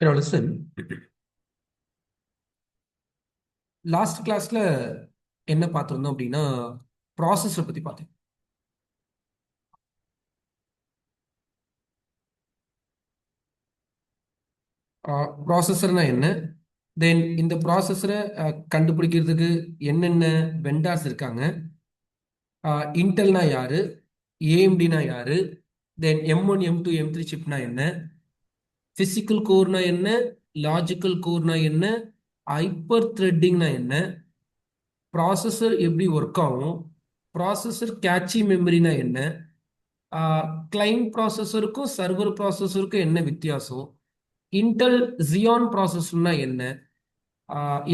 Now listen, last கிளாஸ்ல என்ன பார்த்திருந்தோம் அப்படின்னா ப்ராசஸரை பத்தி பார்த்தோம். ப்ராசஸர்னா என்ன, தென் இந்த ப்ராசஸரை கண்டுபிடிக்கிறதுக்கு என்னென்ன வெண்டார்ஸ் இருக்காங்க, இன்டெல்னா யாரு, ஏஎம்டினா யாரு, தென் M1 M2 M3 சிப்னா என்ன, பிசிக்கல் கோர்னா என்ன, லாஜிக்கல் கோர்னா என்ன, ஹைப்பர் த்ரெட்டிங்னா என்ன, ப்ராசஸர் எப்படி ஒர்க் ஆகும், ப்ராசஸர் கேட்சி மெமரினா என்ன, கிளைண்ட் ப்ராசஸருக்கும் சர்வர் ப்ராசஸருக்கும் என்ன வித்தியாசம், இன்டெல் ஜியான் ப்ராசஸர்னா என்ன,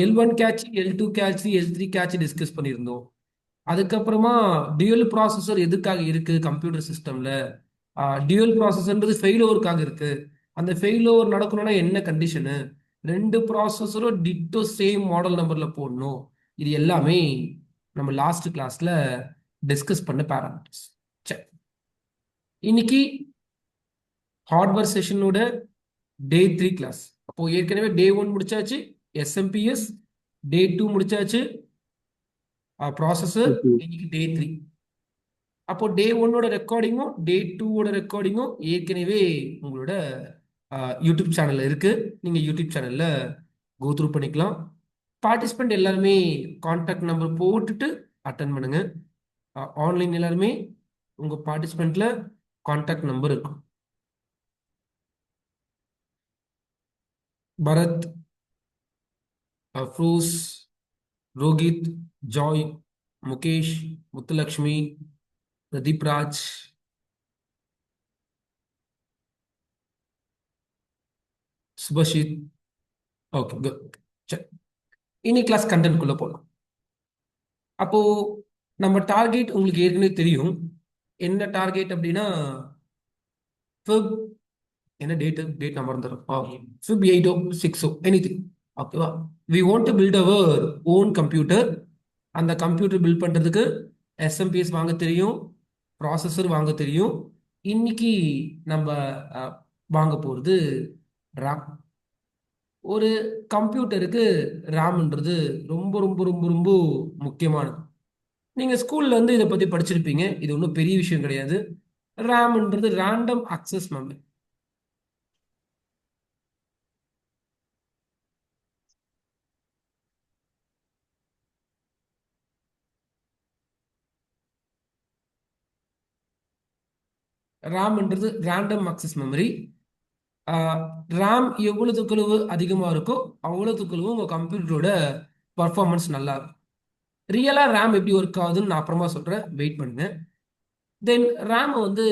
L1 catch, L2 catch, L3 catch discuss பண்ணியிருந்தோம். அதுக்கப்புறமா டியூயல் ப்ராசஸர் எதுக்காக இருக்கு கம்ப்யூட்டர் சிஸ்டம்ல, டியூயல் ப்ராசஸர்ன்றது ஃபெயிலோவருக்காக இருக்கு. அந்த ஃபெயிலோவர் நடக்கணும்னா என்ன கண்டிஷனு, ரெண்டு ப்ராசஸரும் டிட்டோ சேம் மாடல் நம்பர்ல போடணும். இது எல்லாமே நம்ம லாஸ்ட் கிளாஸ்ல டிஸ்கஸ் பண்ண பேராமீட்டர்ஸ். சரி, இன்னைக்கு ஹார்ட்வேர் செஷனோட டே 3 கிளாஸ். அப்போ ஏற்கனவே டே 1 முடிச்சாச்சு எஸ்எம்பிஎஸ், டே 2 முடிச்சாச்சு ப்ராசஸர், Okay. இன்னைக்கு டே 3. அப்போ டே 1ஓட ரெக்கார்டிங்கும் டே 2ஓட ரெக்கார்டிங்கும் ஏற்கனவே உங்களோட யூடியூப் சேனல்ல இருக்கு. நீங்க யூடியூப் சேனல்ல கோ த்ரூ பண்ணிக்கலாம். பார்ட்டிசிபெண்ட் எல்லாருமே கான்டாக்ட் நம்பர் போட்டுட்டு அட்டன் பண்ணுங்க. ஆன்லைன் எல்லாருமே உங்க பார்ட்டிசிபெண்ட்ல கான்டாக்ட் நம்பர் இருக்கும். Bharath, Afroz, Rohit, Joy, Mukesh, Muthulakshmi, Pradeep Raj, Subhashith. Okay, good. சரி, இன்னைக்கு கிளாஸ் கண்டென்ட்குள்ள போகலாம். அப்போ நம்ம டார்கெட் உங்களுக்கு ஏற்கனவே தெரியும். என்ன டார்கெட் அப்படின்னா Feb, என்ன டேட் நம்பர் தரும், Feb 8 6 எனிதிங். ஓகேவா, we want to build our own computer. அந்த கம்ப்யூட்டர் பில்ட் பண்றதுக்கு எஸ்எம்பிஎஸ் வாங்க தெரியும், ப்ராசஸர் வாங்க தெரியும். இன்னைக்கு நம்ம வாங்க போறது ரேம். ஒரு கம்ப்யூட்டருக்கு ரேம்ன்றது ரொம்ப ரொம்ப ரொம்ப ரொம்ப முக்கியமானது. நீங்க ஸ்கூல்ல இருந்து இதை பத்தி படிச்சிருப்பீங்க. இது ஒன்றும் பெரிய விஷயம் கிடையாது. ரேம்ன்றது ரேண்டம் அக்சஸ் மெமரி. ரேம்ன்றது ரேண்டம் அக்சஸ் மெமரி. ரேம் எவ்வளவுக்கு அதிகமாக இருக்கோ அவ்வளவுக்கு உங்க கம்ப்யூட்டரோட பர்ஃபார்மன்ஸ் நல்லா இருக்கும். ரியலா ரேம் எப்படி ஒர்க் ஆகுதுன்னு நான் அப்புறமா சொல்றேன், வெயிட் பண்ணுங்க. தென் ரேம் வந்து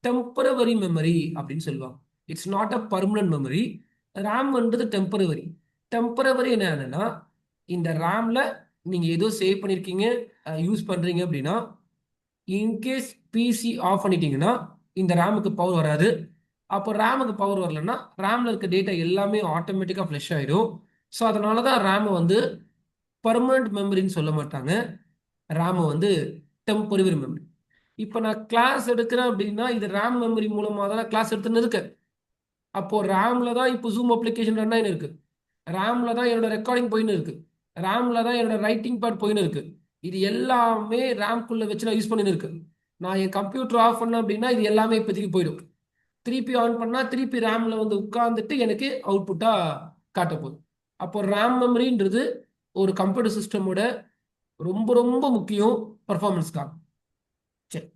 டெம்பரவரி மெமரி அப்படின்னு சொல்லுவாங்க. It's not a permanent memory. ரேம்ன்றது டெம்பரவரி. டெம்பரவரி என்னன்னா, இந்த ரேம்ல நீங்க ஏதோ சேவ் பண்ணிருக்கீங்க, யூஸ் பண்றீங்க அப்படின்னா, இன்கேஸ் பிசி ஆஃப் பண்ணிட்டீங்கன்னா இந்த ரேமுக்கு பவர் வராது. அப்போ ரேமுக்கு பவர் வரலன்னா ரேம்ல இருக்க டேட்டா எல்லாமே ஆட்டோமேட்டிக்கா ஃப்ளஷ் ஆயிடும். ஸோ அதனால தான் ரேமை வந்து பர்மனன்ட் மெமரின்னு சொல்ல மாட்டாங்க, ரேமை வந்து டெம்பரவரி மெமரி. இப்போ நான் கிளாஸ் எடுக்கிறேன் அப்படின்னா இது ரேம் மெமரி மூலமாக தான் கிளாஸ் எடுத்துன்னு இருக்கேன். அப்போ ரேம்ல தான் இப்போ ஜூம் அப்ளிகேஷன் ரன் ஆகின்னு இருக்கு, ரேம்ல தான் என்னோட ரெக்கார்டிங் போயின்னு இருக்கு, ரேம்ல தான் என்னோட ரைட்டிங் பேட் போயின்னு இருக்கு. இது எல்லாமே ரேம்குள்ள வச்சு நான் யூஸ் பண்ணின்னு இருக்கு. நான் என் கம்ப்யூட்டர் ஆஃப் பண்ணேன் அப்படின்னா இது எல்லாமே இப்போதைக்கு போயிடும். திருப்பி ஆன் பண்ணா திருப்பி ரேம்ல வந்து உட்கார்ந்துட்டு எனக்கு அவுட்புட்டா காட்ட போகுது. அப்போ ரேம் மெமரின்றது ஒரு கம்ப்யூட்டர் சிஸ்டமோட ரொம்ப ரொம்ப முக்கியம் பர்ஃபார்மன்ஸ்க்காக. சரி,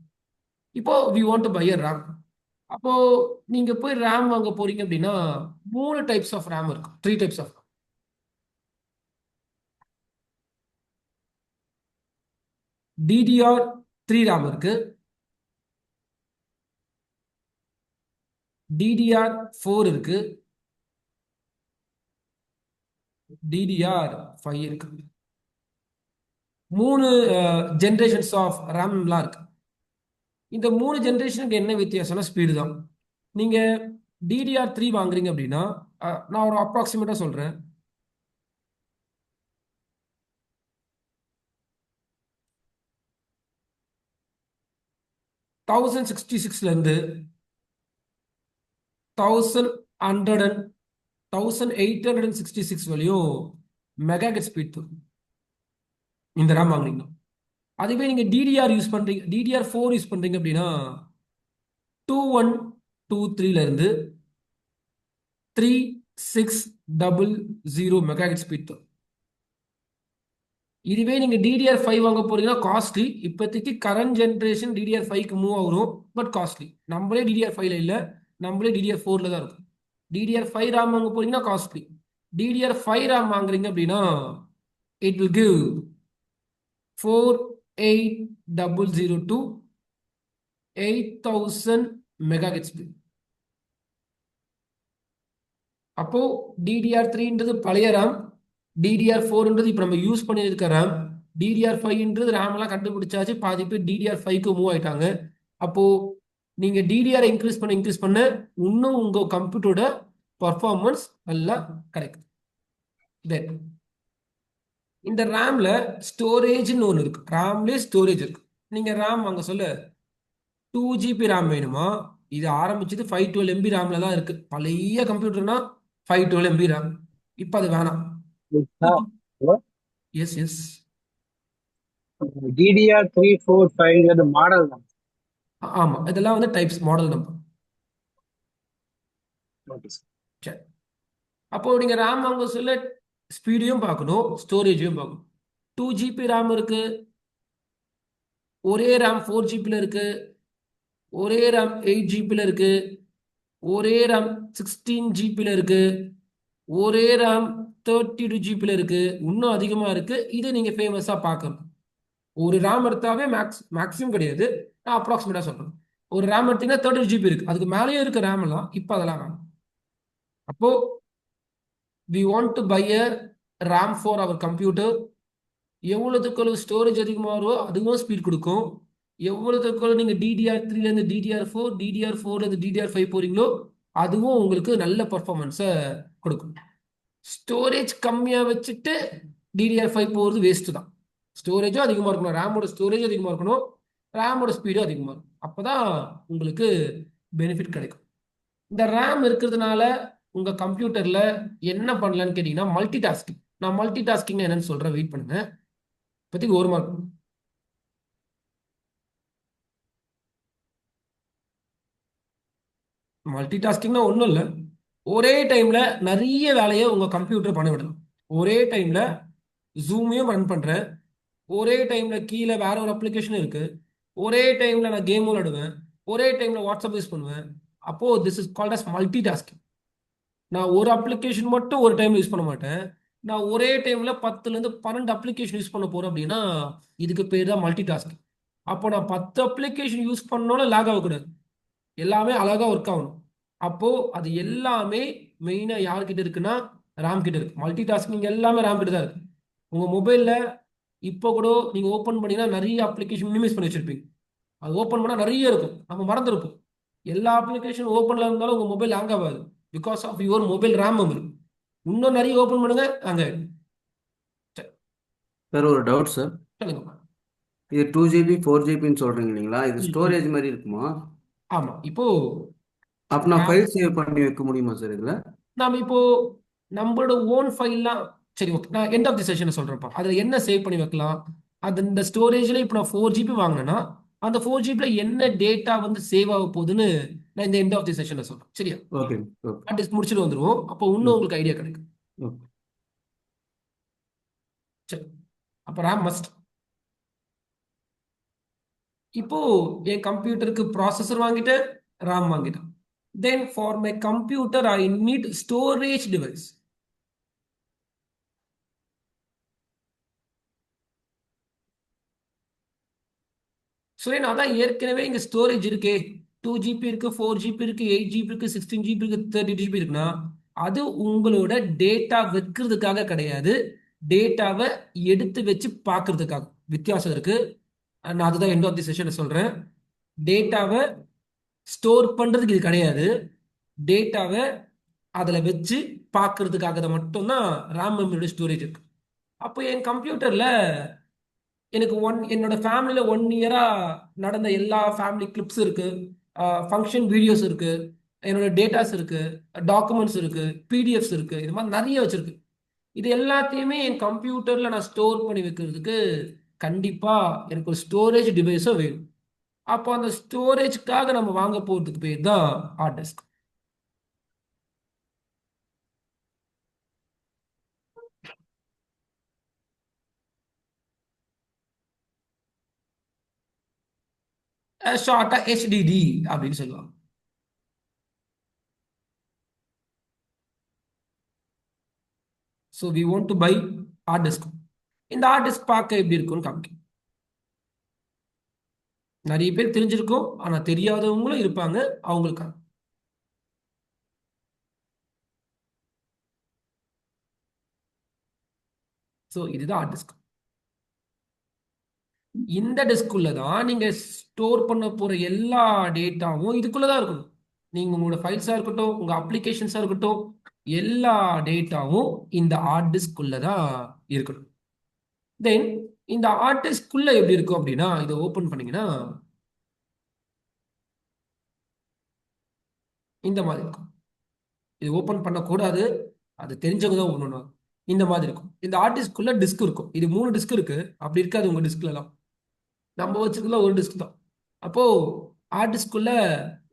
இப்போ we want to buy a RAM. அப்போ நீங்க போய் ரேம் வாங்க போறீங்க அப்படின்னா 3 டைப்ஸ் ஆஃப் ரேம் இருக்கும், 3 டைப்ஸ் ஆஃப். DDR3 ரேம் இருக்கு, DDR4 இருக்கு, DDR5 இருக்கு. 3 ஜென்ரேஷன்ஸ் ஆஃப் ரேம்லாம் இருக்கு. இந்த 3 ஜென்ரேஷனுக்கு என்ன வித்தியாசம்னா ஸ்பீடு தான். நீங்க DDR3 வாங்குறீங்க அப்படின்னா, நான் ஒரு அப்ராக்சிமேட்டா சொல்றேன், 1066 இருந்து 1120 1866 வரையும் மெகாஹெர்ட்ஸ் ஸ்பீட் இந்த ரேம் வாங்குனீங்கன்னா. அதுவே நீங்க டிடிஆர் யூஸ் பண்றீங்க, DDR4 யூஸ் பண்றீங்க அப்படின்னா 2123ல இருந்து 3600 மெகாஹெர்ட்ஸ் ஸ்பீட் தரும். இதுவே நீங்க DDR5 வாங்க போறீங்கன்னா காஸ்ட்லி. இப்போதைக்கு கரண்ட் ஜென்ரேஷன் DDR5க்கு மூவ் ஆகுறோம், பட் காஸ்ட்லி. நம்மளே DDR5ல இல்லை, நம்மளே DDR4ல தான் இருக்கும். DDR5 ரேம் வாங்க போறீங்கன்னா காஸ்ட்லி. DDR5 ரேம் வாங்குறீங்க அப்படின்னா it will give 4800 to 8000 megahertz speed. அப்போ DDR3ன்றது பழைய ரேம், DDR4ன்றது இப்போ நம்ம யூஸ் பண்ணியிருக்க ரேம், DDR5ன்றது ரேம்லாம் கண்டுபிடிச்சாச்சு. பாதி பேர் DDR5க்கு மூவ் ஆயிட்டாங்க. அப்போ நீங்க DDR இன்க்ரீஸ் பண்ண இன்னும் உங்க கம்ப்யூட்டரோட பர்ஃபார்மன்ஸ் நல்லா கிடைக்கும். தென் இந்த ரேம்ல ஸ்டோரேஜ்னு ஒன்று இருக்கு. ரேம்லேயே ஸ்டோரேஜ் இருக்கு. நீங்க ரேம் வாங்க சொல்ல 2 GB ரேம் வேணுமா? இது ஆரம்பிச்சது 512 MB ரேம்ல தான் இருக்கு. பழைய கம்ப்யூட்டர்னா 512 MB ரேம். இப்போ அது வேணாம். எஸ் எஸ் DDR345 மாடல் தான். ஆமா, இதெல்லாம் வந்து types model number. Okay sir. சரி, அப்போ நீங்க ரேம் வாங்க சொல்ல ஸ்பீடையும் பார்க்கணும், ஸ்டோரேஜையும் பார்க்கணும். 2 GB ரேம் இருக்கு, ஒரே ரேம் 4 GB இருக்கு, ஒரே ரேம் 8 GB இருக்கு, ஒரே ரேம் 16 GB இருக்கு, ஒரே ரேம் 32 GB இருக்கு, இன்னும் அதிகமா இருக்கு. இதை நீங்க ஃபேமஸா பார்க்கணும். ஒரு ரேம் எடுத்தாவே மேக்ஸிமம் கிடையாது, நான் அப்ராக்சிமேட்டா சொல்றேன். ஒரு ரேம் எடுத்தீங்கன்னா 32 GB இருக்கு, அதுக்கு மேலேயே இருக்க ரேம் எல்லாம் இப்போ அதெல்லாம் வேணும். அப்போ we want to buy a RAM for our computer. எவ்வளோதுக்கு ஸ்டோரேஜ் அதிகமாக வருமோ அதுவும் ஸ்பீட் கொடுக்கும். எவ்வளோதுக்கு நீங்கள் DDR3லேருந்து DDR4, DDR4லேருந்து DDR5 போறீங்களோ அதுவும் உங்களுக்கு நல்ல பர்ஃபார்மன்ஸை கொடுக்கும். ஸ்டோரேஜ் கம்மியாக வச்சுட்டு DDR5 போகிறது வேஸ்ட்டு தான். ஸ்டோரேஜும் அதிகமாக இருக்கணும், ரேமோட ஸ்டோரேஜும் அதிகமாக இருக்கணும், ரேமோட ஸ்பீடும் அதிகமாக இருக்கும். அப்போ தான் உங்களுக்கு பெனிஃபிட் கிடைக்கும். இந்த ரேம் இருக்கிறதுனால உங்கள் கம்ப்யூட்டரில் என்ன பண்ணலான்னு கேட்டிங்கன்னா மல்டி டாஸ்கிங். நான் மல்டி டாஸ்கிங் என்னன்னு சொல்கிறேன், வெயிட் பண்ணுங்க. இப்போதைக்கு ஒரு மார்க். மல்டி டாஸ்கிங்னா ஒன்றும் இல்லை, ஒரே டைமில் நிறைய வேலையை உங்கள் கம்ப்யூட்டர் பண்ண விடலாம். ஒரே டைமில் ஜூமையும் ரன் பண்ணுறேன், ஒரே டைமில் கீழே வேற ஒரு அப்ளிகேஷன் இருக்குது, ஒரே டைமில் நான் கேம் விளாடுவேன், ஒரே டைமில் வாட்ஸ்அப் யூஸ் பண்ணுவேன். அப்போது this is called as multi tasking. நான் ஒரு அப்ளிகேஷன் மட்டும் ஒரு டைம் யூஸ் பண்ண மாட்டேன், நான் ஒரே டைமில் 10லேருந்து 12 அப்ளிகேஷன் யூஸ் பண்ண போகிறேன் அப்படின்னா இதுக்கு பேர் தான் மல்டி டாஸ்கிங். அப்போ நான் 10 அப்ளிகேஷன் யூஸ் பண்ணோன்னு லாக் ஆகக்கூடாது, எல்லாமே அழகாக ஒர்க் ஆகணும். அப்போது அது எல்லாமே மெயினாக யார்கிட்ட இருக்குன்னா ரேம் கிட்ட இருக்கு. மல்டி டாஸ்கிங் எல்லாமே ரேம் கிட்ட தான் இருக்கு. உங்கள் மொபைலில் இப்போ கூட நீங்கள் ஓப்பன் பண்ணீங்கன்னா நிறைய அப்ளிகேஷன் மினிமைஸ் பண்ணி வச்சிருப்பீங்க. அது ஓப்பன் பண்ணால் நிறைய இருக்கும், நம்ம மறந்துருப்போம். எல்லா அப்ளிகேஷன் ஓப்பனில் இருந்தாலும் உங்கள் மொபைல் ஹேங் ஆகாது, because of your mobile RAM memory. இன்னும் நிறைய ஓப்பன் பண்ணுங்க அங்கே. சார் ஒரு டவுட் சார், சொல்லுங்க. இது 2 GB 4 GBன்னு சொல்றீங்க இல்லைங்களா, இது ஸ்டோரேஜ் மாதிரி இருக்குமா? ஆமாம், இப்போ அப்போ நான் ஃபைல் சேவ் பண்ணி வைக்க முடியுமா சார் இதில்? நாம் இப்போ நம்மளோட ஓன் ஃபைல்லாம் சரி ஓகே, நான் எண்ட் ஆஃப் தி செஷனை சொல்கிறேன்ப்பா. அதில் என்ன சேவ் பண்ணி வைக்கலாம், அது இந்த ஸ்டோரேஜில் இப்போ நான் 4 GB வாங்கினேன்னா அந்த 4 GB என்ன டேட்டா வந்து சேவ் ஆக போகுதுன்னு நான் இந்த எண்ட் ஆஃப் தி செஷனை சொல்கிறேன். சரியா? Okay okay. அட்லீஸ்ட் முடிச்சுட்டு வந்துடுவோம், அப்போ இன்னும் உங்களுக்கு ஐடியா கிடைக்கும். ஓகே சரி, அப்போ ரேம் மஸ்ட். இப்போ என் கம்ப்யூட்டருக்கு ப்ராசஸர் வாங்கிட்டேன், ரேம் வாங்கிட்டேன். தென் for my computer I need storage device. சரி, நான் தான் ஏற்கனவே இங்கே ஸ்டோரேஜ் இருக்கே, 2 GB இருக்கு, 4 GB இருக்கு, 8 GB இருக்கு, 16 GB இருக்கு, 30 GB இருக்குன்னா அது உங்களோட டேட்டா வைக்கிறதுக்காக கிடையாது, டேட்டாவை எடுத்து வச்சு பார்க்கறதுக்காக. வித்தியாசம் இருக்கு. நான் அதுதான் எண்ட் ஆஃப் தி செஷனை சொல்றேன். டேட்டாவை ஸ்டோர் பண்றதுக்கு இது கிடையாது, டேட்டாவை அதில் வச்சு பார்க்கறதுக்காக மட்டும்தான் ரேம் மெமரியோட ஸ்டோரேஜ் இருக்கு. அப்போ என் கம்ப்யூட்டரில் எனக்கு என்னோட ஃபேமிலியில் 1 இயராக நடந்த எல்லா ஃபேமிலி கிளிப்ஸ் இருக்கு, ஃபங்க்ஷன் வீடியோஸ் இருக்கு, என்னோட டேட்டாஸ் இருக்கு, டாக்குமெண்ட்ஸ் இருக்கு, பிடிஎஃப்ஸ் இருக்கு, இது மாதிரி நிறைய வச்சிருக்கு. இது எல்லாத்தையுமே என் கம்ப்யூட்டர்ல நான் ஸ்டோர் பண்ணி வைக்கிறதுக்கு கண்டிப்பா எனக்கு ஒரு ஸ்டோரேஜ் டிவைஸும் வேணும். அப்போ அந்த ஸ்டோரேஜ்க்காக நம்ம வாங்க போறதுக்கு பேர் தான் ஹார்ட் டிஸ்க். ஷார்ட்டா HDD அப்படின்னு சொல்லுவாங்க. So we want to buy hard disk. இந்த ஹார்ட் டிஸ்க் பார்க்க எப்படி இருக்கும்னு காமிக்கும். நிறைய பேர் தெரிஞ்சிருக்கும், ஆனா தெரியாதவங்களும் இருப்பாங்க, அவங்களுக்காக. ஸோ இதுதான் ஹார்ட் டிஸ்க். இந்த டிஸ்க்குள்ள தான் நீங்க ஸ்டோர் பண்ண போற எல்லா டேட்டாவும் இதுக்குள்ள தான் இருக்கணும். நீங்க உங்களோட ஃபைல்ஸா இருக்கட்டும், உங்க அப்ளிகேஷன்ஸா இருக்கட்டும், எல்லா டேட்டாவும் இந்த ஹார்ட் டிஸ்க்குள்ள தான் இருக்கணும். தென் இந்த ஹார்ட் டிஸ்க்குள்ள எப்படி இருக்கும் அப்படின்னா, இதை ஓபன் பண்ணீங்கன்னா இந்த மாதிரி இருக்கும். இது ஓபன் பண்ணக்கூடாது, அது தெரிஞ்சவங்க தான் ஓபன் பண்ணுவாங்க. இந்த மாதிரி இருக்கும். இந்த ஹார்ட் டிஸ்க்குள்ள டிஸ்க் இருக்கும். இது 3 டிஸ்க் இருக்கு. அப்படி இருக்காது உங்க டிஸ்க்ல எல்லாம். நம்ம வச்சிருக்கல ஒரு டிஸ்க் தான். அப்போ ஹார்ட் டிஸ்க்குள்ள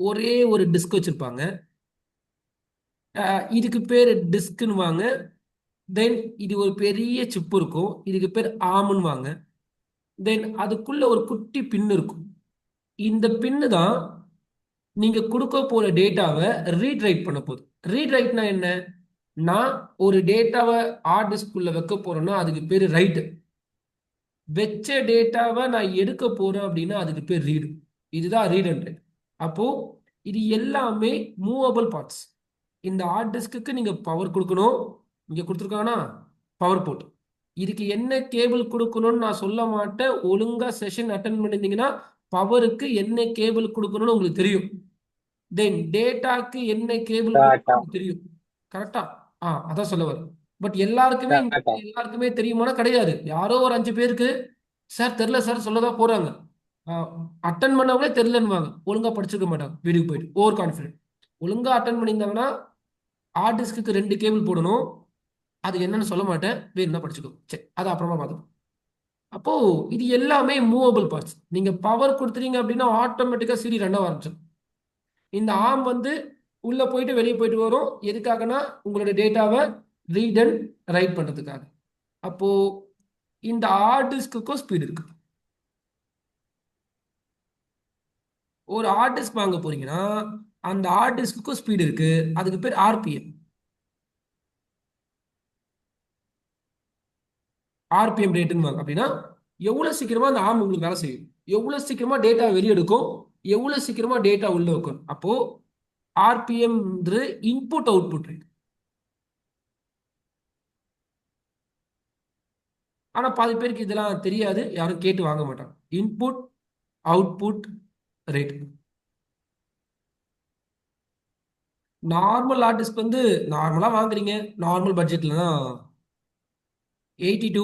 ஒரே ஒரு டிஸ்க் வச்சிருப்பாங்க. இதுக்கு பேர் டிஸ்க்னுவாங்க. தென் இது ஒரு பெரிய சிப் இருக்கும். இதுக்கு பேர் ஆம்னுவாங்க. தென் அதுக்குள்ள ஒரு குட்டி பின் இருக்கும். இந்த பின்னு தான் நீங்க கொடுக்க போற டேட்டாவை ரீட் ரைட் பண்ண போகுது. ரீட் ரைட்னா என்ன? நான் ஒரு டேட்டாவை ஹார்ட் டிஸ்க்குள்ள வைக்க போறேன்னா அதுக்கு பேர் ரைட். வச்ச டேட்டாவை நான் எடுக்க போறேன் அப்படின்னா அதுக்கு பேர் ரீடு. இதுதான் ரீட் அண்ட் ரைட். அப்போ இது எல்லாமே மூவபிள் பார்ட்ஸ். இந்த ஹார்ட் டிஸ்க்கு நீங்க பவர் கொடுக்கணும். இங்க கொடுத்துருக்கானா பவர் போர்ட். இதுக்கு என்ன கேபிள் கொடுக்கணும்னு நான் சொல்ல மாட்டேன். ஒழுங்கா செஷன் அட்டன் பண்ணிருந்தீங்கன்னா பவருக்கு என்ன கேபிள் கொடுக்கணும்னு உங்களுக்கு தெரியும். தென் டேட்டாக்கு என்ன கேபிள் டாட்டா கொடுக்கணும்னு தெரியும். கரெக்டா? அதான் சொல்ல வரும். பட் எல்லாருக்குமே டாட்டா எல்லாருக்குமே தெரியுமானா கிடையாது. யாரோ ஒரு 5 பேருக்கு சார் தெரியல சார் சொல்லதான் போறாங்க. அட்டன் பண்ணவங்களே தெரியலன்னுவாங்க. ஒழுங்கா படிச்சிருக்க மாட்டாங்க. வீட்டுக்கு போயிட்டு ஓவர் கான்ஃபிடென்ட். ஒழுங்கா அட்டன் பண்ணியிருந்தாங்கன்னா ஹார்ட் டிஸ்க்கு 2 கேபிள் போடணும். அது என்னன்னு சொல்ல மாட்டேன், வேணும்னா படிச்சுக்கோ. சரி, அது அப்புறமா பார்த்துக்கோ. அப்போ இது எல்லாமே மூவபிள் பார்ட்ஸ். நீங்க பவர் கொடுத்துறீங்க அப்படின்னா ஆட்டோமேட்டிக்கா சிரி ரன் ஆக ஆரம்பிச்சிடும். இந்த ஆர்ம் வந்து உள்ள போயிட்டு வெளியே போயிட்டு வரும். எதுக்காகனா உங்களோட டேட்டாவை ரீட் அண்ட் ரைட் பண்றதுக்காக. அப்போ இந்த ஹார்ட் டிஸ்க்குக்கும் ஸ்பீடு இருக்கு. ஒரு ஹார்ட் டிஸ்க் வாங்க போறீங்கன்னா அந்த ஹார்ட் டிஸ்க்குக்கும் ஸ்பீடு இருக்கு. அதுக்கு பேர் ஆர்பிஎம். ஆர்பிஎம் ரேட்டுன்னு அப்படின்னா எவ்வளவு சீக்கிரமா அந்த ஆர்ம் உங்களுக்கு வேலை செய்யும், எவ்வளவு சீக்கிரமா டேட்டா வெளியெடுக்கும், எவ்வளவு சீக்கிரமா டேட்டா உள்ள வைக்கும். அப்போ ஆர்பிஎம் இன்புட் அவுட்புட் ரேட். ஆனா பாதி பேருக்கு இதெல்லாம் தெரியாது, யாரும் கேட்டு வாங்க மாட்டாங்க. Input output rate. Normal hard disk வந்து நார்மலா வாங்குறீங்க, நார்மல் பட்ஜெட்ல தான் 80 to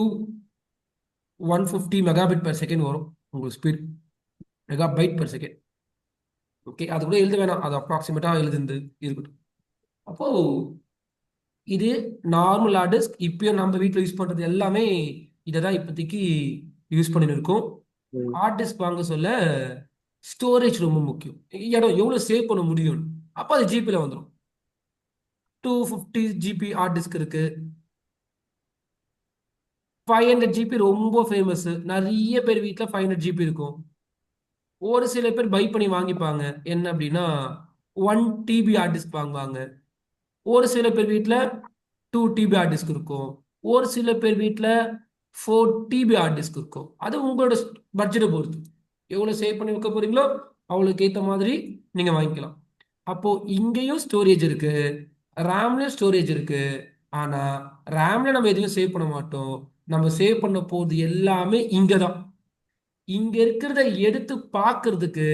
150 மெகாபிட் பெர் செகண்ட் வரும் உங்களுக்கு speed. Megabyte per second. Okay, அது கூட எழுத வேணாம், அது அப்ராக்சிமேட்டா எழுதுந்து இருக்கட்டும். அப்போ இது நார்மல் ஹார்ட் டிஸ்க். இப்பயும் நம்ம வீட்டில் யூஸ் பண்றது எல்லாமே இதை தான் இப்போதைக்கு யூஸ் பண்ணிட்டு இருக்கோம். ஹார்ட் டிஸ்க் வாங்க சொல்ல ஸ்டோரேஜ் ரொம்ப முக்கியம். இடம் எவ்வளோ சேவ் பண்ண முடியும். அப்போ அது ஜிபியில் வந்துடும். 250 GB ஹார்ட் டிஸ்க் இருக்கு. 500 GB ரொம்ப ஃபேமஸ். நிறைய பேர் வீட்டில் 500 GB இருக்கும். ஒரு சில பேர் பை பண்ணி வாங்கிப்பாங்க. என்ன அப்படின்னா 1 TB ஹார்ட் டிஸ்க் வாங்குவாங்க. ஒரு சில பேர் வீட்டில் 2 TB ஹார்ட் டிஸ்க் இருக்கும். ஒரு சில பேர் வீட்டில் 4 TB ஹார்ட் டிஸ்க் இருக்கும். அது உங்களோட பட்ஜெட்டை பொறுத்து. எவ்வளோ சேவ் பண்ணி வைக்க போறீங்களோ அவளுக்கு ஏற்ற மாதிரி நீங்க வாங்கிக்கலாம். அப்போ இங்கேயும் ஸ்டோரேஜ் இருக்கு, ரேம்லயும் ஸ்டோரேஜ் இருக்கு. ஆனா ரேம்ல நம்ம எதையும் சேவ் பண்ண மாட்டோம். நம்ம சேவ் பண்ண போறது எல்லாமே இங்க தான். இங்க இருக்கிறத எடுத்து பார்க்கிறதுக்கு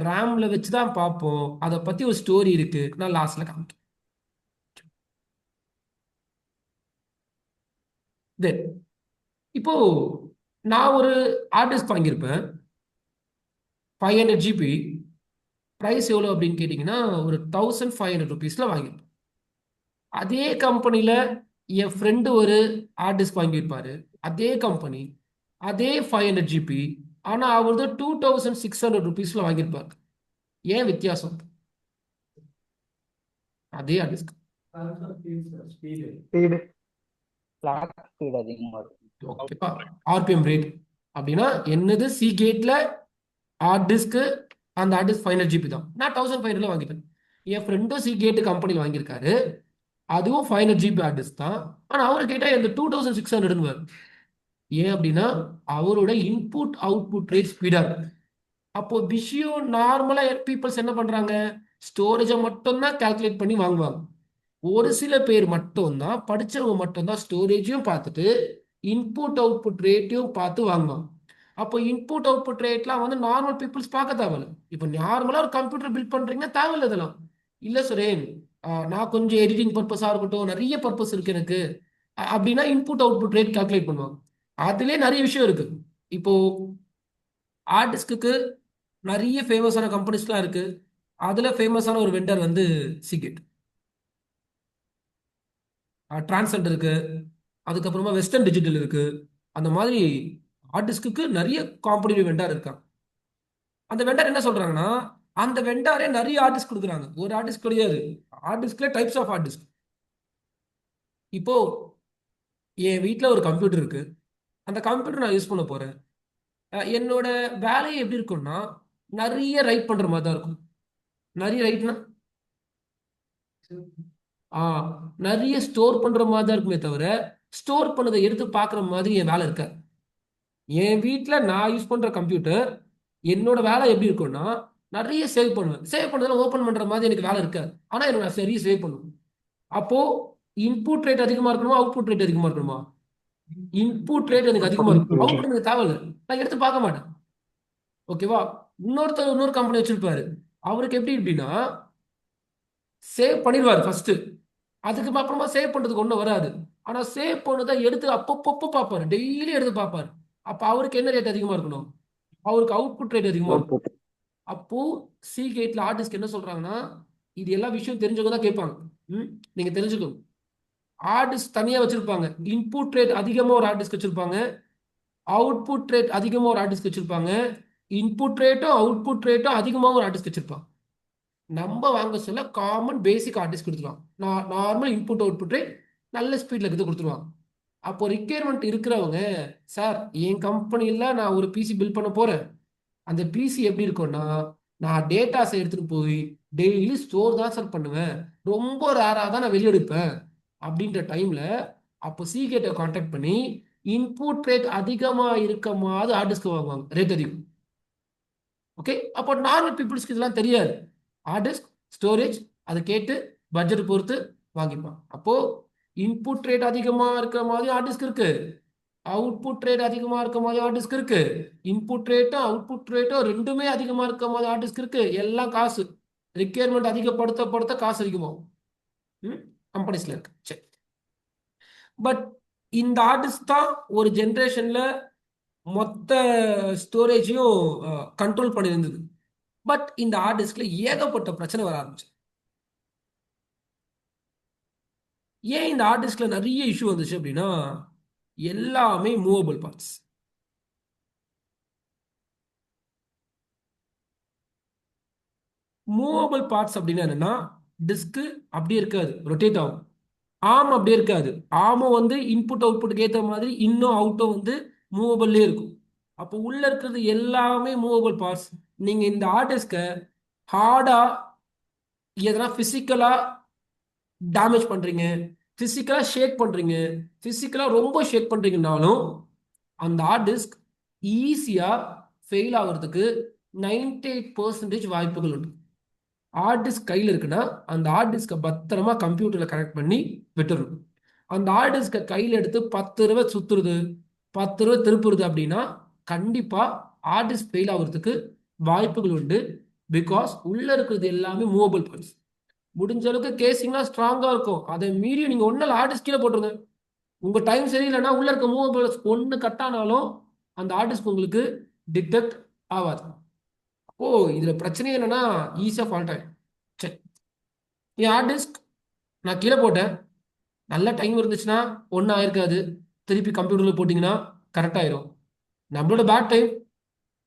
ரேம்ல வச்சு தான் பார்ப்போம். அதை பத்தி ஒரு ஸ்டோரி இருக்கு, நான் லாஸ்ட்ல காமிக்கிறேன். தென் இப்போ நான் ஒரு ஹார்ட் டிஸ்க் வாங்கியிருப்பேன் 500 GB. ப்ரைஸ் எவ்வளோ அப்படின்னு கேட்டிங்கன்னா ஒரு 1500 ருபீஸில் வாங்கியிருப்பேன். அதே கம்பெனியில் என் ஃப்ரெண்டு ஒரு ஹார்ட் டிஸ்க் வாங்கியிருப்பாரு. அதே கம்பெனி, அதே 500 ஜிபி, ஆனால் அவரது 2600 ருபீஸில் வாங்கியிருப்பாரு. ஏன் வித்தியாசம்? அதே hard disk. Speed clock speed அதிகமா இருக்கும். ஓகேப்பா. ஆர்பிஎம் ரேட் அப்படின்னா என்னது? சி கேட்ல ஹார்ட் டிஸ்க்கு, அந்த ஹார்ட் டிஸ்க் 500 ஜிபி தான். நான் 1500 வாங்கிட்டேன். என் ஃப்ரெண்டும் சி கேட் கம்பெனியில் வாங்கியிருக்காரு. அதுவும் 500 ஜிபி ஹார்ட் டிஸ்க் தான். ஆனால் அவரை கேட்டால் இந்த 2600 வரும். ஏன் அப்படின்னா அவரோட இன்புட் அவுட்புட் ரேட் ஸ்பீடாக இருக்கு. அப்போ விஷயம் நார்மலாக பீப்புள்ஸ் என்ன பண்ணுறாங்க? ஸ்டோரேஜை மட்டும்தான் கால்குலேட் பண்ணி வாங்குவாங்க. ஒரு சில பேர் மட்டும்தான், படித்தவங்க மட்டும்தான் ஸ்டோரேஜையும் பார்த்துட்டு இன்புட் அவுட்புட் ரேட்டையும் பார்த்து வாங்குவாங்க. அப்போ இன்புட் அவுட்புட் ரேட்லாம் வந்து நார்மல் பீப்புள்ஸ் பார்க்க தேவையில்ல. இப்போ நார்மலாக ஒரு கம்ப்யூட்டர் பில்ட் பண்ணுறீங்கன்னா தேவையில்லை இதெல்லாம். இல்லை சுரேன், நான் கொஞ்சம் எடிட்டிங் பர்பஸாக இருக்கட்டும், நிறைய பர்பஸ் இருக்கு எனக்கு அப்படின்னா இன்புட் அவுட்புட் ரேட் கால்குலேட் பண்ணுவாங்க. அதுலேயே நிறைய விஷயம் இருக்கு. இப்போ ஹார்ட் டிஸ்க்கு நிறைய ஃபேமஸான கம்பெனிஸ்லாம் இருக்கு. அதில் ஃபேமஸான ஒரு வெண்டர் வந்து சிகெட், டிரான்சென்ட் இருக்கு, அதுக்கப்புறமா வெஸ்டர்ன் டிஜிட்டல் இருக்கு. அந்த மாதிரி ஹார்ட் டிஸ்க்கு நிறைய காம்படிட்டிவ் வெண்டார் இருக்காங்க. அந்த வெண்டார் என்ன சொல்றாங்கன்னா, அந்த வெண்டாரே நிறைய ஹார்ட் டிஸ்க் கொடுக்குறாங்க. ஒரு ஹார்ட் டிஸ்க் கிடையாது, ஹார்ட் டிஸ்க்ல டைப்ஸ் ஆஃப் ஹார்ட் டிஸ்க். இப்போ என் வீட்டில் ஒரு கம்ப்யூட்டர் இருக்கு. அந்த கம்ப்யூட்டர் நான் யூஸ் பண்ண போறேன். என்னோட வேலை எப்படி இருக்கும்னா, நிறைய ரைட் பண்ற மாதிரி தான் இருக்கும். நிறைய ரைட்னா ஆ நிறைய ஸ்டோர் பண்ற மாதிரி தான் இருக்குமே தவிர, ஸ்டோர் பண்ணதை எடுத்து பார்க்குற மாதிரி என் வேலை இருக்க. என் வீட்டில் நான் யூஸ் பண்ற கம்ப்யூட்டர், என்னோட வேலை எப்படி இருக்கும்னா, நிறைய சேவ் பண்ணுவேன். சேவ் பண்ணதெல்லாம் ஓப்பன் பண்ற மாதிரி எனக்கு வேலை இருக்காது. ஆனால் எனக்கு நான் சரியா சேவ் பண்ணுவேன். அப்போ இன்புட் ரேட் அதிகமா இருக்கணுமா, அவுட்புட் ரேட் அதிகமா இருக்கணுமா? இன்புட் ரேட் எனக்கு அதிகமா இருக்கும், அவுட்புட் எனக்கு தேவையில்லை, நான் எடுத்து பார்க்க மாட்டேன். ஓகேவா? இன்னொருத்தர் இன்னொரு கம்பெனி வச்சிருப்பாரு. அவருக்கு எப்படி அப்படின்னா, சேவ் பண்ணிடுவார் ஃபர்ஸ்ட், அதுக்கு அப்புறமா சேவ் பண்றதுக்கு ஒன்றும் வராது. ஆனா சேவ் பண்ணதை எடுத்து அப்பப்போ பார்ப்பாரு, டெய்லி எடுத்து பார்ப்பாரு. அப்ப அவருக்கு என்ன ரேட் அதிகமா இருக்கணும்? அவருக்கு அவுட்புட் ரேட் அதிகமா இருக்கும். அப்போ சி கேட்ல ஆர்டிஸ்ட் என்ன சொல்றாங்கன்னா, இது எல்லா விஷயம் தெரிஞ்சவங்க தான் கேட்பாங்க. நீங்க தெரிஞ்சுக்கணும். ஆர்டிஸ்ட் தனியா வச்சிருப்பாங்க. இன்புட் ரேட் அதிகமா ஒரு ஆர்டிஸ்ட் வச்சிருப்பாங்க, அவுட்புட் ரேட் அதிகமா ஒரு ஆர்டிஸ்ட் வச்சிருப்பாங்க, இன்புட் ரேட்டும் அவுட்புட் ரேட்டும் அதிகமாக ஒரு ஆர்டிஸ்ட் வச்சிருப்பாங்க. நம்ம வாங்க சொல்ல காமன் பேசிக் ஆர்டிஸ்ட் கொடுத்துருவாங்க. நார்மல் இன்புட் அவுட்புட் ரேட் நல்ல ஸ்பீட்ல இருக்கிறது கொடுத்துருவாங்க. அப்போ ரிக்யர்மெண்ட் இருக்கிறவங்க, சார் என் கம்பெனியில் நான் ஒரு பிசி பில்ட் பண்ண போறேன். அந்த பிசி எப்படி இருக்கும்னா, நான் டேட்டாஸை எடுத்துட்டு போய் டெய்லி ஸ்டோர் தான் சார் பண்ணுவேன், ரொம்ப ரேராக தான் நான் வெளியெடுப்பேன் அப்படின்ற டைம்ல, அப்போ சீகேட்டை கான்டாக்ட் பண்ணி இன்புட் ரேட் அதிகமாக இருக்க மாதிரி ஆர்டிஸ்க்கு வாங்குவாங்க, ரேட் அதிகம். ஓகே, அப்போ நார்மல் பீப்புள்ஸ்க்கு இதெல்லாம் தெரியாது. ஹார்ட் டிஸ்க், ஸ்டோரேஜ், அதை கேட்டு பட்ஜெட் பொறுத்து வாங்கிப்பான். அப்போ இன்புட் ரேட் அதிகமா இருக்கிற மாதிரி ஹார்ட் டிஸ்க் இருக்கு, அவுட்புட் ரேட் அதிகமா இருக்க மாதிரி ஹார்ட் டிஸ்க் இருக்கு, இன்புட் ரேட்டும் அவுட்புட் ரேட்டும் ரெண்டுமே அதிகமா இருக்க மாதிரி ஹார்ட் டிஸ்க் இருக்கு. எல்லாம் காசு, ரிக்யர்மெண்ட் அதிகப்படுத்த காசு அதிகமாகும் கம்பெனிஸ்ல இருக்கு. சரி, பட் இந்த ஹார்ட் டிஸ்க் தான் ஒரு ஜென்ரேஷன்ல மொத்த ஸ்டோரேஜையும் கண்ட்ரோல் பண்ணியிருந்தது. பட் இந்த ஹார்ட் டிஸ்க்ல ஏகப்பட்ட பிரச்சனை வர ஆரம்பிச்சு. ஏன் இந்த ஹார்ட் டிஸ்க்ல நிறைய இஷ்யூ வந்துச்சு அப்படின்னா, எல்லாமே மூவபிள் பார்ட்ஸ். மூவபிள் பார்ட்ஸ் அப்படின்னா என்னன்னா, டிஸ்க் அப்படியே இருக்காது, ரொட்டேட் ஆகும். ஆம் அப்படியே இருக்காது, ஆமும் வந்து இன்புட் அவுட்புட்டுக்கு ஏற்ற மாதிரி இன்னும் அவுட்டும் வந்து மூவபிள்லே இருக்கும். அப்போ உள்ள இருக்கிறது எல்லாமே மூவபிள் பார்ட்ஸ். நீங்க இந்த ஹார்ட் டிஸ்கை ஹார்டா எதனா பிசிக்கலா டேமேஜ் பண்றீங்க, பிசிக்கலா ஷேக் பண்றீங்க, பிசிக்கலா ரொம்ப ஷேக் பண்றீங்கனாலும் அந்த ஹார்ட் டிஸ்க் ஈஸியா ஃபெயில் ஆகிறதுக்கு 98% வாய்ப்புகள் உண்டு. ஹார்ட் டிஸ்க் கையில் இருக்குன்னா அந்த ஹார்ட் டிஸ்கை பத்திரமா கம்ப்யூட்டர்ல கனெக்ட் பண்ணி விட்டுறணும். அந்த ஹார்ட் டிஸ்கை கையில் எடுத்து 10 தடவை சுத்துறது, 10 தடவை திருப்புறது அப்படின்னா கண்டிப்பா ஹார்ட் டிஸ்க் ஃபெயில் ஆகிறதுக்கு வாய்ப்புகள் உண்டு. பிகாஸ் உள்ள இருக்கிறது எல்லாமே மூவபிள் பார்ட்ஸ். முடிஞ்ச அளவுக்கு கேசிங்லாம் ஸ்ட்ராங்கா இருக்கும், அதை மீறி நீங்க ஒன்னும் ஹார்ட் டிஸ்க் கீழே போட்டுருங்க. உங்க டைம் சரியில்லைன்னா உள்ள இருக்க மூவபிள்ஸ் ஒன்று கட் ஆனாலும் அந்த ஹார்ட் டிஸ்க் உங்களுக்கு டிடெக்ட் ஆகாது. அப்போ இதுல பிரச்சனை என்னன்னா ஈஸியா ஃபால்ட் ஆயிடும். சரி, என் ஹார்ட் டிஸ்க் நான் கீழே போட்டேன், நல்ல டைம் இருந்துச்சுன்னா ஒன்றும் ஆயிருக்காது, திருப்பி கம்ப்யூட்டர்ல போட்டிங்கன்னா கரெக்ட் ஆயிரும். நம்மளோட பேட் டைம்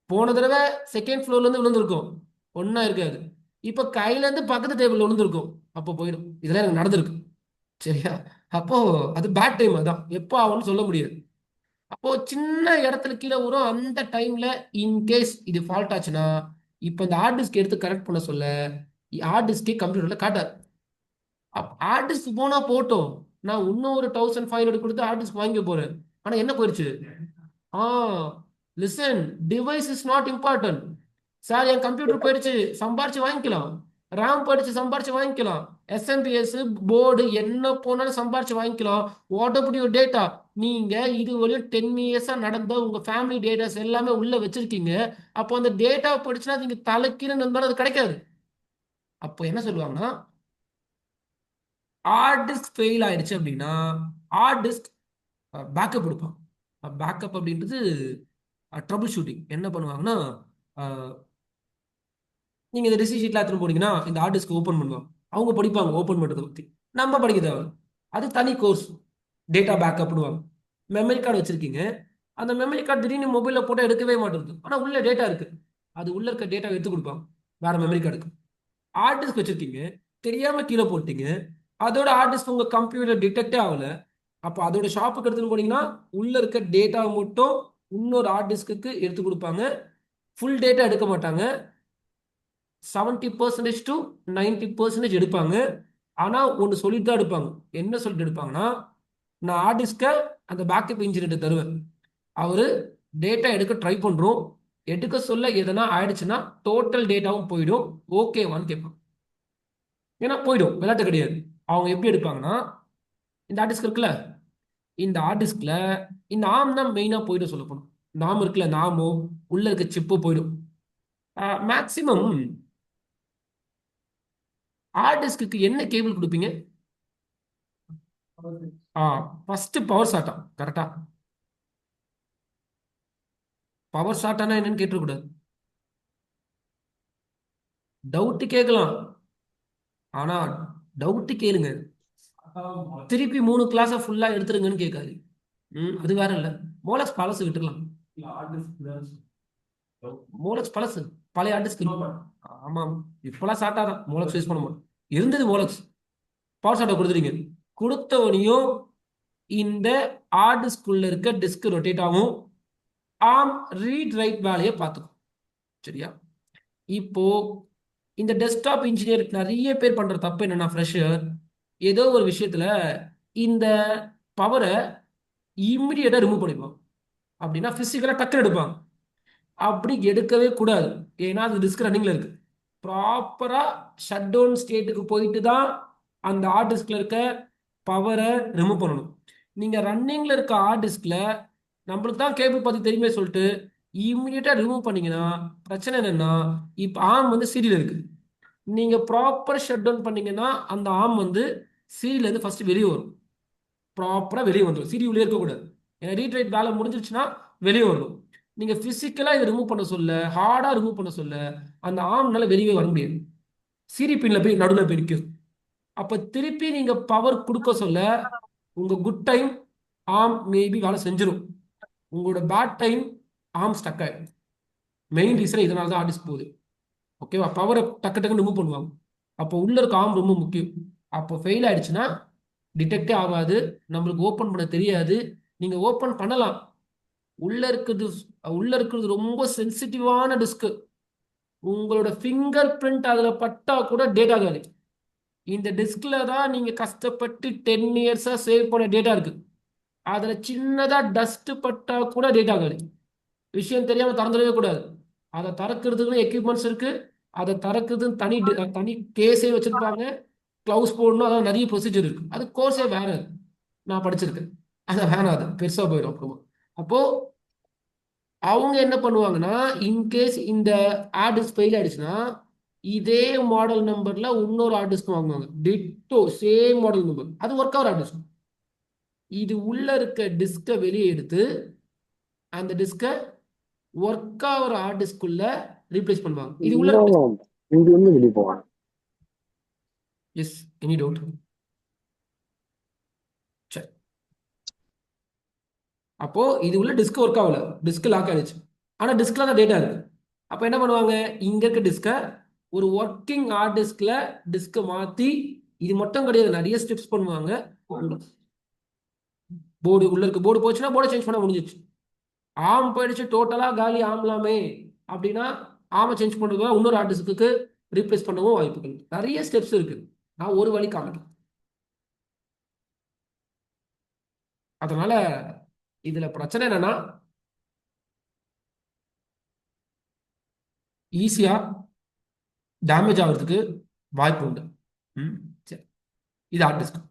போன தடவை செகண்ட் ஃப்ளோர்ல இருந்து விழுந்திருக்கும், ஒன்றா இருக்காது, இப்போ கையில இருந்து பக்கத்து டேபிள் விழுந்திருக்கும், அப்போ போயிடும். இதெல்லாம் எனக்கு நடந்திருக்கு. சரியா? அப்போ அது பேட் டைம், அதான் எப்போ ஆகும்னு சொல்ல முடியாது. அப்போ சின்ன இடத்துல கீழே வரும். அந்த டைம்ல இன்கேஸ் இது ஃபால்ட் ஆச்சுன்னா இப்போ இந்த ஹார்ட் டிஸ்க் எடுத்து கரெக்ட் பண்ண சொல்ல ஹார்ட் டிஸ்கே கம்ப்யூட்டர்ல காட்டாது. ஹார்ட் டிஸ்க் போனா போட்டோம், நான் இன்னும் ஒரு 1500 கொடுத்து ஹார்ட் டிஸ்க் வாங்கி போறேன். ஆனா என்ன போயிடுச்சு? Ah listen, device is not important. Sir என் கம்ப்யூட்டர் போயிடுச்சு, சம்பாரிச்சு வாங்கிக்கலாம். ரேம் போயிடுச்சு, சம்பாரிச்சு வாங்கிக்கலாம். எஸ்எம்பிஎஸ் போர்டு என்ன போனாலும் சம்பாரிச்சு வாங்கிக்கலாம். What about your data? நீங்க இதுவரையும் 10 இயர்ஸா நடந்த உங்க ஃபேமிலி டேட்டாஸ் எல்லாமே உள்ள வச்சிருக்கீங்க. அப்போ அந்த டேட்டா போயிடுச்சுன்னா நீங்க தலைக்கீழ இருந்தாலும் அது கிடைக்காது. அப்போ என்ன சொல்லுவாங்கன்னா, ஹார்ட் டிஸ்க் ஃபெயில் ஆயிடுச்சு அப்படின்னா ஹார்ட் டிஸ்க் பேக்கப் கொடுப்பான். பேக்கப் அப்படின்றது ட்ரபிள் ஷூட்டிங். என்ன பண்ணுவாங்கன்னா, நீங்க இந்த ரிசி ஷீட்ல எடுத்துட்டு போனீங்கன்னா இந்த ஹார்ட் டிஸ்க் ஓப்பன் பண்ணுவாங்க, அவங்க படிப்பாங்க ஓப்பன் பண்றதை பத்தி, நம்ம படிக்க தேவை, அது தனி கோர்ஸ். டேட்டா பேக்கப் பண்ணுவாங்க. மெமரி கார்டு வச்சிருக்கீங்க, அந்த மெமரி கார்டு திடீர்னு மொபைலில் போட்டால் எடுக்கவே மாட்டேங்குது, ஆனால் உள்ள டேட்டா இருக்கு, அது உள்ள இருக்க டேட்டா எடுத்து கொடுப்பாங்க வேற மெமரி கார்டுக்கு. ஹார்ட் டிஸ்க் வச்சிருக்கீங்க, தெரியாம கீழே போட்டீங்க, அதோட ஹார்ட் டிஸ்க் உங்க கம்ப்யூட்டர் டிடெக்டே ஆகல, அப்போ அதோட ஷாப்புக்கு எடுத்துட்டு போனீங்கன்னா உள்ள இருக்க டேட்டா மட்டும் இன்னொரு ஹார்ட் டிஸ்க்கு எடுத்து கொடுப்பாங்க, ஃபுல் டேட்டா எடுக்க மாட்டாங்க. 70% to 90% எடுப்பாங்க. ஆனா ஒன்று சொல்லிட்டு தான் எடுப்பாங்க. என்ன சொல்லிட்டு எடுப்பாங்கன்னா, நான் ஹார்ட் டிஸ்கை அந்த பேக்கப் இன்ஜினியர்கிட்ட தருவேன், அவரு டேட்டா எடுக்க ட்ரை பண்றோம், எடுக்க சொல்ல எதனா ஆயிடுச்சுன்னா டோட்டல் டேட்டாவும் போயிடும், ஓகேவான்னு கேட்பாங்க. ஏன்னா போயிடும், விளையாட்டு கிடையாது. அவங்க எப்படி எடுப்பாங்கன்னா, இந்த ஹார்ட் டிஸ்க் இருக்குல்ல, இந்த ஹார்ட் டிஸ்க்ல இந்த ஆம் தான் மெயினா போயிடும். சொல்லப்போம் நாம் இருக்குல்ல, நாமோ உள்ள இருக்க சிப்போ போயிடும். மேக்சிமம் ஹார்ட் டிஸ்க்கு என்ன கேபிள் கொடுப்பீங்க? ஃபர்ஸ்ட் பவர் சாட்டா கரெக்டா? பவர் ஷார்ட்டானா என்னன்னு கேட்டுக்கூடாது, டவுட் கேட்கலாம், ஆனா டவுட் கேளுங்க, திருப்பி 3 கிளாஸை ஃபுல்லா எடுத்துருங்கன்னு கேட்காது. அது வேற இல்ல. மோலக்ஸ் பழசு விட்டுக்கலாம், மோலக்ஸ் பழசு, பழைய ஆர்டிஸ்ட். ஆமாம், இப்பெல்லாம் சாட்டா தான் மோலக்ஸ் யூஸ் பண்ண மாட்டோம். இருந்தது மோலக்ஸ், பவர் சாட்டா கொடுத்துருங்க, கொடுத்தவனையும் இந்த ஆர்டிஸ்குள்ள இருக்க டிஸ்க் ரொட்டேட் ஆகும், ஆம் ரீட் ரைட் வேலையை பார்த்துக்கும். சரியா? இப்போ இந்த டெஸ்க்டாப் இன்ஜினியர் நிறைய பேர் பண்ற தப்பு என்னன்னா, ஃப்ரெஷர் ஏதோ ஒரு விஷயத்துல இந்த பவரை இம்மிடியேட்டா ரிமூவ் பண்ணிடுவாங்க. அப்படின்னா பிசிக்கலா டக்குனு எடுப்பாங்க, அப்படி எடுக்கவே கூடாது. ஏன்னா அது டிஸ்க் ரன்னிங்ல இருக்கு, ப்ராப்பரா ஷட் டவுன் ஸ்டேட்டுக்கு போயிட்டு தான் அந்த ஹார்ட் டிஸ்க்ல இருக்க பவரை ரிமூவ் பண்ணணும். நீங்க ரன்னிங்ல இருக்க ஹார்ட் டிஸ்க்ல நம்மளுக்கு தான் கேபிள் பத்தி தெரியுமே சொல்லிட்டு இம்மிடியேட்டா ரிமூவ் பண்ணீங்கன்னா பிரச்சனை என்னன்னா, இப்போ ஆர்ம் வந்து சீரியல் இருக்கு, நீங்க ப்ராப்பர் ஷட் டவுன் பண்ணீங்கன்னா அந்த ஆர்ம் வந்து சீரியல் இருந்து ஃபர்ஸ்ட் வெளியே வரும், ப்ராப்பரா வெளியே வந்துடும், சீரி உள்ளே இருக்கக்கூடாது. ஏன்னா ரீட்ரைட் வேலை முடிஞ்சிருச்சுன்னா வெளியே வரணும். நீங்க பிசிக்கலா இதை ரிமூவ் பண்ண சொல்ல, ஹார்டா ரிமூவ் பண்ண சொல்ல அந்த ஆர்ம்னால வெளியே வர முடியாது, சீரி பின்ல போய் நடுவில் போய் நிற்கும். அப்ப திருப்பி நீங்க பவர் கொடுக்க சொல்ல உங்க குட் டைம் ஆர்ம் மேபி வேலை செஞ்சிடும், உங்களோட பேட் டைம் ஆர்ம் ஸ்டக் ஆயிடும். மெயின் ரீசன் இதனால தான் ஆர்டிஸ்ட் போகுது. ஓகேவா? பவரை டக்கு டக்குன்னு ரிமூவ் பண்ணுவாங்க. அப்போ உள்ள இருக்க ஆர்ம் ரொம்ப முக்கியம். அப்போ ஃபெயில் ஆயிடுச்சுன்னா டிடெக்டே ஆகாது, நம்மளுக்கு ஓப்பன் பண்ண தெரியாது. நீங்க ஓப்பன் பண்ணலாம், உள்ள இருக்கிறது ரொம்ப சென்சிட்டிவான டிஸ்க், உங்களோட ஃபிங்கர் பிரிண்ட் அதுல பட்டா கூட டேட்டா காலி. இந்த டிஸ்க்ல தான் நீங்க கஷ்டப்பட்டு 10 இயர்ஸா சேவ் பண்ண டேட்டா இருக்கு, அதுல சின்னதா டஸ்ட் பட்டா கூட டேட்டா காலி. விஷயம் தெரியாம திறந்துடவே கூடாது. அதை திறக்கிறதுக்கு எக்யூப்மெண்ட்ஸ் இருக்கு, அதை திறக்கிறதுன்னு தனி கேஸே வச்சிருப்பாங்க, க்ளவுஸ் போடணும், அதான் நிறைய ப்ரொசீஜர் இருக்கு, அது கோர்ஸே வேற, நான் படிச்சிருக்கேன், அதை வேணாம், அது பெருசா போயிடும் அப்புறமா. அப்போ அவங்க என்ன பண்ணுவாங்கன்னா, இன்கேஸ் இந்த ஆர்டிஸ்ட் ஃபெயில் ஆயிடுச்சுன்னா இதே மாடல் நம்பர்ல இன்னொரு ஆர்டிஸ்ட் வாங்குவாங்க, டிட்டோ சேம் மாடல் நம்பர், அது ஒர்க் ஆகிற ஆர்டிஸ்ட். இது உள்ள இருக்க டிஸ்கை வெளியே எடுத்து அந்த டிஸ்கை ஒர்க் ஆகிற ஹார்ட் டிஸ்குள்ள ரீப்ளேஸ் பண்ணுவாங்க. இது உள்ள இன்னும் இங்க இருந்து வெளியே போவாங்க. Yes, any doubt? சரி, அப்போ இது உள்ள டிஸ்க் ஒர்க் ஆகல, டிஸ்க் லாக் ஆயிடுச்சு. ஆனா டிஸ்க்ல தான் டேட்டா இருக்கு. அப்போ என்ன பண்ணுவாங்க, இங்க இருக்க டிஸ்கை ஒரு ஒர்க்கிங் ஹார்ட் டிஸ்க்ல டிஸ்கை மாத்தி, இது மட்டும் கிடையாது, நிறைய ஸ்டெப்ஸ் பண்ணுவாங்க. போர்டு உள்ள இருக்கு, போர்டு போச்சுன்னா போர்டை சேஞ்ச் பண்ண முடிஞ்சிச்சு. ஆம் போயிடுச்சு, டோட்டலா காலி ஆமலாமே அப்படின்னா ஆமை சேஞ்ச் பண்றதுக்கு இன்னொரு ஹார்ட் டிஸ்க்கு ரீப்ளேஸ் பண்ணவும் வாய்ப்புகள், நிறைய ஸ்டெப்ஸ் இருக்கு. நான் ஒரு வழி காமிக்கிறேன். அதனால இதுல பிரச்சனை என்னன்னா, ஈஸியா டேமேஜ் ஆகிறதுக்கு வாய்ப்பு உண்டு. சரி, இது ஹார்ட் டிஸ்க்.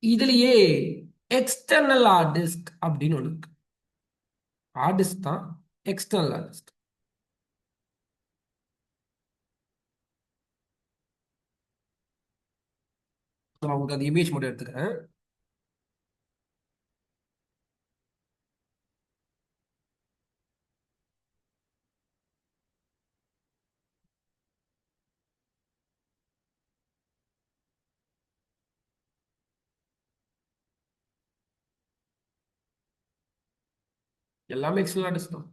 இதுலயே எக்ஸ்டர்னல் ஹார்ட் டிஸ்க் அப்படின்னு ஒன்று இருக்கு. ஹார்ட் டிஸ்க் தான், எக்ஸ்டர்னல் ஹார்ட் டிஸ்க். நான் உங்களுக்கு அந்த இமேஜ் மட்டும் எடுத்துக்கிறேன். எல்லாமே எக்ஸ்டர்னல் ஹார்ட் டிஸ்க் தான்.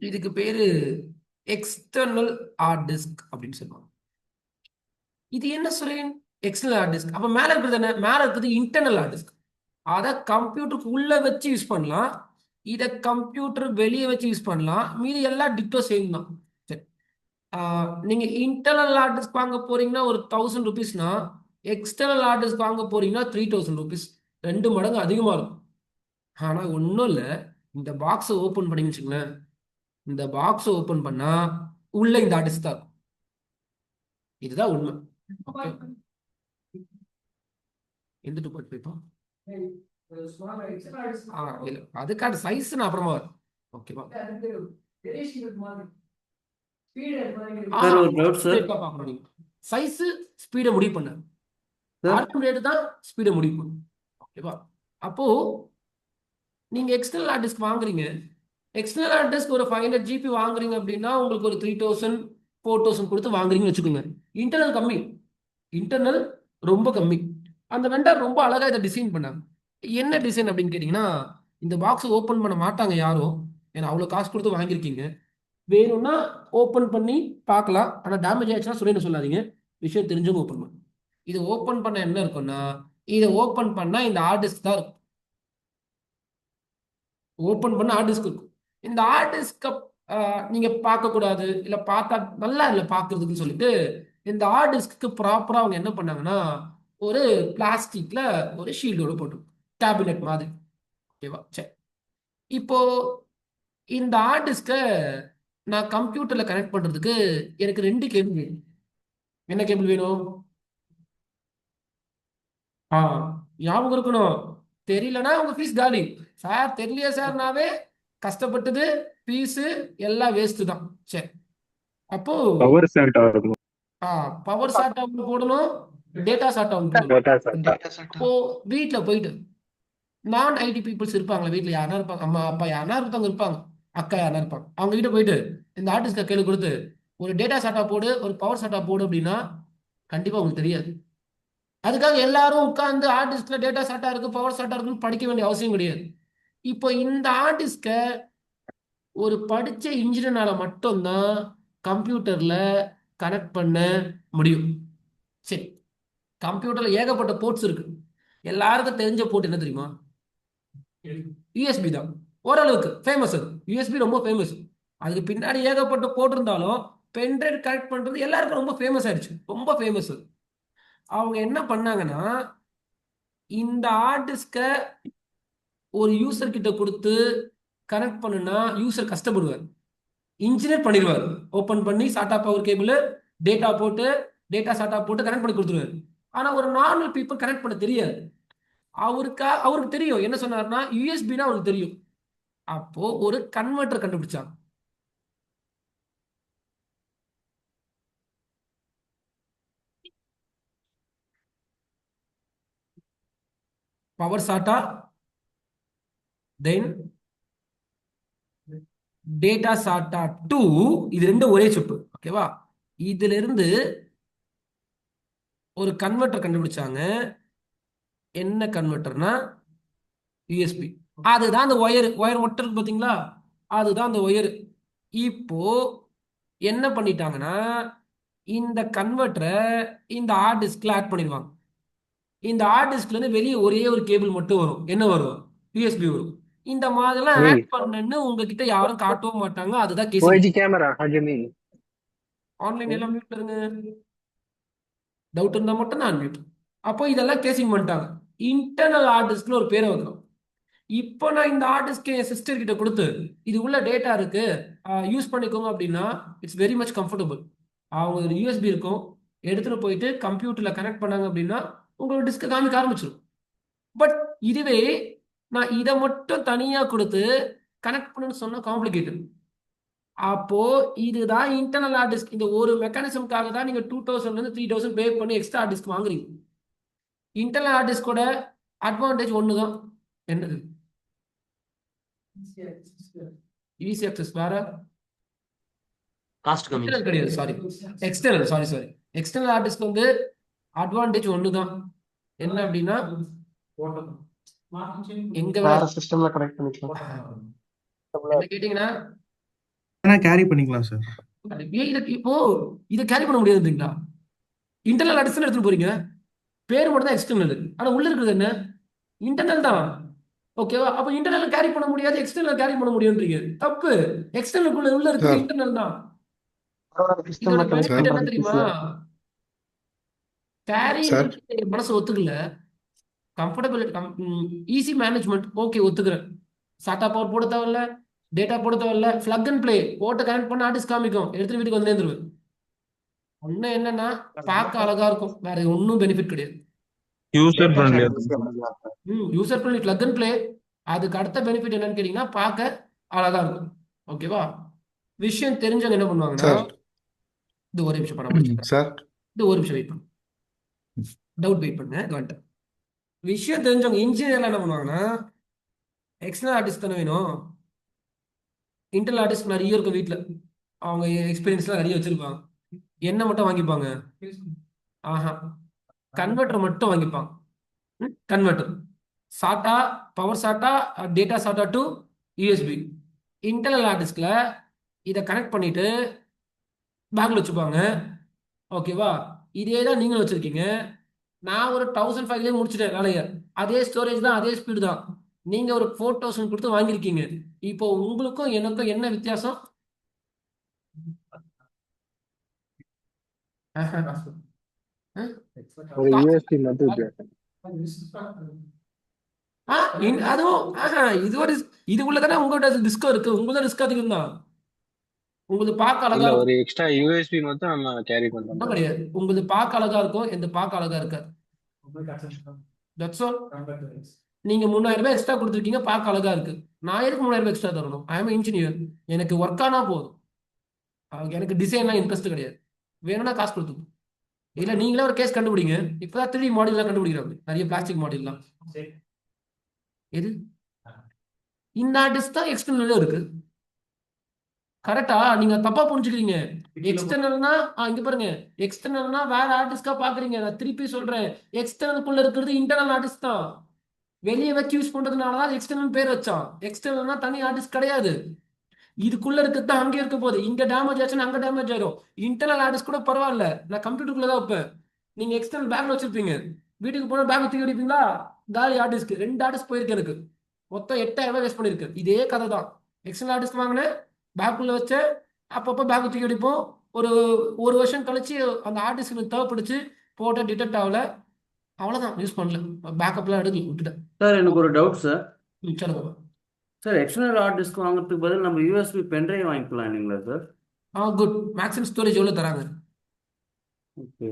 இதுக்கு பேரு எக்ஸ்டர்னல் ஹார்ட் டிஸ்க் அப்படின்னு சொல்லுவாங்க. இது என்ன சொல்றேன், எக்ஸ்டர்னல் ஹார்ட் டிஸ்க். அப்ப மேல இருக்கிறது என்ன, மேல இருக்கிறது இன்டர்னல் ஹார்ட் டிஸ்க். அதை கம்ப்யூட்டருக்கு உள்ள வச்சு யூஸ் பண்ணலாம், இதை கம்ப்யூட்டர் வெளியே வச்சு யூஸ் பண்ணலாம். மீதி எல்லாம் டிட்டோ சேம் தான். சரி, நீங்க இன்டர்னல் ஹார்ட் டிஸ்க் வாங்க போறீங்கன்னா ஒரு 1000 rupeesனா, எக்ஸ்டர்னல் ஹார்ட் டிஸ்க் வாங்க போறீங்கன்னா 3000 rupees, 2 மடங்கு அதிகமா இருக்கும். ஆனா ஒன்றும் இல்லை, இந்த பாக்ஸை ஓப்பன் பண்ணி வச்சுங்களேன், இந்த பாக்ஸை ஓப்பன் பண்ணா உள்ள இந்த ஹார்ட் டிஸ்க் தான் இருக்கும். இதுதான் உண்மை. Okay. எந்த 2.5 இல்ல, அதுக்கான சைஸ் நான் அப்புறமா வரும். ஓகேவா? சார் ஒரு டவுட் சார். சைஸ் ஸ்பீடை முடிவு பண்ண, சார் ஆர்பிஎம் ரேட் தான் ஸ்பீடை முடிவு பண்ணும். ஓகேவா? அப்போ நீங்க எக்ஸ்டர்னல் ஹார்ட் டிஸ்க் வாங்குறீங்க, எக்ஸ்டர்னல் ஹார்ட் டிஸ்க் ஒரு 500 GB வாங்குறீங்க அப்படின்னா உங்களுக்கு ஒரு 3000 4000 கொடுத்து வாங்குறீங்கன்னு வச்சுக்கோங்க. இன்டர்னல் கம்மி, இன்டர்னல் ரொம்ப கம்மி. அந்த வெண்டர் ரொம்ப அழகா இதை டிசைன் பண்ணாங்க. என்ன டிசைன் அப்படின்னு கேட்டீங்கன்னா, இந்த பாக்ஸ் ஓப்பன் பண்ண மாட்டாங்க யாரும், ஏன்னா அவ்வளோ காசு கொடுத்து வாங்கியிருக்கீங்க. வேணும்னா ஓப்பன் பண்ணி பார்க்கலாம், ஆனால் டேமேஜ் ஆயிடுச்சுன்னா சொல்லிட்டு சொல்லாதீங்க, விஷயம் தெரிஞ்சவங்க ஓப்பன் பண்ணு. இது ஓப்பன் பண்ண என்ன இருக்குன்னா, இதை ஓப்பன் பண்ணா இந்த ஹார்ட் டிஸ்க் தான் இருக்கும். ஓப்பன் பண்ண ஹார்ட் டிஸ்க் இருக்கும். இந்த ஹார்ட் டிஸ்கை நீங்க பார்க்கக்கூடாது, இல்லை பார்த்தா நல்லா இல்லை பார்க்கறதுக்குன்னு சொல்லிட்டு இந்த ஹார்ட் டிஸ்க்கு ப்ராப்பராக அவங்க என்ன பண்ணாங்கன்னா, ஒரு பிளாஸ்டிக்ல ஒரு ஷீல்டோட போட்டு கேபினெட் மாதிரி. ஓகேவா? சரி, இப்போ இந்த ஹார்ட் டிஸ்கை நான் கம்ப்யூட்டர்ல கனெக்ட் பண்றதுக்கு எனக்கு 2 கேபிள் வேணும். என்ன கேபிள் வேணும்? ஆ, ஞாபகம் இருக்கணும். தெரியலனா உங்க ஃபீஸ் காலி. சார் தெரியலையா சார்னாவே கஷ்டப்பட்டது, ஃபீஸு எல்லாம் வேஸ்ட் தான். சரி, அப்போ பவர் ஷார்ட் ஆகும். பவர் ஷார்ட் ஆகும் போடணும், டேட்டா ஷார்ட் ஆகும் போடணும். Data short. அப்போ வீட்டில் போயிட்டு நான் ஐடி பீப்புள்ஸ் இருப்பாங்களா வீட்டில், யாரா இருப்பாங்க, அம்மா அப்பா யாரா ஒருத்தவங்க இருப்பாங்க, அக்கா யாரா இருப்பாங்க, அவங்க கிட்ட போயிட்டு இந்த ஆர்டிஸ்ட கையில் கொடுத்து ஒரு டேட்டா ஷார்ட்டா போடு, ஒரு பவர் ஷார்ட்டா போடு அப்படின்னா கண்டிப்பா உங்களுக்கு தெரியாது. அதுக்காக எல்லாரும் உட்கார்ந்து ஆர்டிஸ்ட்ல டேட்டா ஷார்ட்டா இருக்கு, பவர் ஷார்ட்டா இருக்குன்னு படிக்க வேண்டிய அவசியம் கிடையாது. இப்போ இந்த ஆர்டிஸ்ட ஒரு படிச்ச இன்ஜினியரால மட்டும்தான் கம்ப்யூட்டர்ல கனெக்ட் பண்ண முடியும். சரி, கம்ப்யூட்டர்ல ஏகப்பட்ட போர்ட்ஸ் இருக்கு. எல்லாருக்கும் தெரிஞ்ச போர்ட் என்ன தெரியுமா? யூஎஸ்பி தான், ஓரளவுக்கு ஃபேமஸ் அது. யூஎஸ்பி ரொம்ப ஃபேமஸ். அதுக்கு பின்னாடி ஏகப்பட்ட போட்டிருந்தாலும் பென்ட்ரைவ் கனெக்ட் பண்றது எல்லாருக்கும் ரொம்ப ஃபேமஸ் ஆயிடுச்சு, ரொம்ப ஃபேமஸ். அவங்க என்ன பண்ணாங்கன்னா, இந்த ஹார்ட் டிஸ்கை ஒரு யூசர் கிட்ட கொடுத்து கனெக்ட் பண்ணுனா யூசர் கஷ்டப்படுவார். இன்ஜினியர் பண்ணிடுவார். ஓப்பன் பண்ணி சாட்டா பவர் கேபிள் டேட்டா போட்டு டேட்டா சாட்டா போட்டு கனெக்ட் பண்ணி கொடுத்துருவாரு. ஆனா ஒரு நார்மல் பீப்புள் கனெக்ட் பண்ண தெரியாது. அவருக்கு தெரியும். என்ன சொன்னார்னா யூஎஸ்பினா அவருக்கு தெரியும். அப்போ ஒரு கன்வெர்ட்டர் கண்டுபிடிச்சாங்க. பவர் சாட்டா, தென் டேட்டா சாட்டா 2, இது ரெண்டும் ஒரே சிப்பு. ஓகேவா? இதுல இருந்து ஒரு கன்வெர்ட்டர் கண்டுபிடிச்சாங்க. என்ன கன்வெர்ட்டர்னா யூஎஸ்பி. அதுதான் அந்த ஒயர் ஒட்டர் இருக்கு பாத்தீங்களா, அதுதான் அந்த ஒயர். இப்போ என்ன பண்ணிட்டாங்கன்னா, இந்த கன்வெர்ட்டரை இந்த ஹார்ட் டிஸ்க்ல ஆட் பண்ணிடுவாங்க. இந்த ஹார்ட் டிஸ்க்ல இருந்து வெளியே ஒரே ஒரு கேபிள் மட்டும் வரும். என்ன வரும்? யூஎஸ்பி வரும். இந்த மாதிரிலாம் ஆட் பண்ணன்னு உங்ககிட்ட யாரும் காட்டவும் மாட்டாங்க. அதுதான் கேசிங். OIG camera, how do you mean? Online எல்லாம் மியூட்ல இருங்க. டவுட் இருந்தா மட்டும் தான் மியூட். அப்போ இதெல்லாம் கேசிங் பண்ணிட்டாங்க. இன்டர்னல் ஹார்ட் டிஸ்க்ல ஒரு பேரை வைக்கிறோம். இப்போ நான் இந்த ஹார்ட் டிஸ்க் என் சிஸ்டர் கிட்ட கொடுத்து இது உள்ள டேட்டா இருக்கு, யூஸ் பண்ணிக்கோங்க அப்படின்னா இட்ஸ் வெரி மச் கம்ஃபர்டபுள். அவங்க ஒரு யூஎஸ்பி இருக்கும், எடுத்துட்டு போயிட்டு கம்ப்யூட்டர்ல கனெக்ட் பண்ணாங்க அப்படின்னா உங்களோட டிஸ்கை காமிக்க ஆரம்பிச்சிடும். பட் இதுவே நான் இதை மட்டும் தனியா கொடுத்து கனெக்ட் பண்ணுன்னு சொன்னா காம்ப்ளிகேட்டட். அப்போ இதுதான் இன்டர்னல் ஹார்ட் டிஸ்க். இந்த ஒரு மெக்கானிசம்காக தான் நீங்க 2000 இருந்து 3000 பே பண்ணி எக்ஸ்ட்ரா ஹார்ட் டிஸ்க் வாங்குறீங்க. இன்டர்னல் ஹார்ட் டிஸ்கோட அட்வான்டேஜ் ஒண்ணுதான். என்னது? Easy access. வேற காஸ்ட் கம்மி. இன்டர்னல் கிடையாது, sorry external. Sorry external hard disk வந்து அட்வான்டேஜ் ஒண்ணுதான். என்ன அப்படின்னா எங்க வேற சிஸ்டம்ல கனெக்ட் பண்ணிக்கலாம். என்ன கேட்டீங்கன்னா கேரி பண்ணிக்கலாம் சார். இப்போ இதை கேரி பண்ண முடியாதுங்களா? இன்டர்னல் அடிஷன் எடுத்துட்டு போறீங்க, பேர் மட்டும் தான் எக்ஸ்டர்னல், ஆனா உள்ள இருக்கிறது என்ன? இன்டர்னல் தான். ஓகேவா? அப்ப இன்டர்னல் கேரி பண்ண முடியாது, எக்ஸ்டர்னல் கேரி பண்ண முடியும்ன்றீங்க. தப்பு. எக்ஸ்டர்னல் உள்ள இருக்கிறது இன்டர்னல் தான். இதோட பெனிஃபிட் என்ன தெரியுமா? கேரி மனசு ஒத்துக்கல. கம்ஃபர்டபிள், ஈஸி மேனேஜ்மெண்ட் ஓகே ஒத்துக்கிறேன். சாட்டா பவர் போட தேவையில்ல, டேட்டா போட தேவையில்ல, பிளக் அண்ட் பிளே போட்டு கனெக்ட் பண்ண ஆர்டிஸ்ட் காமிக்கும், எடுத்துட்டு வீட்டுக்கு வந்து நேர்ந்துருவேன். ஒண்ணு என்னன்னா பார்க்க அழகா இருக்கும், வேற ஒன்னும் பெனிஃபிட் கிடையாது. User friendly. User friendly plug and play. அதுக்கு அடுத்த பெனிஃபிட் என்னன்னு கேட்டீங்கன்னா பார்க்க அழகா இருக்கும். ஓகேவா? விஷயம் தெரிஞ்சவங்க என்ன பண்ணுவாங்கன்னா, இது ஒரே நிமிஷம் பண்ண முடியும் சார், இது ஒரு நிமிஷம் வெயிட் பண்ணு, டவுட் வெயிட் பண்ண வந்துட்டேன். விஷயம் தெரிஞ்சவங்க இன்ஜினியர்லாம் என்ன பண்ணுவாங்கன்னா, எக்ஸ்டர்னல் ஆர்டிஸ்ட் தானே வேணும், இன்டர்னல் ஆர்டிஸ்ட் நிறைய இருக்கும் வீட்டில், அவங்க எக்ஸ்பீரியன்ஸ்லாம் நிறைய வச்சிருப்பாங்க. என்ன மட்டும் வாங்கிப்பாங்க? ஆஹா, கன்வெர்ட்டர் மட்டும் வாங்கிப்பாங்க. Converter SATA, power SATA, data SATA to USB. Internal ஆர்டிஸ்ட்ல இதை கனெக்ட் பண்ணிட்டு பேக்ல வச்சுப்பாங்க. ஓகேவா? இதே தான் நீங்களும் வச்சிருக்கீங்க. நான் ஒரு 1500 முடிச்சுட்டேன் வேலையை. அதே ஸ்டோரேஜ் தான், அதே ஸ்பீடு தான். நீங்க ஒரு 4000 கொடுத்து வாங்கியிருக்கீங்க. இப்போ உங்களுக்கும் எனக்கும் என்ன வித்தியாசம்? ஒரு USB மட்டும் வித்தியாசம். அதுவும் இது உள்ளதானே உங்களோட டிஸ்கோ இருக்கு, உங்களோட டிஸ்க் அதிகம் தான். உங்களுக்கு பார்க்க அழகா இல்ல, இருக்கும். ஒரு எக்ஸ்ட்ரா USB மட்டும் நம்ம கேரி பண்றோம். கிடையாது, உங்களுக்கு பார்க்க அழகா இருக்கும், எந்த பார்க்க அழகா இருக்காது. That's all. நீங்க 3000 ரூபாய் எக்ஸ்ட்ரா கொடுத்துருக்கீங்க, பார்க்க அழகா இருக்கு. நான் எதுக்கு 3000 ரூபாய் எக்ஸ்ட்ரா தரணும்? ஐ எம் இன்ஜினியர், எனக்கு ஒர்க் ஆனா போதும். எனக்கு டிசைன்லாம் இன்ட்ரெஸ்ட் கிடையாது. வேணும்னா காசு கொடுத்து இல்ல நீங்களே ஒரு கேஸ் கண்டுபிடிங்க. இப்பதான் 3D மாடல்லாம் கண்டுபிடிக்கிறாங்க, நிறைய பிளாஸ்டிக் மாடல்லாம். எது இந்த ஆர்டிஸ்ட் தான் எக்ஸ்டர்னல் இருக்கு. கரெக்டா? நீங்க தப்பா புரிஞ்சுக்கிறீங்க. எக்ஸ்டர்னல்னா இங்க பாருங்க, எக்ஸ்டர்னல்னா வேற ஆர்டிஸ்டா பாக்குறீங்க. நான் திருப்பி சொல்றேன், எக்ஸ்டர்னலுக்குள்ள இருக்கிறது இன்டர்னல் ஆர்டிஸ்ட் தான். வெளியே வச்சு யூஸ் பண்றதுனாலதான் எக்ஸ்டர்னல் பேர் வச்சான். எக்ஸ்டர்னல்னா தனி ஆர்டிஸ்ட் கிடையாது. இதுக்குள்ள இருக்கிறது தான் அங்கே இருக்க போகுது. இங்க டேமேஜ் ஆச்சுன்னா அங்க டேமேஜ் ஆயிடும். இன்டர்னல் ஆர்டிஸ்ட் கூட பரவாயில்ல, நான் கம்ப்யூட்டருக்குள்ள தான் வைப்பேன். நீங்க எக்ஸ்டர்னல் பேக்ல வச்சிருப்பீங்க, வீட்டுக்கு போனா பேக் தூக்கி அடிப்பீங்களா? காலி ஆர்டிஸ்ட் 2 ஆர்டிஸ்ட் போயிருக்கு எனக்கு, மொத்தம் 8000 ரூபாய் வேஸ்ட் பண்ணிருக்கு. இதே கதை தான். எக்ஸ்டர்னல் ஹார்ட் டிஸ்க் வாங்கினேன், பேக்குள்ள வச்சேன், அப்பப்போ பேக் தூக்கி அடிப்போம். ஒரு ஒரு வருஷம் கழிச்சு அந்த ஹார்ட் டிஸ்க் எனக்கு தேவைப்படுச்சு, போட்ட டிடெக்ட் ஆகல, அவ்வளோதான், யூஸ் பண்ணல, பேக்கப்லாம் எடுக்கல, விட்டுட்டேன். சார் எனக்கு ஒரு டவுட் சார். சொல்லுங்க. சார் எக்ஸ்டர்னல் ஹார்ட் டிஸ்க் வாங்குறதுக்கு பதில் நம்ம யூஎஸ்பி பென்ட்ரைவ் வாங்கிக்கலாம் இல்லைங்களா சார்? குட். மேக்ஸிமம் ஸ்டோரேஜ் எவ்வளோ தராங்க? ஓகே.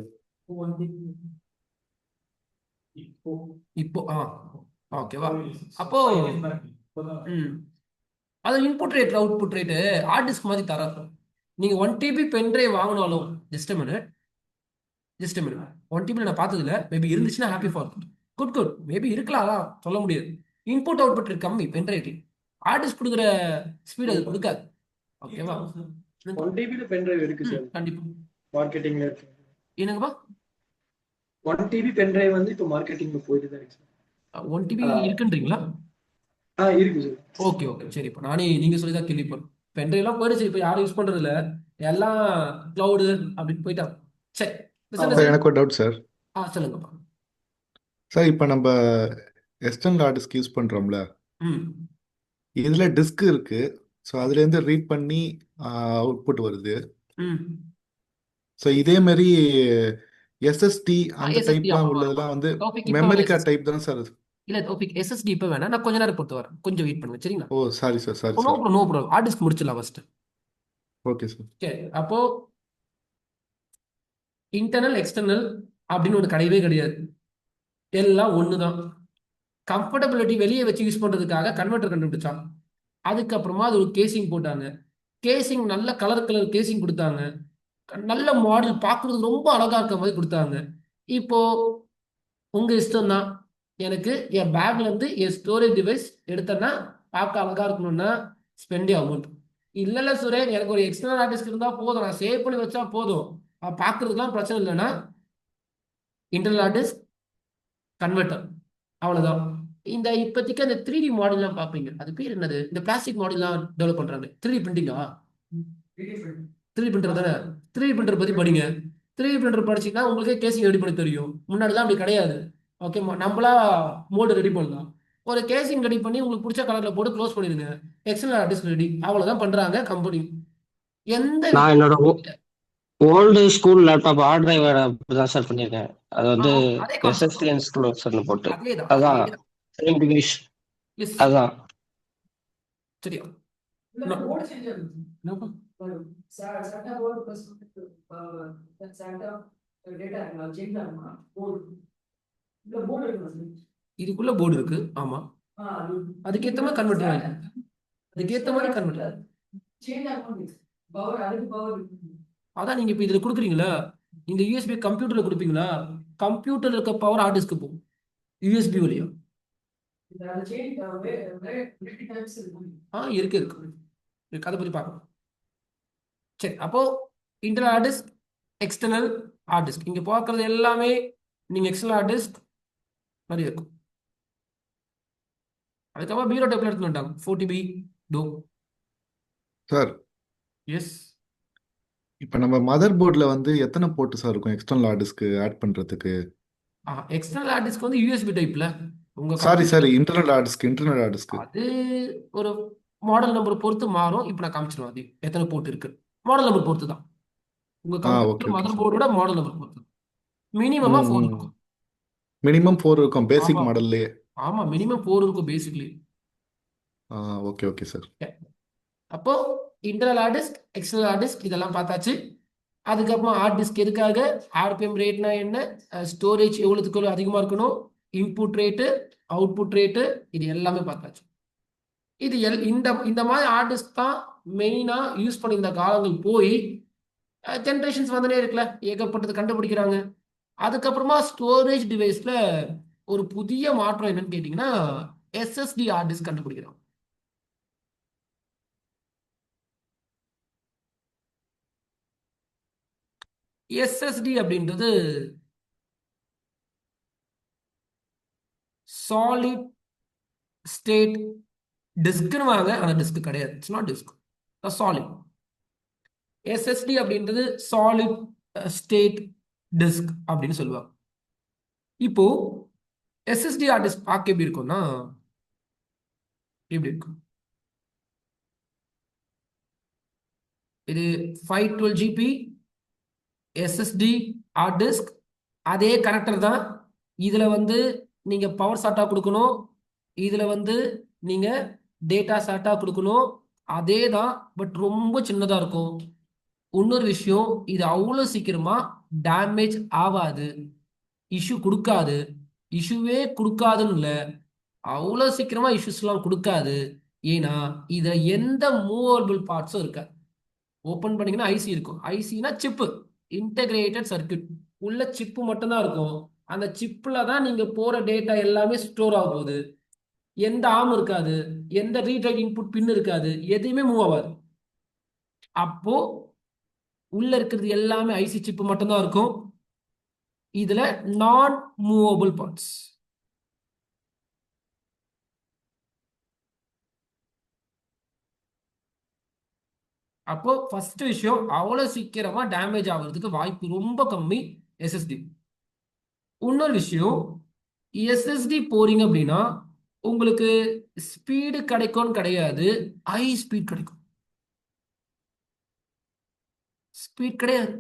இப்போ ஓகேவா? அப்போ அது input rate output rate hard disk மாதிரி தராது. நீங்க 1 TB பென் டிரைவ் வாங்கினாலும் ஜஸ்ட் மினிட் 1 TB நான் பார்த்ததில்ல, மேபி இருந்துச்சுன்னா ஹாப்பி ஃபார் குட் மேபி இருக்கலாம், அதான் சொல்ல முடியாது. இன்புட் அவுட்புட் ரேட் கம்மி பென் டிரைவ்க்கு, ஹார்ட் டிஸ்க் கொடுக்குற ஸ்பீட் அது கொடுக்காது. ஓகேவா? 1 TB பென் டிரைவ் இருக்கு சார், கண்டிப்பா. மார்க்கெட்டிங்ல இருக்கு. என்னங்கப்பா? 1 TB பென் டிரைவ் வந்து இப்போ மார்க்கெட்டிங்ல போயிட்டு தான் இருக்கு சார். 1 TB இருக்குன்றீங்களா? இருக்கு சார். ஓகே சரி. இப்போ நானே நீங்க சொல்லி தான் கேள்விப்படும். பென்ட்ரைவ்லாம் போயிடுச்சு, இப்போ யாரும் யூஸ் பண்றது இல்ல, எல்லாம் கிளவுடு அப்படின்னு போயிட்டாங்க. சரி, சார் எனக்கு ஒரு டவுட் சார். சொல்லுங்கப்பா. சார் இப்போ நம்ம எக்ஸ்டர்னல் ஹார்ட் டிஸ்க் யூஸ் பண்ணுறோம்ல, ம் இதில் டிஸ்க் இருக்கு. ஸோ அதுலேருந்து ரீட் பண்ணி அவுட்புட் வருது. ம் ஸோ இதே மாதிரி எஸ்எஸ்டி அந்த SSD டைப்லாம் ஆமா. உள்ளதெல்லாம் வந்து டாபிக் இப்போ மெமரி கார்டு டைப் தான் சார் அது. இல்ல டாபிக் SSD இப்போ வேணாம், நான் கொஞ்ச நேரம் பொறுத்து வரேன், கொஞ்சம் வெயிட் பண்ணுங்க சரிங்களா? Oh sorry sir, sorry no sir. Problem, no problem. Hard disk முடிச்சிடலாம் ஃபர்ஸ்ட். Okay sir. சரி, அப்போ இன்டர்னல் எக்ஸ்டர்னல் அப்படின்னு ஒரு கிடையவே கிடையாது, எல்லாம் ஒன்று தான். கம்ஃபர்டபிலிட்டி வெளியே வச்சு யூஸ் பண்றதுக்காக கன்வெர்ட்டர் கண்டுபிடிச்சாங்க. அதுக்கப்புறமா அது ஒரு கேசிங் போட்டாங்க. கேசிங் நல்ல கலர் கேசிங் கொடுத்தாங்க, நல்ல மாடல் பார்க்கறதுக்கு ரொம்ப அழகா இருக்க மாதிரி கொடுத்தாங்க. இப்போ உங்க இஷ்டம் தான். எனக்கு என் பேக்ல இருந்து என் ஸ்டோரேஜ் டிவைஸ் எடுத்தேன்னா பார்க்க அழகா இருக்கணும்னா ஸ்பெண்ட் அமௌண்ட். இல்ல சுரேன், எனக்கு ஒரு எக்ஸ்டர்னல் ஹார்ட் டிஸ்க் இருந்தா போதும், நான் சேவ் பண்ணி வச்சா போதும், பார்க்கறதுக்குலாம் பிரச்சனை இல்லைன்னா இன்டர்னல் ஹார்ட் டிஸ்க் கன்வெர்ட்டர், அவ்வளவுதான். இந்த இப்போதைக்கு அந்த 3D மாடல்லாம் பார்ப்பீங்க, அது பேர் என்னது, இந்த பிளாஸ்டிக் மாடல்லாம் டெவலப் பண்றாங்க, 3D பிரிண்டிங்கா? 3D பிரிண்டர் தானே? 3D பிரிண்டர் பத்தி படிங்க. 3D பிரிண்டர் படிச்சீங்கன்னா உங்களுக்கே கேசிங் ரெடி பண்ண தெரியும். முன்னாடிலாம் அப்படி கிடையாது. ஓகே, நம்மளா மோல்டு ரெடி பண்ணலாம். ஒரு கேசிங் ரெடி பண்ணி உங்களுக்கு பிடிச்ச கலர்ல போட்டு க்ளோஸ் பண்ணிடுங்க, எக்ஸ்டர்னல் ஹார்ட் டிஸ்க் ரெடி. அவ்வளவுதான் பண்றாங்க கம்பெனி. எந்த நான் என்னோட old school laptop hard drive அப்படிதான் சார் பண்ணியிருக்கேன். அது வந்து அதே கான்செப்ட், எஸ்எஸ்டி இன்ஸ்டலர்ஸ்னு போட்டு அதேதான் அதான் அதேதான். சேம் டிவைஸ் எஸ், அதான். சரியா? என்னப்பா? இதுக்குள்ள போர்டு இருக்கு, ஆமா. அதுக்கேத்த மாதிரி கன்வெர்ட்டர் ஆகுது, அதுக்கேத்த மாதிரி கன்வெர்ட்டர். அதான் நீங்க இப்ப இதுல கொடுக்குறீங்களா, இந்த யூஎஸ்பி கம்ப்யூட்டர்ல கொடுப்பீங்களா, கம்ப்யூட்டர்ல இருக்க பவர் ஹார்ட் டிஸ்க்கு போகும் யூஎஸ்பி வழியா. இருக்கு அதை பத்தி பார்க்கணும். சரி, அப்போ internal hard disk, external hard disk, இங்க பார்க்கறது எல்லாமே நீங்க எக்ஸ்டர்னல் ஹார்ட் டிஸ்க் மாதிரி இருக்கும். அதுக்கப்புறம் பீரோ டைப்ல எடுத்துட்டு வந்துட்டாங்க 4 TB டோ. சார் எஸ், இப்போ நம்ம மதர் போர்டில் வந்து எத்தனை போர்ட்டு சார் இருக்கும் எக்ஸ்டர்னல் ஹார்ட் டிஸ்க்கு ஆட் பண்ணுறதுக்கு? எக்ஸ்டர்னல் ஹார்ட் டிஸ்க் வந்து யூஎஸ்பி டைப்ல உங்க சாரி இன்டர்னல் ஹார்ட் டிஸ்க்கு. அது ஒரு மாடல் நம்பர் பொறுத்து மாறும். இப்போ நான் காமிச்சிருவேன் அது எத்தனை போர்ட் இருக்கு, மாடல் நம்பர் பொறுத்து தான். உங்க okay computer okay mother sir. போர்டோட மாடல் நம்பர் பொறுத்து மினிமமா 4 இருக்கும். மினிமம் 4 இருக்கும் பேசிக் ஆமா மாடல்லையே. ஆமா, மினிமம் 4 இருக்கும் பேசிக்லி. Okay okay sir. அப்போ internal hard disk, external hard disk இதெல்லாம் பார்த்தாச்சு. அதுக்கப்புறமா ஹார்ட் டிஸ்க் எதுக்காக, ஆர்பிஎம் ரேட்னா என்ன, ஸ்டோரேஜ் எவ்வளவுக்கு அதிகமா இருக்கணும், இன்புட் ரேட்டு, அவுட்புட் ரேட்டு, இது எல்லாமே பார்த்தாச்சு. இது இந்த இந்த மாதிரி ஹார்ட் டிஸ்க் தான் மெயினா யூஸ் பண்ணி இந்த காலங்கள் போய் ஜென்ரேஷன்ஸ் வந்துனே இருக்குல்ல, ஏகப்பட்டது கண்டுபிடிக்கிறாங்க. அதுக்கப்புறமா ஸ்டோரேஜ் டிவைஸ்ல ஒரு புதிய மாற்றம் என்னன்னு கேட்டீங்கன்னா எஸ்எஸ்டி ஹார்ட் டிஸ்க் கண்டுபிடிக்கிறாங்க. எஸ்எஸ்டி அப்படின்றது சாலிட் ஸ்டேட் டிஸ்க்னு வாங்க, ஆனா டிஸ்க் கிடையாது, it's not disk, solid. SSD அப்படின்றது சாலிட் ஸ்டேட் டிஸ்க் அப்படின்னு சொல்லுவாங்க. இப்போ எஸ்எஸ்டி ஹார்ட் டிஸ்க் பார்க்க எப்படி இருக்கும்னா இப்படி இருக்கும். இது 512 ஜிபி எஸ்எஸ்டி ஹார்ட் டிஸ்க், அதே கனெக்டர் தான். இதில் வந்து நீங்கள் பவர் சாட்டா கொடுக்கணும், இதில் வந்து நீங்கள் டேட்டா சாட்டா கொடுக்கணும், அதே தான். பட் ரொம்ப சின்னதாக இருக்கும். இன்னொரு விஷயம், இது அவ்வளோ சீக்கிரமாக டேமேஜ் ஆகாது, இஷ்யூ கொடுக்காது. இஷ்யூவே கொடுக்காதுன்னு இல்லை, அவ்வளோ சீக்கிரமாக இஷ்யூஸ்லாம் கொடுக்காது. ஏன்னா இதில் எந்த மூவபிள் பார்ட்ஸும் இருக்காது. ஓப்பன் பண்ணீங்கன்னா ஐசி இருக்கும். ஐசினா சிப்பு, இன்டகிரேட்டட் சர்க்யூட். உள்ள சிப்பு மட்டும்தான் இருக்கும். அந்த சிப்பில் தான் நீங்கள் போகிற டேட்டா எல்லாமே ஸ்டோர் ஆக போகுது. எந்த ஆர்ம் இருக்காது, எந்த ரீட் இன்புட் பின் இருக்காது, எதையுமே மூவ் ஆகாது. அப்போ உள்ள இருக்கிறது எல்லாமே ஐசி சிப்பு மட்டும்தான் இருக்கும். இதுல நான் மூவபிள் பார்ட்ஸ். அப்போ ஃபர்ஸ்ட் விஷயம், அவ்வளவு சீக்கிரமா டேமேஜ் ஆகுறதுக்கு வாய்ப்பு ரொம்ப கம்மி எஸ்எஸ்டி. இன்னொரு விஷயம், எஸ்எஸ்டி போறீங்க அப்படின்னா உங்களுக்கு ஸ்பீடு கிடைக்கும்னு கிடையாது, ஹை ஸ்பீட் கிடைக்கும். ஸ்பீட் கிடையாது.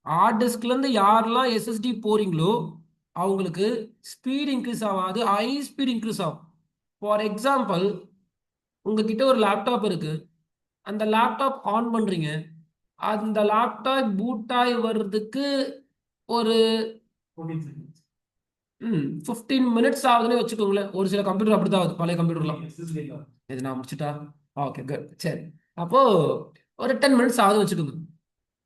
ஹார்ட் டிஸ்க்ல இருந்து யாரெல்லாம் எஸ்எஸ்டி போறீங்களோ அவங்களுக்கு ஸ்பீட் இன்க்ரீஸ் ஆகாது, ஹை ஸ்பீட் இன்க்ரீஸ் ஆகும். ஃபார் எக்ஸாம்பிள், உங்ககிட்ட ஒரு லேப்டாப் இருக்கு, அந்த லேப்டாப் ஆன் பண்றீங்க, அந்த லேப்டாப் பூட் ஆகி வர்றதுக்கு ஒரு 15 மினிட்ஸ் ஆகுதுன்னு வச்சுக்கோங்களேன். ஒரு சில கம்ப்யூட்டர் அப்படிதான் ஆகுது, பழைய கம்ப்யூட்டர்லாம். இது நான் முடிச்சுட்டா ஓகே குட். சரி, அப்போ ஒரு 10 மினிட்ஸ் ஆகுதுன்னு வச்சுக்கோங்க.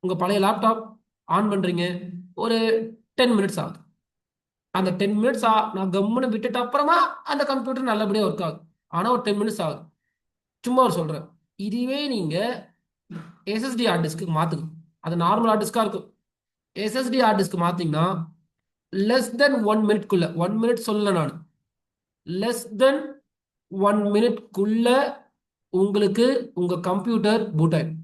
உங்க பழைய லேப்டாப் ஆன் பண்றீங்க, ஒரு 10 மினிட்ஸ் ஆகுது. அந்த 10 மினிட்ஸ் நான் கம்முன்னு விட்டுட்டு அப்புறமா அந்த கம்ப்யூட்டர் நல்லபடியா ஒர்க் ஆகுது. ஆனா ஒரு 10 மினிட்ஸ் ஆகுது. சும்மா ஒரு சொல்றேன். இதுவே நீங்க எஸ்எஸ்டி ஹார்ட் டிஸ்க்கு மாத்துங்க, அது நார்மல் ஹார்ட் டிஸ்கா இருக்கும். எஸ்எஸ்டி ஹார்ட் டிஸ்க் மாத்தீங்கன்னா லெஸ் தென் 1 மினிட்குள்ள, 1 மினிட் சொல்லல நான், லெஸ் தென் 1 மினிட்குள்ள உங்களுக்கு உங்க கம்ப்யூட்டர் பூட் ஆயிடும்.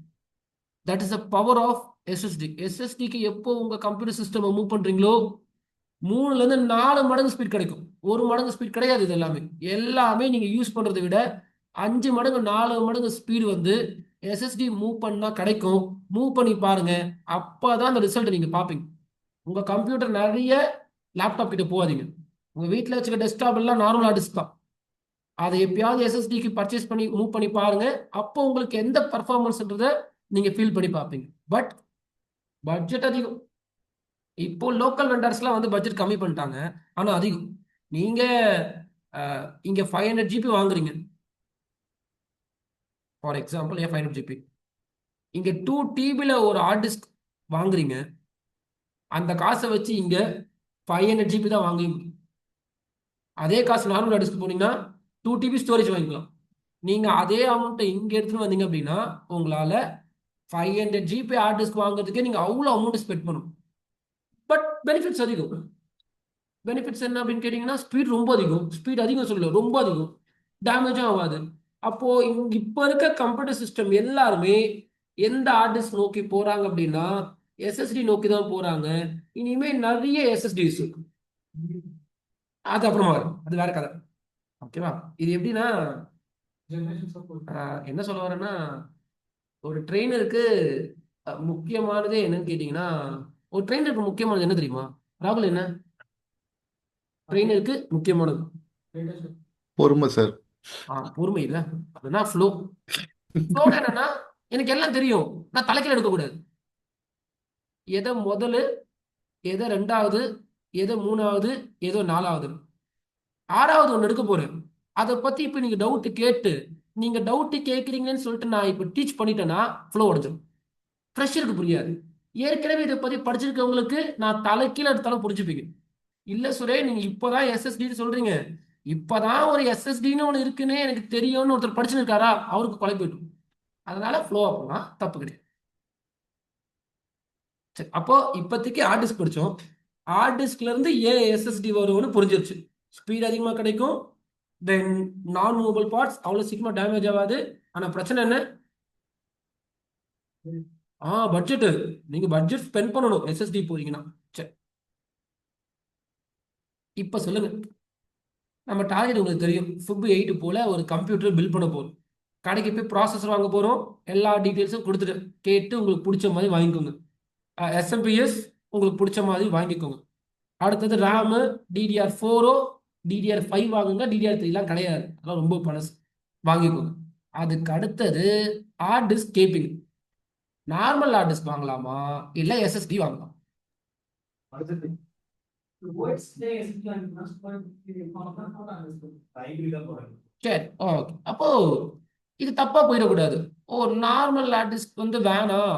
That is the power of SSD. எஸ்எஸ்டிக்கு எப்போ உங்க கம்ப்யூட்டர் சிஸ்டம் மூவ் பண்றீங்களோ 3ல இருந்து 4 மடங்கு ஸ்பீட் கிடைக்கும். 1 மடங்கு ஸ்பீட் கிடையாது. இது எல்லாமே நீங்க யூஸ் பண்றதை விட 5 மடங்கு 4 மடங்கு ஸ்பீடு வந்து எஸ்எஸ்டி மூவ் பண்ணா கிடைக்கும். மூவ் பண்ணி பாருங்க, அப்பதான் அந்த ரிசல்ட் நீங்க பார்ப்பீங்க. உங்க கம்ப்யூட்டர் நிறைய லேப்டாப் கிட்ட போகாதீங்க. உங்க வீட்டில் வச்சுக்க டெஸ்க்டாப் எல்லாம் நார்மல் ஹார்ட் டிஸ்க் தான். அதை எப்பயாவது எஸ்எஸ்டிக்கு பர்ச்சேஸ் பண்ணி மூவ் பண்ணி பாருங்க, அப்போ உங்களுக்கு எந்த பர்ஃபார்மன்ஸ்ன்றதை நீங்க ஃபீல் பண்ணி பார்ப்பீங்க. பட் பட்ஜெட் அதிகம். இப்போ லோக்கல் வெண்டர்ஸ்லாம் வந்து பட்ஜெட் கம்மி பண்ணிட்டாங்க, ஆனா அதிகம். நீங்க இங்க 500 ஜிபி வாங்குறீங்க ஃபார் எக்ஸாம்பிள், 500 ஜிபி இங்க 2 டிபில ஒரு ஹார்ட் டிஸ்க் வாங்குறீங்க, அந்த காசை வச்சு இங்க 500 ஜிபி தான் வாங்குவீங்க. அதே காசு நார்மல் ஹார்ட் டிஸ்க் போனீங்கன்னா 2 டிபி ஸ்டோரேஜ் வாங்கிக்கலாம். நீங்க அதே அமௌண்ட்டை இங்க எடுத்துட்டு வந்தீங்க அப்படின்னா உங்களால 500 ஜிபி ஹார்ட் டிஸ்க் வாங்குறதுக்கே நீங்க அவ்வளோ அமௌண்ட் ஸ்பெண்ட் பண்ணணும். பட் பெனிஃபிட்ஸ் அதிகம். பெனிஃபிட்ஸ் என்ன அப்படின்னு கேட்டீங்கன்னா, ஸ்பீட் ரொம்ப அதிகம். ஸ்பீட் அதிகம் சொல்லல, ரொம்ப அதிகம். டேமேஜும் ஆகாது. அப்போ இப்ப இருக்க கம்ப்யூட்டர் சிஸ்டம் எல்லாருமே எந்த ஹார்ட் டிஸ்க் நோக்கி போறாங்க அப்படின்னா எஸ்எஸ்டி நோக்கி தான் போறாங்க. இனிமே நிறைய எஸ்எஸ்டிஸ் இருக்கு, அது அப்புறமா வரும், அது வேற கதை. ஓகேவா? இது எப்படின்னா என்ன சொல்ல வரேன்னா, ஒரு ட்ரெயினருக்கு முக்கியமானதே என்னன்னு கேட்டீங்கன்னா, ஒரு ட்ரெயினருக்கு முக்கியமானது என்ன தெரியுமா ராகுல்? என்ன ட்ரெயினருக்கு முக்கியமானது? பொறுமை சார். பொறுமை இல்ல, அதுதான் ஃப்ளோ. ஃப்ளோ என்னன்னா, எனக்கு எல்லாம் தெரியும், நான் தலைக்கீழ எடுக்கக்கூடாது. எதை முதல்ல, எதை 2வது, எதை 3வது, ஏதோ 4வது, 6வது ஒன்று எடுக்க போறேன். அதை பத்தி இப்ப நீங்க டவுட் கேட்டு, நீங்க டவுட் கேட்குறீங்கன்னு சொல்லிட்டு நான் இப்ப டீச் பண்ணிட்டேன்னா ஃப்ளோ உடஞ்சிடும். ஃப்ரெஷருக்கு புரியாது. ஏற்கனவே இதை பத்தி படிச்சிருக்கவங்களுக்கு நான் தலைக்கீழ எடுத்தாலும் புரிஞ்சுப்பீங்க. இல்ல சுரே, நீங்க இப்பதான் எஸ்எஸ்டி சொல்றீங்க, இப்பதான் ஒரு எஸ்எஸ்டின்னு ஒன்று இருக்குன்னு எனக்கு தெரியும்னு ஒருத்தர் படிச்சுருக்காரா, அவருக்கு கொலை போயிடும். அதனால ஃப்ளோ அப்போனா தப்பு கிடையாது. சரி, அப்போ இப்போதைக்கு ஹார்ட் டிஸ்க் படிச்சோம். ஹார்ட் டிஸ்க்ல இருந்து ஏன் எஸ்எஸ்டி வரும்னு புரிஞ்சிருச்சு. ஸ்பீட் அதிகமா கிடைக்கும், தென் நான் மூவபிள் பார்ட்ஸ் அவ்வளவு சீக்கிரமா டேமேஜ் ஆகாது. ஆனா பிரச்சனை என்ன? பட்ஜெட். நீங்க பட்ஜெட் ஸ்பெண்ட் பண்ணணும் எஸ்எஸ்டி போறீங்கன்னா. சரி, இப்ப சொல்லுங்க, நம்ம டார்கெட் உங்களுக்கு தெரியும், FIB 8 போல ஒரு கம்ப்யூட்டர் பில்ட் பண்ண போறோம். கடைக்கு போய் ப்ராசஸர் வாங்க போகிறோம், எல்லா டீட்டெயில்ஸும் கொடுத்துட்டு கேட்டு உங்களுக்கு பிடிச்ச மாதிரி வாங்கிக்கோங்க. எஸ்எம்பிஎஸ் உங்களுக்கு பிடிச்ச மாதிரி வாங்கிக்கோங்க. அடுத்தது ரேமு DDR4 DDR5 வாங்குங்க, DDR3லாம் கிடையாது, அதெல்லாம் ரொம்ப பழசு, வாங்கிக்கோங்க. அதுக்கு அடுத்தது hard disk cable. Normal hard disk வாங்கலாமா இல்லை எஸ்எஸ்டி வாங்கலாம்? அடுத்தது சரி, ஓகே. அப்போ இது தப்பா போயிடக்கூடாது. ஓ, நார்மல் ஹார்ட் டிஸ்க் வந்து வேணாம்,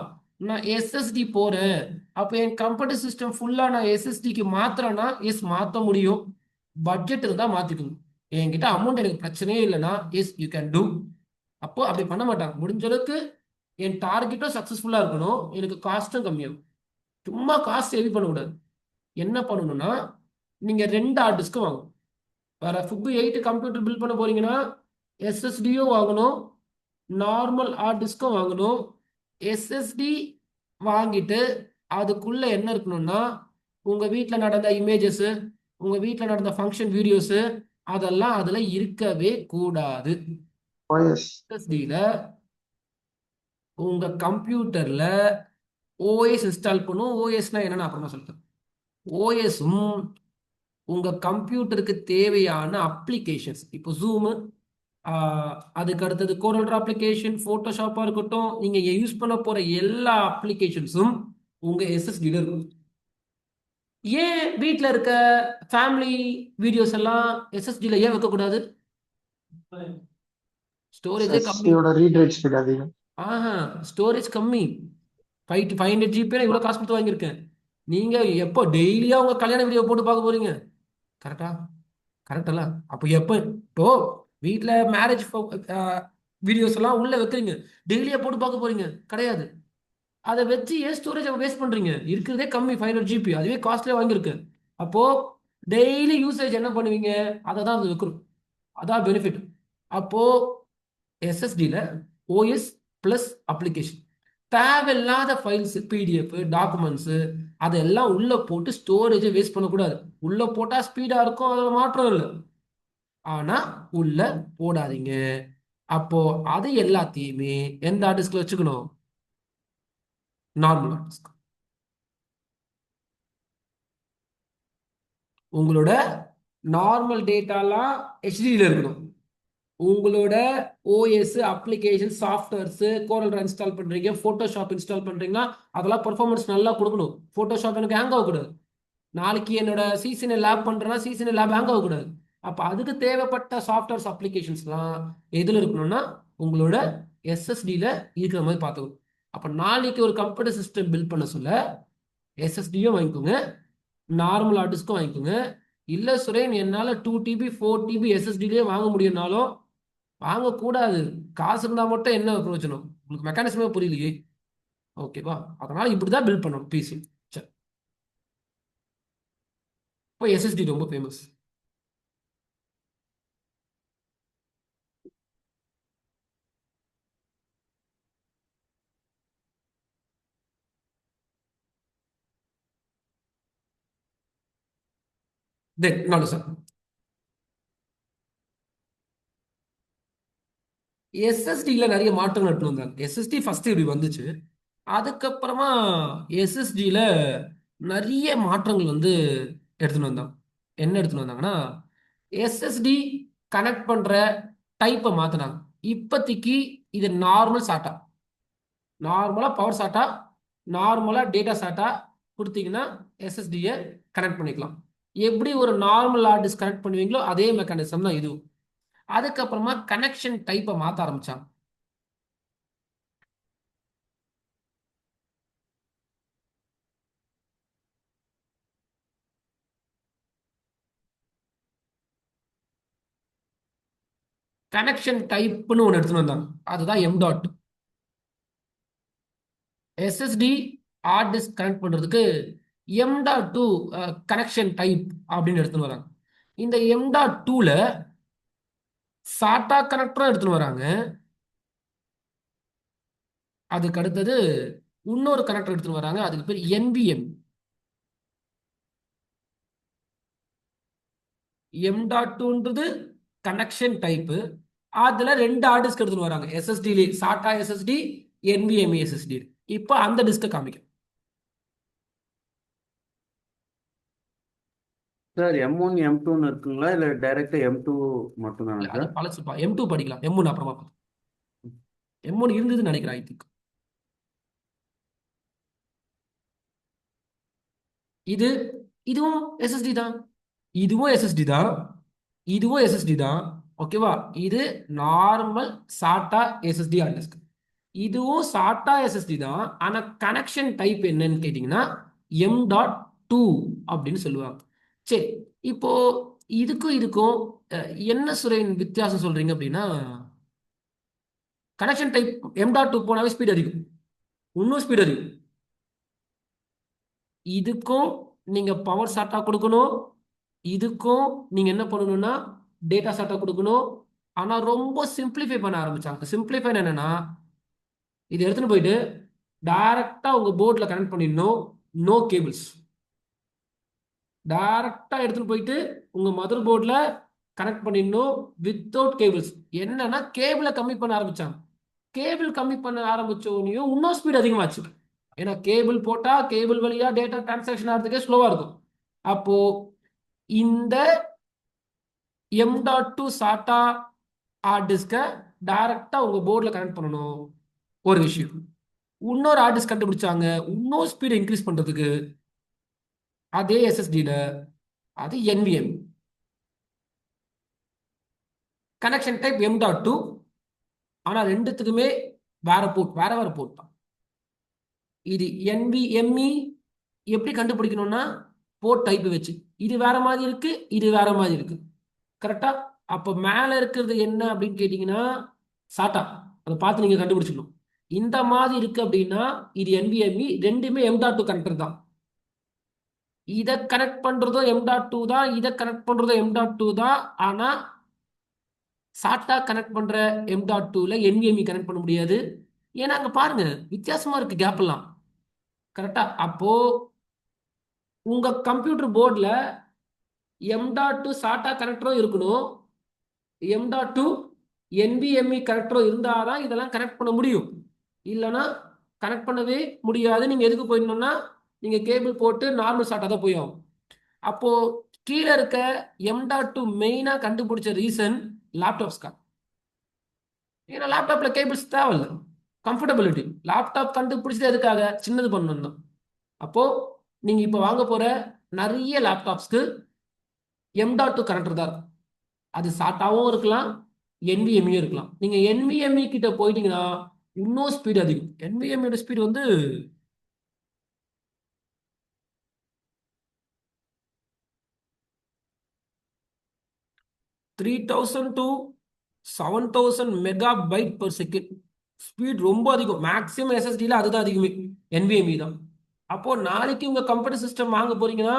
நான் எஸ்எஸ்டி போறேன், அப்போ என் கம்ப்யூட்டர் சிஸ்டம் ஃபுல்லா நான் எஸ்எஸ்டிக்கு மாத்துறேன்னா எஸ் மாற்ற முடியும். பட்ஜெட் இருந்தால் மாத்திக்கணும். என்கிட்ட அமௌண்ட் எனக்கு பிரச்சனையே இல்லைன்னா எஸ் யூ கேன் டூ. அப்போ அப்படி பண்ண மாட்டாங்க. முடிஞ்ச அளவுக்கு என் டார்கெட்டும் சக்ஸஸ்ஃபுல்லாக இருக்கணும், எனக்கு காஸ்ட்டும் கம்மியாகும். சும்மா காஸ்ட் ஹெவி பண்ணக்கூடாது. என்ன பண்ணணும்னா நீங்கள் 2 ஹார்ட் டிஸ்க்கும் வாங்கணும். வேற ஃபுக்கு 8 கம்ப்யூட்டர் பில்ட் பண்ண போறீங்கன்னா எஸ்எஸ்டியும் வாங்கணும், நார்மல் ஹார்ட் டிஸ்க்கும் வாங்கணும். எஸ்எஸ்டி வாங்கிட்டு அதுக்குள்ள என்ன இருக்கணும்னா உங்கள் வீட்டில் நடந்த இமேஜஸ், உங்கள் வீட்டில் நடந்த ஃபங்க்ஷன் வீடியோஸு அதெல்லாம் அதில் இருக்கவே கூடாது. எஸ்எஸ்டியில் உங்கள் கம்ப்யூட்டரில் ஓஎஸ் இன்ஸ்டால் பண்ணும். ஓஎஸ்னா என்னன்னு அப்புறமா சொல்லிட்டேன். ஓஎஸும் உங்கள் கம்ப்யூட்டருக்கு தேவையான அப்ளிகேஷன்ஸ், இப்போ ஜூமு, அதுக்கு அடுத்தது கோரல் அப்ளிகேஷன், ஃபோட்டோஷாப்பாக இருக்கட்டும், நீங்கள் யூஸ் பண்ண போகிற எல்லா அப்ளிகேஷன்ஸும் உங்கள் எஸ்எஸ்டியில் இருக்கும். ஏன் வீட்டில் இருக்க ஃபேமிலி வீடியோஸ் எல்லாம் எஸ்எஸ்டியில் ஏன் வைக்கக்கூடாது? ஸ்டோரேஜே கம்மி. ரீட் ரைட் ஸ்பீட் அதிகம். ஸ்டோரேஜ் கம்மி. 500 GB இவ்வளோ காசு கொடுத்து வாங்கியிருக்கேன். நீங்கள் எப்போ டெய்லியாக உங்கள் கல்யாண வீடியோ போட்டு பார்க்க போகிறீங்க? கரெக்டல்ல? அப்போ இப்போ வீட்டில் மேரேஜ் வீடியோஸ் எல்லாம் உள்ளே வைக்கிறீங்க, டெய்லியாக போட்டு பார்க்க போகிறீங்க? கிடையாது. அதை வச்சு ஏன் ஸ்டோரேஜ் வேஸ்ட் பண்ணுறீங்க? இருக்கிறதே கம்மி 500 GB, அதுவே காஸ்ட்லியாக வாங்கியிருக்கேன். அப்போது டெய்லி யூசேஜ் என்ன பண்ணுவீங்க? அதை தான் அது வைக்கணும், அதான் பெனிஃபிட். அப்போது எஸ்எஸ்டியில் ஓஎஸ் ப்ளஸ் அப்ளிகேஷன், தேவையில்லாத ஃபைல்ஸ், பிடிஎஃப், டாக்குமெண்ட்ஸு அதெல்லாம் உள்ளே போட்டு ஸ்டோரேஜை வேஸ்ட் பண்ணக்கூடாது. உள்ளே போட்டால் ஸ்பீடாக இருக்கும், அதில் மாற்றம் இல்லை. ஆனால் உள்ளே போடாதீங்க. அப்போது அது எல்லாத்தையுமே எந்த ஹார்ட் டிஸ்கில் வச்சுக்கணும்? Normal hard disk. உங்களோட நார்மல் டேட்டாலாம் ஹெச்டியில் இருக்கணும். உங்களோட ஓஎஸ், அப்ளிகேஷன், சாஃப்ட்வேர்ஸு, கோரல் இன்ஸ்டால் பண்ணுறீங்க, ஃபோட்டோஷாப் இன்ஸ்டால் பண்ணுறீங்கன்னா அதெல்லாம் பர்ஃபார்மன்ஸ் நல்லா கொடுக்கணும். ஃபோட்டோஷாப் எனக்கு ஹேங் ஆகக்கூடாது. நாளைக்கு என்னோட சிசிஎன்ஏ லேப் பண்ணுறேன்னா சிசிஎன்ஏ லேப் ஹேங் ஆகக்கூடாது. அப்போ அதுக்கு தேவைப்பட்ட சாஃப்ட்வேர்ஸ், அப்ளிகேஷன்ஸ்லாம் எதில் இருக்கணும்னா உங்களோட எஸ்எஸ்டியில் இருக்கிற மாதிரி பார்த்துக்கணும். அப்போ நாளைக்கு ஒரு கம்ப்யூட்டர் சிஸ்டம் பில்ட் பண்ண சொல்ல எஸ்எஸ்டியும் வாங்கிக்கோங்க, நார்மல் ஹார்ட் டிஸ்க்கும் வாங்கிக்கோங்க. இல்லை சுரேன், என்னால் 2 TB 4 TB எஸ்எஸ்டிலே வாங்க முடியும்னாலும் வாங்கக்கூடாது. காசு இருந்தால் மட்டும் என்ன பிரயோஜனம்? உங்களுக்கு மெக்கானிசமே புரியலையே. ஓகேவா? அதனால் இப்படி தான் பில்ட் பண்ணணும் பிசி. சரி, இப்போ எஸ்எஸ்டி ரொம்ப ஃபேமஸ். தென் நாலு சார் எஸ்எஸ்டியில் நிறைய மாற்றங்கள் எடுத்துட்டு வந்தாங்க. எஸ்எஸ்டி ஃபர்ஸ்ட் இப்படி வந்துச்சு, அதுக்கப்புறமா எஸ்எஸ்டியில் நிறைய மாற்றங்கள் வந்து எடுத்துன்னு வந்தாங்க. என்ன எடுத்துன்னு வந்தாங்கன்னா எஸ்எஸ்டி கனெக்ட் பண்ணுற டைப்பை மாற்றினாங்க. இப்போதைக்கு இது நார்மல் சாட்டா, நார்மலாக பவர் சாட்டா, நார்மலாக டேட்டா சாட்டா கொடுத்தீங்கன்னா எஸ்எஸ்டியை கனெக்ட் பண்ணிக்கலாம். எப்படி ஒரு நார்மல் ஹார்ட் டிஸ்க் கனெக்ட் பண்ணுவீங்களோ அதே மெக்கானிசம் தான் இதுவும். அதுக்கப்புறமா கனெக்ஷன் டைப்பை மாற்ற ஆரம்பிச்சாங்க. கனெக்ஷன் டைப்னு ஒன்று எடுத்துன்னு வந்தாங்க, அதுதான் M.2. SST hard disk connect பண்ணுறதுக்கு M.2 கனெக்ஷன் டைப் அப்படின்னு எடுத்துன்னு வராங்க. இந்த M.2ல சாட்டா கனெக்டரும் எடுத்துன்னு வராங்க. அதுக்கு அடுத்தது இன்னொரு கனெக்டர் எடுத்துன்னு வராங்க, அதுக்கு பேர் NVM. M.2ன்றது கனெக்ஷன் டைப்பு, அதுல 2 ஹார்ட் டிஸ்க் எடுத்துட்டு வராங்க, எஸ்எஸ்டி சாட்டா எஸ்எஸ்டி, NVMe எஸ்எஸ்டி. இப்போ அந்த டிஸ்கை காமிக்கும். சார் M1 M2ன்னு இருக்குங்களா இல்லை டைரக்டா M2 மட்டும்தானா இல்ல, அது சார்? பழசுப்பா. M2 படிக்கலாம், M1 அப்புறமா பார்க்கலாம். M1 இருந்ததுன்னு நினைக்கிறேன், ஐ திங்க். இது இதுவும் எஸ்எஸ்டி தான், இதுவும் எஸ்எஸ்டி தான், இதுவும் எஸ்எஸ்டி தான். ஓகேவா? இது நார்மல் சாட்டா எஸ்எஸ்டி ஹார்ட் டிஸ்க். இதுவும் சாட்டா எஸ்எஸ்டி தான். ஆனா கனெக்ஷன் டைப் என்னன்னு கேட்டிங்கன்னா M.2 அப்படின்னு சொல்லுவாங்க. சரி, இப்போ இதுக்கும் என்ன சுரேன் வித்தியாசம் சொல்றீங்க அப்படின்னா, கனெக்ஷன் டைப் M.2 போனாவே ஸ்பீட் அதிகம், இன்னும் ஸ்பீட் அதிகம். இதுக்கும் நீங்க பவர் சாட்டா கொடுக்கணும், இதுக்கும் நீங்க என்ன பண்ணணும்னா டேட்டா சாட்டா கொடுக்கணும். ஆனா ரொம்ப சிம்பிளிஃபை பண்ண ஆரம்பிச்சாங்க. சிம்பிளிஃபை என்னன்னா, இது எடுத்துன்னு போயிட்டு டைரக்டா உங்க போர்டில் கனெக்ட் பண்ணிடணும், நோ கேபிள்ஸ். டைரக்டா எடுத்துன்னு போயிட்டு உங்க மதர் போர்டில் கனெக்ட் பண்ணிடணும் வித்தவுட் கேபிள்ஸ். என்னன்னா கேபிளை கம்மி பண்ண ஆரம்பிச்சாங்க. கேபிள் கம்மி பண்ண ஆரம்பிச்ச உடனேயும் இன்னும் ஸ்பீட் அதிகமாச்சு. ஏன்னா கேபிள் போட்டா கேபிள் வழியா டேட்டா டிரான்சாக்ஷன் ஆகிறதுக்கே ஸ்லோவா இருக்கும். அப்போ இந்த M.2 சாட்டா ஹார்ட் டிஸ்கை டைரக்டா உங்க போர்டில் கனெக்ட் பண்ணணும், ஒரு விஷயம். இன்னொரு ஹார்ட் டிஸ்க் கண்டுபிடிச்சாங்க, இன்னும் ஸ்பீட் இன்க்ரீஸ் பண்றதுக்கு. அதே எஸ்எஸ்டியில் அது NVMe. Connection type M.2. ஆனா ரெண்டுத்துக்குமே வேற போர்ட் தான். இது NVMe எப்படி கண்டுபிடிக்கணும்னா போர்ட் டைப் வச்சு, இது வேற மாதிரி இருக்கு, இது வேற மாதிரி இருக்கு. கரெக்டா? அப்போ மேல இருக்கிறது என்ன அப்படின்னு கேட்டீங்கன்னா சாட்டா, அதை பார்த்து நீங்க கண்டுபிடிச்சிடணும். இந்த மாதிரி இருக்கு அப்படின்னா இது NVMe. ரெண்டுமே M.2 கனெக்டர் தான். இதை கனெக்ட் பண்றதோ M.2 தான், இதை கனெக்ட் பண்றதோ M.2 தான். ஆனா சாட்டா கனெக்ட் பண்ற M.2ல NVMe கனெக்ட் பண்ண முடியாது. ஏன்னா அங்க பாருங்க வித்தியாசமா இருக்கு கேப் எல்லாம். கரெக்டா? அப்போ உங்க கம்ப்யூட்டர் போர்டில் M.2 சாட்டா கனெக்டரும் இருக்கணும், M.2 NVMe கனெக்டரும் இருந்தாதான் இதெல்லாம் கனெக்ட் பண்ண முடியும். இல்லைன்னா கனெக்ட் பண்ணவே முடியாது. நீங்க எதுக்கு போயிடணும்னா நீங்க கேபிள் போட்டு நார்மல் சாட்டா தான் போய் ஆகும். அப்போ கீழே இருக்க M.2 மெயினா கண்டுபிடிச்ச ரீசன் லேப்டாப்ஸ்க்கா. ஏன்னா லேப்டாப்ல கேபிள்ஸ் தேவையில்லை, கம்ஃபர்டபிலிட்டி. லேப்டாப் கண்டுபிடிச்சது எதுக்காக? சின்னது பண்ணணும் தான். அப்போ நீங்க இப்போ வாங்க போற நிறைய லேப்டாப்ஸ்க்கு M.2 கனெக்டர் தான் இருக்கும். அது சாட்டாவும் இருக்கலாம், NVMe இருக்கலாம். நீங்க NVMe கிட்ட போயிட்டீங்கன்னா இன்னும் ஸ்பீட் அதிகம். NVMe ஸ்பீட் வந்து 3000 to 7000 megabyte per second. Speed ரொம்ப அதிகம். மேக்ஸிமம் எஸ்எஸ்டியில் அதுதான் அதிகமே, NVMe தான். அப்போ நாளைக்கு உங்க கம்ப்யூட்டர் சிஸ்டம் வாங்க போறீங்கன்னா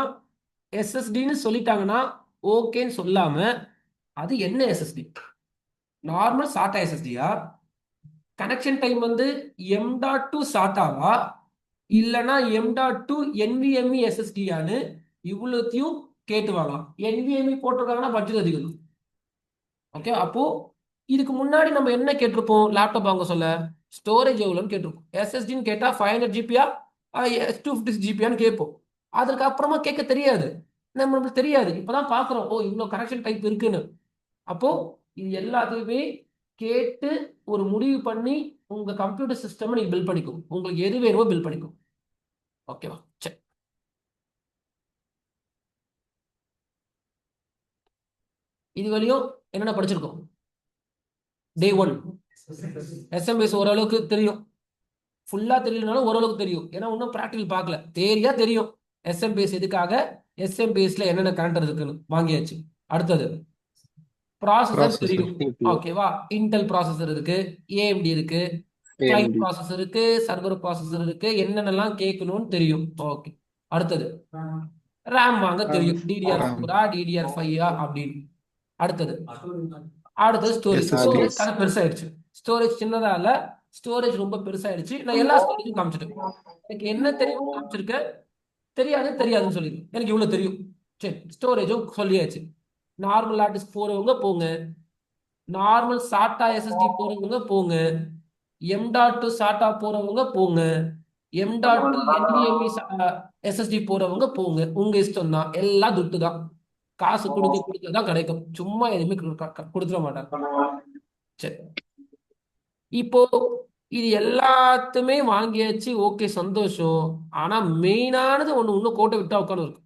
எஸ்எஸ்டின்னு சொல்லிட்டாங்கன்னா ஓகேன்னு சொல்லாம அது என்ன எஸ்எஸ்டி, நார்மல் சாட்டா எஸ்எஸ்டியா, கனெக்ஷன் டைம் வந்து M.2 சாட்டாவா, இல்லைன்னா M.2 NVMe எஸ்எஸ்டியான்னு இவ்வளோத்தையும் கேட்டு வாங்கலாம். NVMe போட்டிருக்காங்கன்னா பட்ஜெட் அதிகம். ஓகே, அப்போ இதுக்கு முன்னாடி நம்ம என்ன கேட்டிருப்போம்? லேப்டாப் வாங்க சொல்ல ஸ்டோரேஜ் எவ்வளோன்னு கேட்டிருப்போம். SSDன்னு கேட்டால் 500 GB 256 GB கேட்போம். அதுக்கப்புறமா கேட்க தெரியாது, நம்மளுக்கு தெரியாது. இப்போதான் பார்க்குறோம், ஓ இவ்வளோ கனெக்ஷன் டைப் இருக்குன்னு. அப்போ இது எல்லாத்தையுமே கேட்டு ஒரு முடிவு பண்ணி உங்க கம்ப்யூட்டர் சிஸ்டம் நீங்க பில்ட் பண்ணிக்கும். உங்களுக்கு எது வேணுமோ பில்ட் பண்ணிக்கும். ஓகேவா? சரி, இது வரையும் என்னென்ன படிச்சிருக்கோம்? டே 1 SMBase ஓரளவுக்கு தெரியும், ஃபுல்லா தெரியலனாலும் ஓரளவுக்கு தெரியும். ஏன்னா இன்னும் ப்ராக்டிகல் பார்க்கல, தேரியா தெரியும் SMBase எதுக்காக, SMBaseல என்னென்ன கனெக்டர் இருக்குன்னு வாங்கியாச்சு. அடுத்தது ப்ராசஸர் தெரியும். ஓகேவா? இன்டெல் ப்ராசஸர் இருக்கு, AMD இருக்கு, கிளைண்ட் ப்ராசஸர் இருக்கு, சர்வர் ப்ராசஸர் இருக்கு, என்னென்னலாம் கேட்கணும்னு தெரியும். ஓகே, அடுத்தது ரேம் வாங்க தெரியும், DDR4 DDR5 அப்படின்னு. அடுத்தது ஸ்டோரேஜ். ஸ்டோரேஜ் கதை பெருசாயிடுச்சு, ஸ்டோரேஜ் சின்னதா இல்ல, ஸ்டோரேஜ் ரொம்ப பெருசாயிடுச்சு. நான் எல்லா ஸ்டோரேஜும் காமிச்சிட்டேன். எனக்கு என்ன தெரியும் காமிச்சிருக்க, தெரியாதுன்னு சொல்லிடு. எனக்கு இவ்வளவு தெரியும். சரி, ஸ்டோரேஜும் சொல்லியாச்சு. நார்மல் ஹார்ட் டிஸ்க் போறவங்க போங்க, நார்மல் சாட்டா எஸ்எஸ்டி போறவங்க போங்க, M.2 சாட்டா போறவங்க போங்க, M.2 NVMe எஸ்எஸ்டி போறவங்க போங்க. உங்க இஷ்டம் தான், எல்லாம் துட்டு தான். காசு கொடுக்க தான் கிடைக்கும், சும்மா எதுவுமே கொடுத்துட மாட்டாங்க. சரி, இப்போ இது எல்லாத்துமே வாங்கியாச்சு, ஓகே சந்தோஷம். ஆனா மெயினானது ஒண்ணு இன்னும் கோட்டை விட்டா உட்காந்து இருக்கு.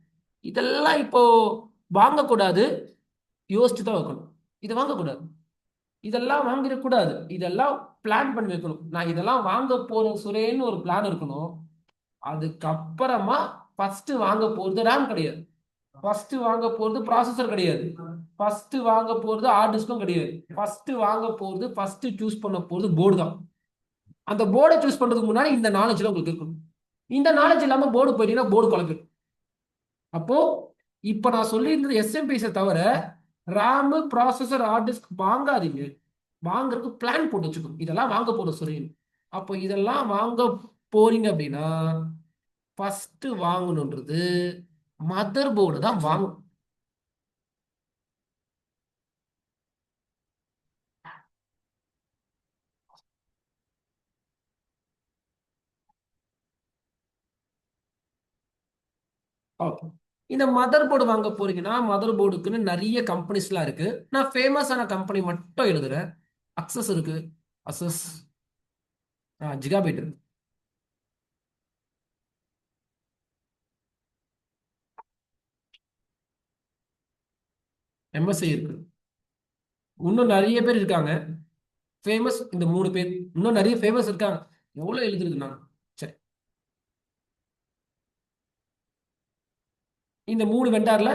இதெல்லாம் இப்போ வாங்கக்கூடாது, யோசிச்சு தான் வைக்கணும். இதை வாங்கக்கூடாது, இதெல்லாம் வாங்கிடக்கூடாது, இதெல்லாம் பிளான் பண்ணி வைக்கணும். நான் இதெல்லாம் வாங்க போறேன் சுரேன்னு ஒரு பிளான் இருக்கணும். அதுக்கப்புறமா ஃபர்ஸ்ட் வாங்க போறது ரேம் கிடையாது, ஃபர்ஸ்ட் வாங்க போறது ப்ராசஸர் கிடையாது, ஃபர்ஸ்ட் வாங்க போறது ஹார்ட் டிஸ்க்கும் கிடையாது. ஃபர்ஸ்ட் வாங்க போறது, ஃபர்ஸ்ட் சூஸ் பண்ண போறது போர்டு தான். அந்த போர்டை சூஸ் பண்றதுக்கு முன்னாடி இந்த நாலேஜ்ல உங்களுக்கு இருக்கணும். இந்த நாலேஜ் இல்லாம போர்டு போயிட்டீங்கன்னா போர்டு குழப்பிடும். அப்போ இப்ப நான் சொல்லியிருந்தது எஸ்எம்பிஎஸ் தவிர ரேம், ப்ராசஸர், ஹார்ட் டிஸ்க் வாங்காதீங்க. வாங்குறதுக்கு பிளான் போட்டு வச்சுக்கணும். இதெல்லாம் வாங்க போற சொல்றீங்க. அப்போ இதெல்லாம் வாங்க போறீங்க அப்படின்னா ஃபர்ஸ்ட் வாங்கணுன்றது மதர் போர்டு தான் வாங்கணும். ஓகே, இந்த மதர் போர்டு வாங்க போறீங்கன்னா மதர் போர்டுக்குன்னு நிறைய கம்பெனிஸ்லாம் இருக்கு. நான் ஃபேமஸான கம்பெனி மட்டும் எழுதுறேன். அக்சஸ் இருக்கு, அசஸ், ஜிகாபைட் இருக்கு, MSI இருக்கு, இன்னும் நிறைய பேர் இருக்காங்க ஃபேமஸ். இந்த 3 பேர், இன்னும் நிறைய ஃபேமஸ் இருக்காங்க. எவ்வளவு எழுதுறது நான்? சரி, இந்த 3 வெண்டார்ல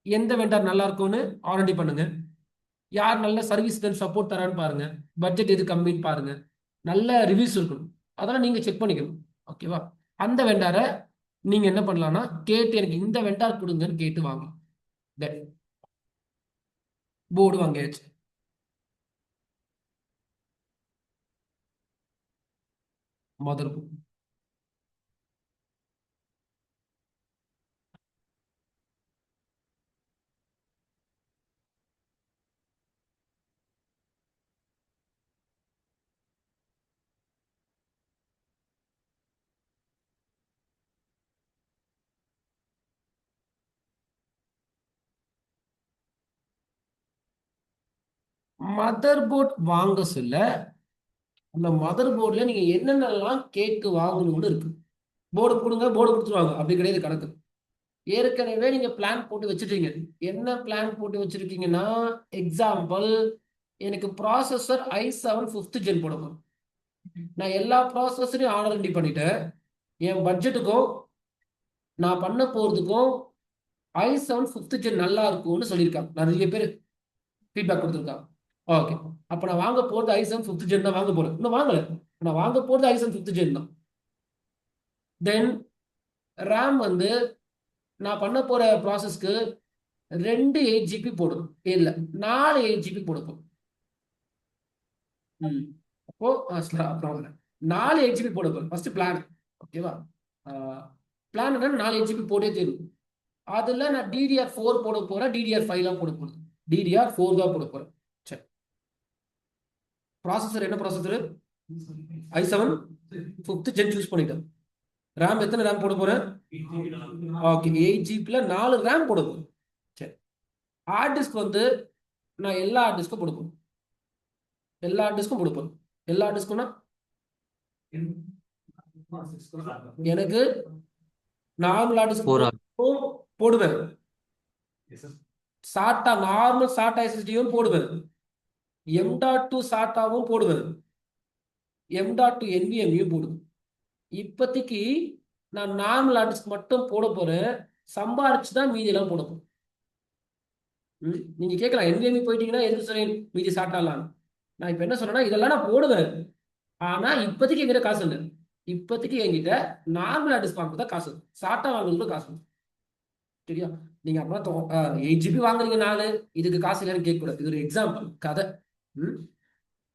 எந்த வெண்டார் நல்லா இருக்கும்னு ஆல்ரெடி பண்ணுங்க. யார் நல்ல சர்வீஸ் சப்போர்ட் தரான்னு பாருங்க, பட்ஜெட் எது கம்மின்னு பாருங்க, நல்ல ரிவ்யூஸ் இருக்கணும், அதெல்லாம் நீங்க செக் பண்ணிக்கணும். ஓகேவா? அந்த வெண்டாரை நீங்க என்ன பண்ணலாம்னா கேட்டு எனக்கு இந்த வெண்டார் கொடுங்கன்னு கேட்டு வாங்கலாம். போர்டு வாங்கியாச்சு. மதர் போர்டு, மதர் போர்ட் வாங்க சொல்ல அந்த மதர் போர்டில் நீங்க என்னென்னலாம் கேட்டு வாங்கணும்னு இருக்கு. போர்டு கொடுங்க, போர்டு கொடுத்துருவாங்க, அப்படி கிடையாது கணக்கு. ஏற்கனவே நீங்க பிளான் போட்டு வச்சுட்டீங்க. என்ன பிளான் போட்டு வச்சிருக்கீங்கன்னா, எக்ஸாம்பிள் எனக்கு ப்ராசஸர் i7 5th ஜென் போடணும். நான் எல்லா ப்ராசஸரையும் ஆர்டர் ரெடி பண்ணிட்டேன். என் பட்ஜெட்டுக்கும் நான் பண்ண போறதுக்கும் i7 5th ஜென் நல்லா இருக்கும்னு சொல்லியிருக்காங்க. நிறைய பேர் ஃபீட்பேக் கொடுத்துருக்காங்க. ஓகே, அப்ப நான் வாங்க போறது i7 5th ஜென் தான் வாங்க போறேன். இன்னும் வாங்கல, நான் வாங்க போறது i7 5th ஜென் தான். தென் ரேம் வந்து நான் பண்ண போற ப்ராசஸ்க்கு 2 8GB போடும், இல்ல 4 8GB போடும். அப்போ அப்புறம் 4 8GB போட போறேன். ஃபர்ஸ்ட் பிளான், ஓகேவா? பிளான் என்ன, 4 8GB போட்டே தெரியும். அதுல நான் DDR4 போட போறேன், DDR5 தான் போட போறேன், DDR4 தான் போட போறேன். சரி, ப்ராசஸர் என்ன processor? i7 5th gen choose பண்ணிட்டேன். ரேம் எத்தனை ரேம் போட போறேன்? ஓகே, 8GB 4 ரேம் போட போறேன். சரி, ஹார்ட் டிஸ்க் வந்து நான் எல்லா ஹார்ட் டிஸ்க்கும் போட போறேன். எல்லா ஹார்ட் டிஸ்க்கும் போட போறேன். எல்லா ஹார்ட் டிஸ்க்கும்னா எனக்கு நார்மல் ஹார்ட் டிஸ்க் போடுவேன், சாட்டா நார்மல் சாட்டா எஸ்எஸ்டியும் போடுவேன், M.2 சாட்டாவும் போடுவேன், M.2 NVMeயும் போடுவேன். இப்போதைக்கு நான் நார்மல் ஹார்ட் டிஸ்க் மட்டும் போட போறேன், சம்பாரிச்சு தான் மீதி எல்லாம் போட போறேன். நீங்க கேட்கலாம் NVMe போயிட்டீங்கன்னா எதுக்கு சொல்றேன் மீதி சாட்டாலாம். நான் இப்ப என்ன சொல்றேன்னா இதெல்லாம் நான் போடுவேன், ஆனா இப்போதைக்கு என்கிட்ட காசு இல்லை. இப்போதைக்கு என்கிட்ட நார்மல் ஹார்ட் டிஸ்க் வாங்குறது தான் காசு, சாட்டா வாங்குறது காசு. சரியா? நீங்க அப்புறம் 8GB வாங்குறீங்க, 4 இதுக்கு காசு இல்லைன்னு கேட்கக்கூடாது. இது ஒரு எக்ஸாம்பிள், கதை.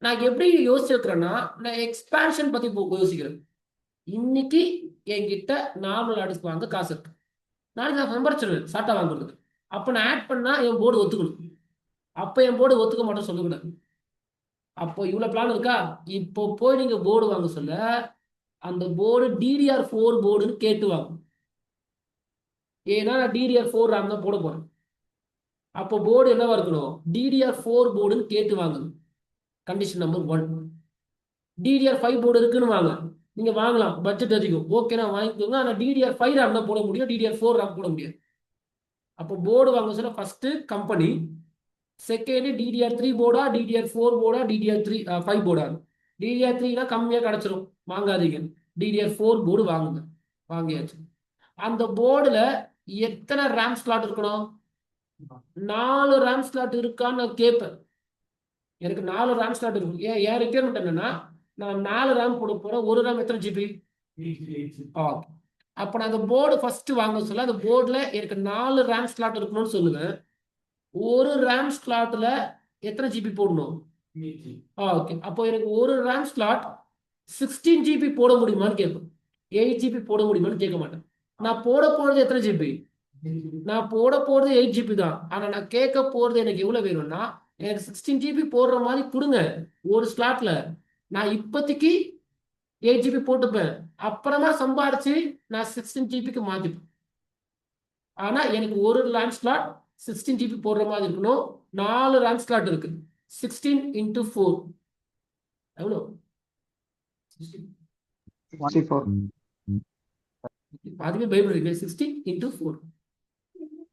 நான் எப்படி யோசிச்சிருக்கிறேன்னா, நான் எக்ஸ்பான்ஷன் பத்தி யோசிக்கிறேன். இன்னைக்கு என்கிட்ட நார்மல் ஹார்ட் டிஸ்க் வாங்க காசு இருக்கு, நாளைக்கு நான் சம்பாரிச்சிருவேன் சாட்டா வாங்குறதுக்கு. அப்ப நான் ஆட் பண்ணா என் போர்டு ஒத்துக்கணும். அப்போ என் போர்டு ஒத்துக்க மாட்டேன்னு சொல்லக்கூடாது. அப்போ இவ்வளோ பிளான் இருக்கா, இப்போ போய் நீங்கள் போர்டு வாங்க சொல்ல அந்த போர்டு DDR4 போர்டுன்னு கேட்டு வாங்க. ஏன்னா நான் DDR4 RAM தான் போட போகிறேன். அப்போ போர்டு என்னவா இருக்கணும், DDR4 போர்டுன்னு கேட்டு வாங்கணும். Condition number 1. DDR5 போர்டு இருக்குன்னு வாங்க, நீங்க வாங்கலாம், பட்ஜெட் அதிகம், ஓகே நான் வாங்கிக்கோங்க. ஆனால் DDR5 RAM தான் போட முடியும், DDR4 RAM போட முடியாது. அப்போ போர்டு வாங்க சொல்ல first company, second DDR3 போர்டா DDR4 போர்டா DDR5 போர்டா. DDR3னா கம்மியாக கிடச்சிரும், வாங்காதீங்க. DDR4 போர்டு வாங்குங்க. வாங்கியாச்சு. அந்த போர்டில் எத்தனை ரேம் ஸ்லாட் இருக்கணும், 4 ரேம் ஸ்லாட் இருக்கான்னு நான் கேட்பேன். எனக்கு 4 ரேம் ஸ்லாட் இருக்கும். ஏன் ரெக்யர்மெண்ட் என்னன்னா, நான் 4 ரேம் போட போறேன். ஒரு ரேம் எத்தனை ஜிபி? அப்போ நான் அந்த போர்டு ஃபர்ஸ்ட் வாங்க சொல்ல அந்த போர்டில் எனக்கு 4 ரேம் ஸ்லாட் இருக்கணும்னு சொல்லுவேன். ஒரு ரேம் ஸ்லாட்ல எத்தனை ஜிபி போடணும்? ஓகே. அப்போ எனக்கு ஒரு ரேம் ஸ்லாட் 16 ஜிபி போட முடியுமான்னு கேட்பேன். 8 ஜிபி போட முடியுமான்னு கேட்க மாட்டேன். நான் போட போறது எத்தனை ஜிபி? நான் போட போறது 8 ஜிபி தான். ஆனா நான் கேட்க போறது எனக்கு எவ்வளவு வேணும்னா, எனக்கு 16 ஜிபி போடுற மாதிரி கொடுங்க ஒரு ஸ்லாட்ல. நான் இப்போதைக்கு 8 ஜிபி போட்டுப்பேன், அப்புறமா சம்பாரிச்சு நான் 16 ஜிபிக்கு மாத்திப்பேன். ஆனா எனக்கு ஒரு ரேம் ஸ்லாட் 16 ஜிபி போடுற மாதிரி இருக்கணும். 4 ரேம் ஸ்லாட் இருக்கு. 16 × 4 எவ்வளோ? 64. அதுவே பைபிள் இருக்கு. 16 × 4,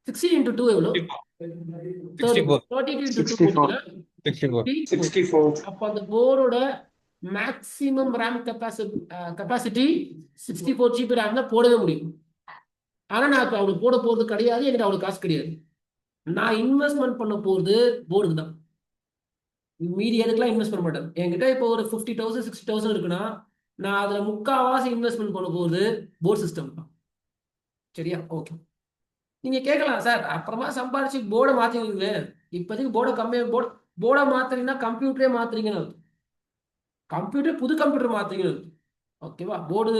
16 × 2 எவ்வளோ? 64. 32 × 2 64. போட்டீங்கன்னா 64. 64. அப்போ அந்த போர்டோட maximum RAM capacity 64 GB RAM தான் போடவே முடியும். ஆனா நான் இப்போ அவளுக்கு போட போறது கிடையாது, என்கிட்ட அவளுக்கு காசு கிடையாது. நான் இன்வெஸ்ட்மெண்ட் பண்ண போறது போர்டுக்கு தான், மீதி எதுக்கெல்லாம் இன்வெஸ்ட் பண்ண மாட்டேன். என்கிட்ட இப்போ ஒரு 50,000 60,000 இருக்குன்னா நான் அதுல முக்காவாசி இன்வெஸ்ட்மெண்ட் பண்ண போறது போர்டு சிஸ்டம் தான். சரியா? ஓகே. நீங்க கேட்கலாம், சார் அப்புறமா சம்பாரிச்சு போர்டை மாத்திடுவீங்க, இப்போதைக்கு போர்டை கம்மியாக போர்டை மாத்துறீங்கன்னா கம்ப்யூட்டரே மாத்துறீங்கன்னு அர்த்தம். கம்ப்யூட்டர் புது கம்ப்யூட்டர் மாத்துறீங்கன்னு அர்த்தம். ஓகேவா? போர்டு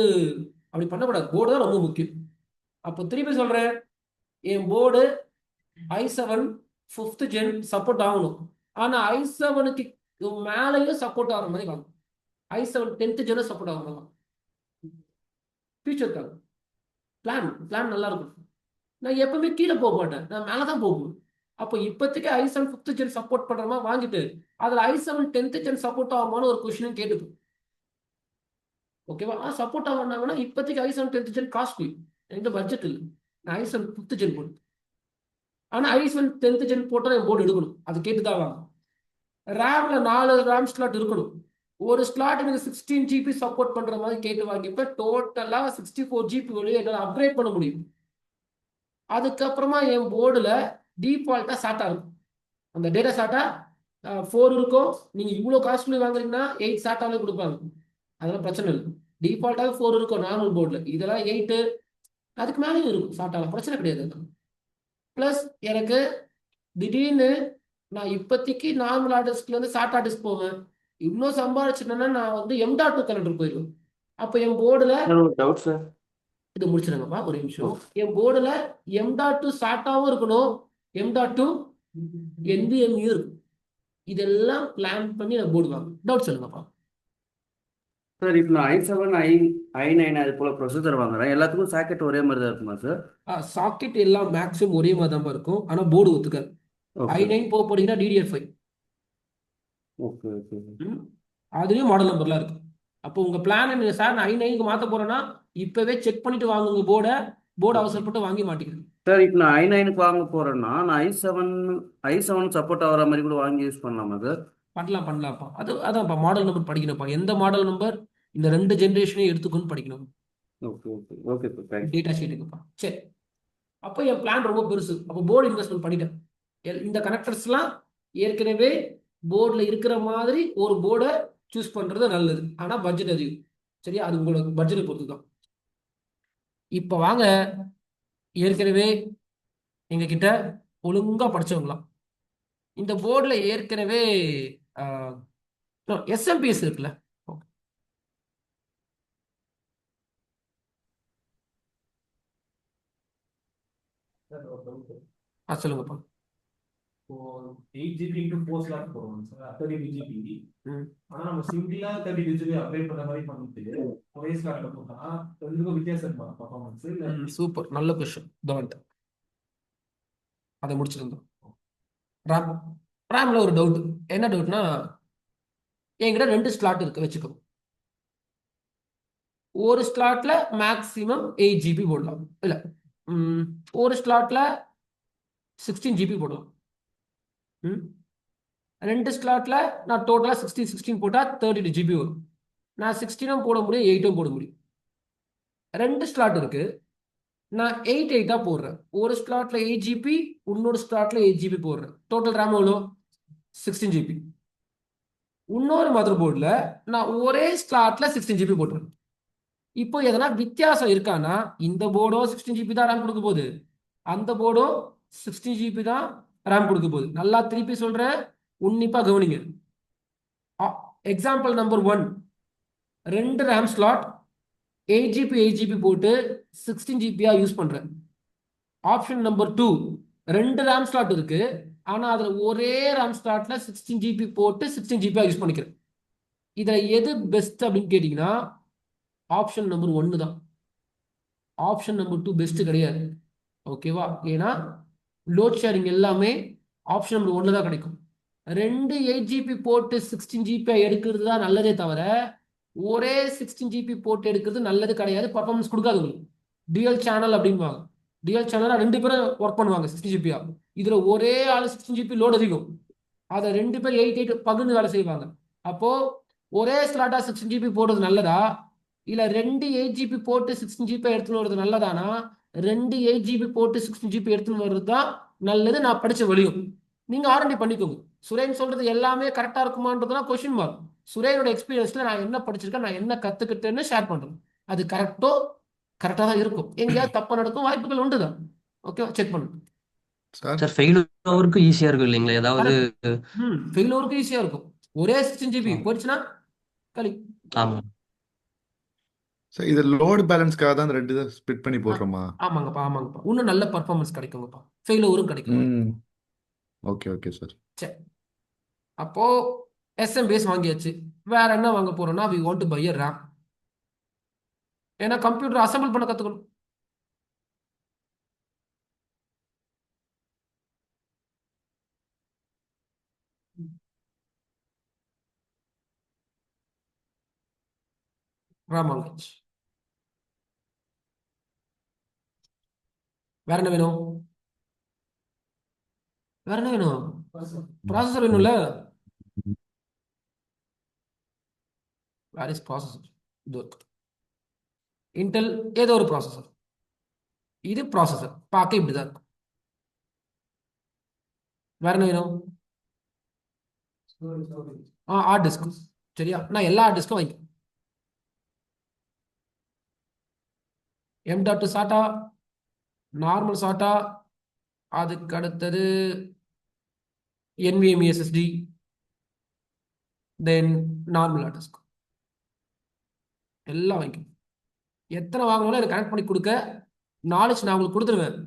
அப்படி பண்ணக்கூடாது, போர்டு தான் ரொம்ப முக்கியம். அப்போ திருப்பி சொல்றேன், என் board i7 5th gen support ஆகணும். ஆனா i7க்கு மேலேயும் சப்போர்ட் ஆகிற மாதிரி வாங்க. i7 10th gen சப்போர்ட் ஆகணும். ஃபியூச்சருக்காக பிளான் நல்லா இருக்கும். நான் எப்பவுமே கீழே போக மாட்டேன், நான் மேலே தான் போகணும். அப்போ இப்போதைக்கு i7 5th gen சப்போர்ட் பண்ற மாதிரி வாங்கிட்டு அதில் i7 10th gen சப்போர்ட் ஆகுமான்னு ஒரு கொஸ்டினும் கேட்டுக்கும். ஓகேவா? சப்போர்ட் ஆகுனாங்கன்னா இப்போதைக்கு i7 10th gen காஸ்ட்லி, என்கிட்ட பட்ஜெட் இல்லை, நான் i7 5th gen போடு. ஆனா i7 10th gen போட்டால் என் போர்டு எடுக்கணும், அது கேட்டுதான் வாங்க. ரேம்ல 4 ரேம் ஸ்லாட் இருக்கணும். ஒரு ஸ்லாட் எனக்கு 16 ஜிபி சப்போர்ட் பண்ற மாதிரி கேட்டு வாங்கிப்ப டோட்டலா 64 ஜிபி வழியை என்னால் அப்கிரேட் பண்ண முடியும். அதுக்கப்புறமா என் போர்டுல டிஃபால்ட்டா சாட்டா இருக்கும். அந்த டேட்டா சாட்டா 4 இருக்கும். நீங்க இவ்வளவு காஸ்ட்லி வாங்குறீங்கன்னா 8 சாட்டாவே கொடுப்பாங்க, அதெல்லாம் பிரச்சனை இல்லை. டிஃபால்ட்டாக 4 இருக்கும் நார்மல் போர்டுல, இதெல்லாம் 8 அதுக்கு மேலேயும் இருக்கும் சாட்டால, பிரச்சனை கிடையாது. பிளஸ் எனக்கு திடீர்னு நான் இப்போதைக்கு நார்மல் ஆர்டிஸ்ட்ல இருந்து சாட்டா டிஸ்க் போவேன், இவ்வளோ சம்பாதிச்சுட்டேன்னா நான் வந்து M.2 கனெக்டர் போயிடுவேன். அப்போ என் போர்டுல டவுட் சார். இது முடிச்சிருங்கப்பா ஒரு நிமிஷம். என் போர்டுல M.2 சாட்டாவும் இருக்கணும், M.2 NVMe இருக்கும். இதெல்லாம் பிளான் பண்ணி நான் போர்டு வாங்க. டவுட் சொல்லுங்கப்பா. சார் இப்போ நான் i7 i9 அது போல ப்ரொசஸர் வாங்குறேன், எல்லாத்துக்கும் சாக்கெட் ஒரே மாதிரி தான் இருக்குமா சார்? சாக்கெட் எல்லாம் மேக்ஸிமம் ஒரே மாதிரி தான் இருக்கும், ஆனால் போர்டு ஒத்துக்காது. ஓகே i9 போக போறீங்கன்னா DDR5, ஓகே ஓகே. அதுலயும் மாடல் நம்பர்லாம் இருக்கு. அப்போ உங்க பிளான் என்ன சார், நான் i9க்கு மாற்ற போறேன்னா இப்பவே செக் பண்ணிட்டு வாங்குங்க போர்டு அவசரப்பட்டு வாங்கி மாட்டேங்குது. சார் இப்போ நான் i9க்கு வாங்க போறேன்னா நான் i7 சப்போர்ட் ஆகிற மாதிரி கூட வாங்கி யூஸ் பண்ணலாமா சார்? பண்ணலாம்ப்பா. அதான்ப்பா மாடல் நம்பர் படிக்கணும்ப்பா. எந்த மாடல் நம்பர் இந்த 2 ஜென்ரேஷனையும் எடுத்துக்கணும்னு படிக்கணும். Okay okay okay sir, thanks. Data ஷீட்டுக்குப்பா. சரி, அப்போ என் பிளான் ரொம்ப பெருசு. அப்போ போர்டு இன்வெஸ்ட்மெண்ட் பண்ணிட்டேன். இந்த கனெக்டர்ஸ்லாம் ஏற்கனவே போர்டில் இருக்கிற மாதிரி ஒரு போர்டை சூஸ் பண்றது நல்லது, ஆனா பட்ஜெட் அதிகம். சரியா? அது உங்களுக்கு பட்ஜெட்டை பொறுத்து தான். இப்போ வாங்க, ஏற்கனவே எங்க கிட்ட ஒழுங்கா படிச்சவங்களாம் இந்த போர்டில் ஏற்கனவே SMPS இருக்குல்ல, சொல்லுங்கப்பா. இப்போ 8 GB into 4 slot போடுவோம் சார் 32 GB. ம். ஆனா நம்ம சிங்கிளா 32 GB அப்டேட் பண்ண மாதிரி பண்ணிட்டு ஒரே ஸ்லாட்ல போட்டா ரெண்டுக்கும் வித்தியாசம் இருக்கா பர்ஃபார்மன்ஸ் இல்ல சூப்பர், நல்ல கொஷின். தவன்ட் அதை முடிச்சிருந்தோம். ரேம் ரேம்ல ஒரு டவுட். என்ன டவுட்னா, என்கிட்ட 2 ஸ்லாட் இருக்கு வச்சுக்கோ. ஒரு ஸ்லாட்ல மேக்ஸிமம் 8 GB போடலாம். இல்ல, ஒரு ஸ்லாட்ல 16 GB போடலாம். 2 ஸ்லாட்ல நான் டோட்டலா 16 போட்டா 32 GB வரும். நான் 16 போட முடியும், 8 போட முடியும். 2 ஸ்லாட் இருக்கு, நான் 8 போடுறேன். ஒரு ஸ்லாட்ல 8 GB, இன்னொரு ஸ்லாட்ல 8 GB போடுறேன். டோட்டல் ரேம் எவ்வளோ? 16 GB. இன்னொரு மதர் போர்டில் நான் ஒரே ஸ்லாட்ல 16 GB போட்டுறேன். இப்போ எதனா வித்தியாசம் இருக்கான்னா, இந்த போர்டும் 16 GB தான் ரேம் கொடுக்க போகுது, அந்த போர்டும் 16 GB தான் ரேம் கொடுக்க போகுது. நல்லா திருப்பி சொல்றேன், உன்னிப்பா கவனிங்க. Example number 1, 2 RAM slot 8 GB போட்டு 16 GB யூஸ் பண்றேன். ஆப்ஷன் நம்பர் 2, 2 ரேம் ஸ்லாட் இருக்கு, ஆனா அதுல ஒரே ரேம் ஸ்லாட்ல 16 GB போட்டு 16 GB யூஸ் பண்ணிக்கிறேன். இதுல எது பெஸ்ட் அப்படின்னு கேட்டீங்கன்னா ஆப்ஷன் நம்பர் 1 தான். ஆப்ஷன் நம்பர் 2 பெஸ்ட் கிடையாது. ஓகேவா? ஏன்னா லோட் ஷேரிங் எல்லாமே ஆப்ஷன் நம்பர் 1 தான் கிடைக்கும். 2 8 GB போட்டு 16 GB எடுக்கிறது தான் நல்லதே தவிர, ஒரே 16 GB போட்டு எடுக்கிறது நல்லது கிடையாது. பர்ஃபார்மன்ஸ் கொடுக்காது உங்களுக்கு. டியூயல் சேனல் அப்படின்வாங்க. டியூயல் சேனலா 2 பேரும் ஒர்க் பண்ணுவாங்க 16 GB. இதுல ஒரே ஆள் 16 GB லோட் அதிகம், அதை 2 பேர் 8 பகுந்து வேலை செய்வாங்க. அப்போ ஒரே ஸ்லாட்டா 16 GB போடுறது நல்லதா, இல்ல 2 8 GB போட்டு 16 GB எடுத்துன்னு வர்றது நல்லதானா? 2 8 GB போட்டு 16 GB எடுத்துன்னு வர்றது தான் நல்லது. நான் படிச்ச வழியும் நீங்க ஆர்என்டி பண்ணிக்கோங்க. சுரேன் சொல்றது எல்லாமே கரெக்டா இருக்குமான்றதுலாம் கொஸ்டின் மார்க். சுரேனோட எக்ஸ்பீரியன்ஸ்ல நான் என்ன படிச்சிருக்கேன், நான் என்ன கத்துக்கிட்டேன்னு ஷேர் பண்றேன். அது கரெக்டா தான் இருக்கும். எங்கேயாவது தப்பா நடக்கும் வாய்ப்புகள் உண்டுதான். ஓகே, செக் பண்ணுங்க சார் சார் ஃபெயிலுவருக்கு ஈஸியா இருக்கும் இல்லைங்களா? ஏதாவது ஃபெயிலோருக்கு ஈஸியா இருக்கும். ஒரே 16 GB போயிடுச்சுன்னா களி. ஆமா சார் இது லோடு பேலன்ஸ்க்காக தான் 2 ஸ்ப்ளிட் பண்ணி போடுறோமா? ஆமாங்கப்பா. இன்னும் நல்ல பர்ஃபார்மன்ஸ் கிடைக்குங்கப்பா, ஃபெயிலோரும் கிடைக்கும். Okay okay sir. சரி, அப்போ எஸ்எம்பிஎஸ் வாங்கியாச்சு. வேற என்ன வாங்க போறோம்னா, we want to buy a RAM. ஏன்னா கம்ப்யூட்டர் அசம்பிள் பண்ண கத்துக்கணும். RAM வாங்கியாச்சு. வேற என்ன வேணும்? ப்ராசஸர் வேணும்ல. Where is processor? இது இன்டெல் ஏதோ ஒரு ப்ராசஸர். இது ப்ராசஸர் பார்க்க இப்படிதான் இருக்கும். வேற என்ன வேணும்? Hard disk. சரியா? நான் எல்லா ஹார்ட் டிஸ்க்கும் வாங்கிக்கிறேன். M.2 சாட்டா, நார்மல் சாட்டா, அதுக்கு அடுத்தது NVMe SSD, தென் நார்மல் ஹார்ட் டிஸ்க் எல்லாம் வாங்கிக்கணும். எத்தனை வாங்கினாலும் எனக்கு கனெக்ட் பண்ணி கொடுக்க நாலேஜ் நான் உங்களுக்கு கொடுத்துருவேன்.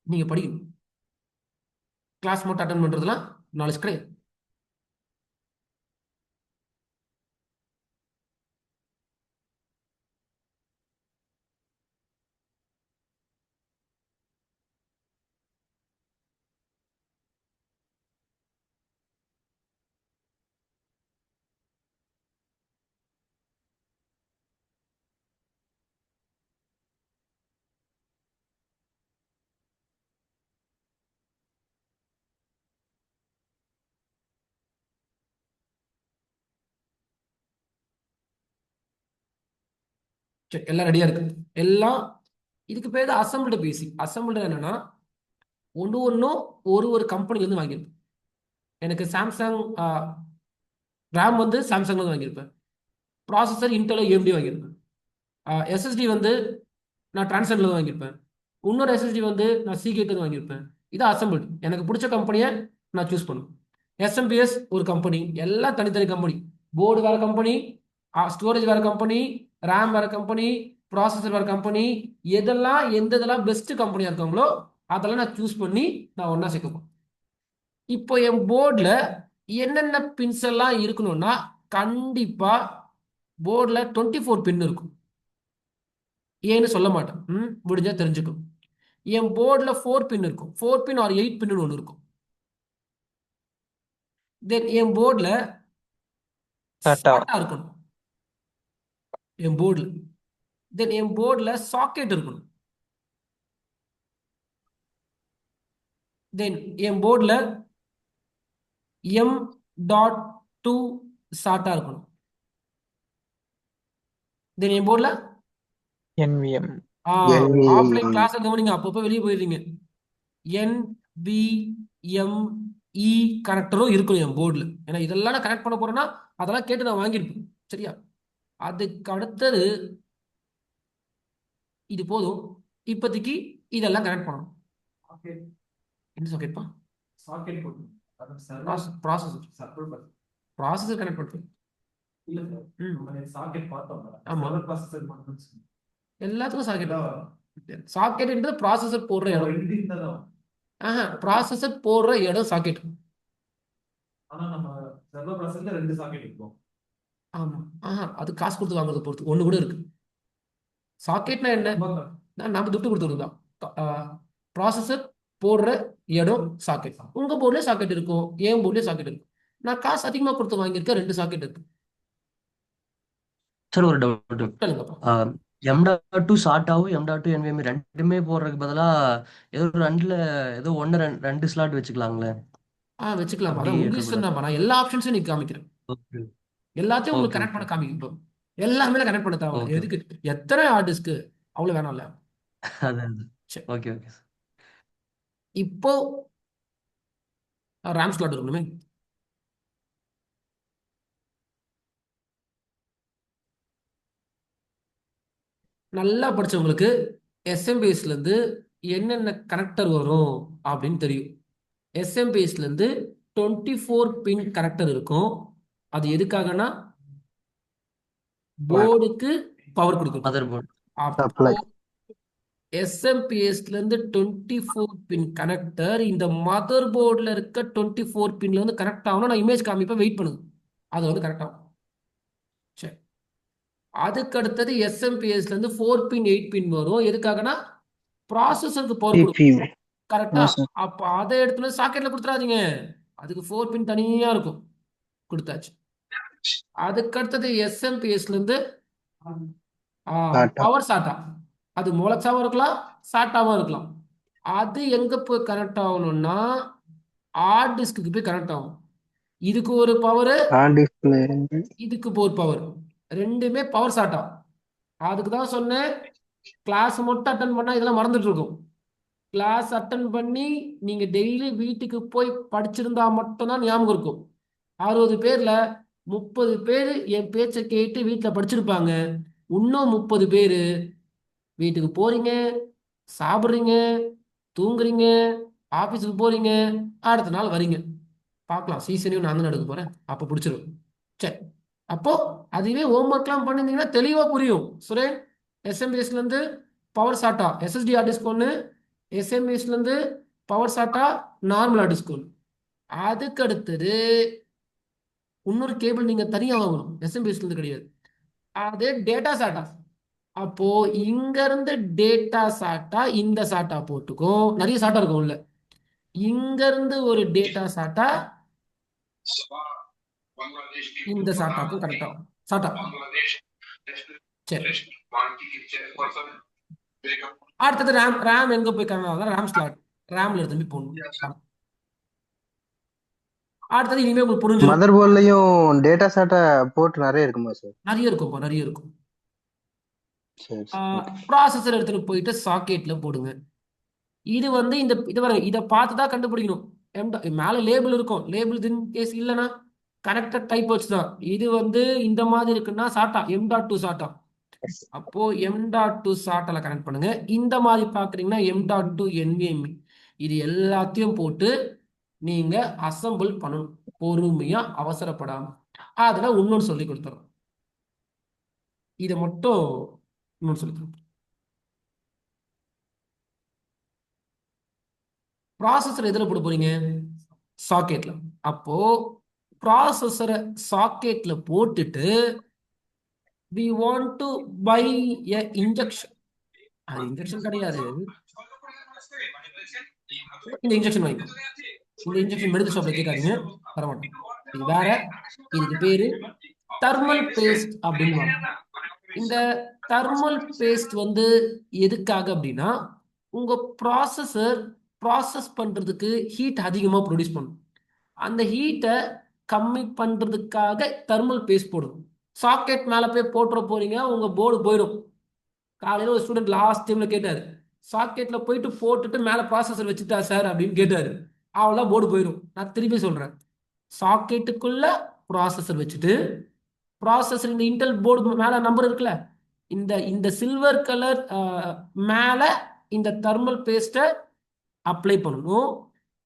நீங்க படிக்கணும். கிளாஸ் மட்டும் அட்டன் பண்றதுலாம் நாலேஜ் கிடையாது. சரி, எல்லாம் ரெடியா இருக்கு. எல்லாம் இதுக்கு பேர் தான் அசம்பிள்டு பிசி. அசம்பிள்டு என்னன்னா, ஒன்றும் ஒரு கம்பெனிலேருந்து வாங்கியிருப்பேன். எனக்கு சாம்சங் ரேம் வந்து சாம்சங்லேருந்து வாங்கியிருப்பேன். ப்ராசஸர் இன்டெல் AMD வாங்கியிருப்பேன். SSD வந்து நான் டிரான்சன்லேருந்து வாங்கியிருப்பேன். இன்னொரு SSD வந்து நான் Seagate வாங்கியிருப்பேன். இது அசம்பிள்டு. எனக்கு பிடிச்ச கம்பெனியை நான் சூஸ் பண்ணுவேன். SMPS ஒரு கம்பெனி, எல்லாம் தனித்தனி கம்பெனி. போர்டு வேற கம்பெனி, ஸ்டோரேஜ் வேற கம்பெனி, ரேம் வேற கம்பெனி, ப்ராசஸர் வேற கம்பெனி. எதெல்லாம் பெஸ்ட் கம்பெனியா இருக்காங்களோ அதெல்லாம் நான் சூஸ் பண்ணி நான் ஒன்றா சேர்க்கணும். இப்போ என் போர்டில் என்னென்ன பின்ஸ் எல்லாம் இருக்கணும்னா கண்டிப்பாக போர்டில் 24 பின் இருக்கும். ஏன்னு சொல்ல மாட்டேன், முடிஞ்சா தெரிஞ்சுக்கும். என் போர்டில் 4 பின் இருக்கும், 4 பின் ஆர் 8 பின்னு ஒன்று இருக்கும். தென் என் போர்டில் SATA. SATA இருக்கணும். என் போர்டில் தென் என் போர்டில் சாக்கெட் இருக்கணும். தென் என் போர்டில் M.2 SATA இருக்கணும். தென் என் போர்டில் NVM. ஆஃப்லைன் கிளாஸை கவனிங்க, அப்பப்போ வெளியே போயிடுறீங்க. NVMe கனெக்டரும் இருக்கணும் என் போர்டில். ஏன்னா இதெல்லாம் நான் கனெக்ட் பண்ண போறேன்னா அதெல்லாம் கேட்டு நான் வாங்கியிருப்பேன். சரியா? அதுக்கு அடுத்தது இது போதும். இப்போதைக்கு இதெல்லாம் கனெக்ட் பண்ணணும். சாக்கெட் என்ன சாக்கெட்பா? சாக்கெட் போட்டு அதான் server processor server processor connect பண்ணுறேன். இல்ல சார், ம் நம்ம சாக்கெட் பார்த்தோம். ஆமா. சர்வர் ப்ராசஸர் மட்டும் எல்லாத்துக்கும் சாக்கெட். சாக்கெட்ன்றது ப்ராசஸர் போடுற இடம். ரெண்டு இருந்தாலும் ப்ராசஸர் போடுற இடம் சாக்கெட். ஆனா நம்ம சர்வர் ப்ராசஸர்ல ரெண்டு சாக்கெட் இருக்கும். ஆமாம். அது காசு கொடுத்து வாங்குறத பொறுத்து ஒன்று கூட இருக்கு. சாக்கெட்னா என்ன? நம்ம துட்டு கொடுத்துருந்தோம் தான். ப்ராசஸர் போடுற இடம் சாக்கெட். உங்கள் போர்ட்லேயே சாக்கெட் இருக்கும், என் போர்ட்லேயே சாக்கெட் இருக்கும். நான் காசு அதிகமாக கொடுத்து வாங்கியிருக்கேன், 2 சாக்கெட் இருக்கு. சார் ஒரு டவுட். சொல்லுங்கப்பா. M.2 SATAவும் M.2 NVMe ரெண்டுமே போடுறதுக்கு பதிலா ஏதோ ரெண்டுல ஏதோ ஒன்று ரெண்டு ஸ்லாட் வச்சுக்கலாங்களே? வச்சுக்கலாம். அப்படி அதான் உங்க இருக்கக்கூடாது. இஷ்டம் தான். நான் எல்லா ஆப்ஷன்ஸும் நீ காமிக்கிறேன். ஓகே எல்லாத்தையும் உங்களுக்கு ஓகே கனெக்ட் பண்ண ஓகே காமிக்கும். எல்லாமே கனெக்ட் பண்ண தேவை. ஓகே எதுக்கு எத்தனை ஹார்ட் டிஸ்க்கு அவ்வளோ வேணாம்ல. அது சரி, ஓகே ஓகே சார். இப்போ ரேம் ஸ்லாட் இருக்கணுமே. நல்லா படிச்சவங்களுக்கு எஸ்எம்பிஎஸ்லேருந்து என்னென்ன கனெக்டர் வரும் அப்படின்னு தெரியும். எஸ்எம்பிஎஸ்லேருந்து 24 பின் கனெக்டர் இருக்கும். அது எதுக்காகனா போர்டுக்கு பவர் கொடுக்கும். Mother board. அப்போ எஸ்எம்பிஎஸ்லேருந்து 24 பின் கனெக்டர் இந்த மதர் போர்டில் இருக்க 24 பின்ல வந்து கனெக்ட் ஆகணும். நான் இமேஜ் காமிப்பேன், வெயிட் பண்ணுங்க. அது வந்து கனெக்ட் ஆகும். சரி, அதுக்கு அடுத்தது எஸ்எம்பிஎஸ்லேருந்து 4 பின் 8 பின் வரும். எதுக்காகனா ப்ராசஸருக்கு பவர் கொடுக்கும். கரெக்டா? அப்போ அதை எடுத்துன்னு சாக்கெட்டில் கொடுத்துடாதீங்க. அதுக்கு 4 பின் தனியாக இருக்கும், கொடுத்தாச்சு. அதுக்கு அடுத்தது எஸ்எம்பிஎஸ்லேருந்து பவர் சாட்டா. அது மோலக்ஸாவும் இருக்கலாம், சாட்டாவும் இருக்கலாம். அது எங்கே போய் கனெக்ட் ஆகணும்னா ஹார்ட் டிஸ்க்கு போய் கனெக்ட் ஆகும். இதுக்கு ஒரு பவர், இதுக்கு ஒரு பவர், ரெண்டுமே பவர் சாட்டா. அதுக்கு தான் சொன்னேன் கிளாஸ் மட்டும் அட்டன் பண்ணால் இதெல்லாம் மறந்துட்டு இருக்கும். கிளாஸ் அட்டன் பண்ணி நீங்கள் டெய்லி வீட்டுக்கு போய் படிச்சிருந்தா மட்டும்தான் ஞாபகம் இருக்கும். 60 பேரில் 30 பேர் என் பேச்சை கேட்டு வீட்டில் படிச்சிருப்பாங்க. இன்னும் 30 பேர் வீட்டுக்கு போகிறீங்க, சாப்பிட்றீங்க, தூங்குறீங்க, ஆஃபீஸுக்கு போகிறீங்க, அடுத்த நாள் வரீங்க. பார்க்கலாம், சீசனையும் நான் தான் எடுக்க போகிறேன், அப்போ பிடிச்சிரும். சரி, அப்போது அதுவே ஹோம்ஒர்க்லாம் பண்ணியிருந்தீங்கன்னா தெளிவாக புரியும். சுரேன், எஸ்எம்பிஎஸ்லேருந்து power SATA SSD hard disk ஒன்று, எஸ்எம்பிஎஸ்லேருந்து power SATA normal hard disk ஒன்று. அதுக்கு அடுத்தது இன்னொரு கேபிள் நீங்கள் தனியாக வாங்கணும், எஸ்எம்பிஎஸ்லேருந்து கிடையாது. அது டேட்டா சாட்டா. அப்போ இங்க இருந்து டேட்டா சாட்டா இந்த சாட்டா போட்டுக்கும். நிறைய சாட்டா இருக்கும் உள்ள. இங்க இருந்து ஒரு டேட்டா சாட்டா இந்த சாட்டாக்கும் கனெக்ட் ஆகும். சாட்டா. சரி, அடுத்தது ரேம். ரேம் எங்க போய் கனெக்ட் ஆகுது? RAM slot. ரேம்ல எடுத்து போய் போடணும். அடுத்தது இனிமே உங்களுக்கு புரிஞ்சிடும். மதர் போர்ட்லயும் டேட்டா சாட்டா போர்ட் நிறைய இருக்குமா சார்? நிறைய இருக்கும்ப்பா, நிறைய இருக்கும். சரி ஓகே. ப்ராசஸர் எடுத்துட்டு போயிட்டு சாக்கெட்ல போடுங்க. இது வந்து இதை பார்த்து தான் கண்டுபிடிக்கணும். மேலே லேபிள் இருக்கும். லேபிள் கேஸ் இல்லைன்னா கனெக்டட் டைப் வச்சு தான். இது வந்து இந்த மாதிரி இருக்குன்னா சாட்டா M.2 சாட்டா. அப்போ M.2 சாட்டால கனெக்ட் பண்ணுங்க. இந்த மாதிரி பார்க்குறீங்கன்னா M.2 NVMe. இது எல்லாத்தையும் போட்டு நீங்க அசம்பிள் பண்ணணும், பொறுமையா, அவசரப்படாம. அதில் இன்னொன்று சொல்லி கொடுத்துறோம். இதை மட்டும் இன்னொன்று சொல்லி கொடுத்துறோம். ப்ராசஸர் எதில் போட போறீங்க? சாக்கெட்ல. அப்போ ப்ராசஸரை சாக்கெட்ல போட்டுட்டு we want to buy a injection. அது இன்ஜெக்ஷன் கிடையாது. இந்த இன்ஜெக்ஷன் வாங்கிக்கோ. இந்த இன்ஜெக்ஷன் மெடிக்கல் ஷாப்ல கேட்காதீங்க, தரமாட்டோம். இது வேற. இதுக்கு பேரு தெர்மல் பேஸ்ட் அப்படின்னு. இந்த தெர்மல் பேஸ்ட் வந்து எதுக்காக அப்படின்னா, உங்க ப்ராசஸர் ப்ராசஸ் பண்றதுக்கு ஹீட் அதிகமாக ப்ரொடியூஸ் பண்ணும். அந்த ஹீட்டை கம்மி பண்றதுக்காக தெர்மல் பேஸ்ட் போடும். சாக்கெட் மேலே போய் போட்டுற போறீங்க, உங்க போர்டு போயிடும். காலையில் ஒரு ஸ்டூடெண்ட் லாஸ்ட் டைம்ல கேட்டாரு, சாக்கெட்ல போயிட்டு போட்டுட்டு மேலே ப்ராசஸர் வச்சுட்டா சார் அப்படின்னு கேட்டாரு. அவ்வளோ போர்டு போயிடும். நான் திருப்பி சொல்றேன், சாக்கெட்டுக்குள்ள ப்ராசஸர் வச்சுட்டு ப்ராசஸர் இந்த இன்டெல் போர்டு மேலே நம்பர் இருக்குல்ல, இந்த இந்த சில்வர் கலர் மேலே இந்த தெர்மல் பேஸ்ட்டை அப்ளை பண்ணணும்.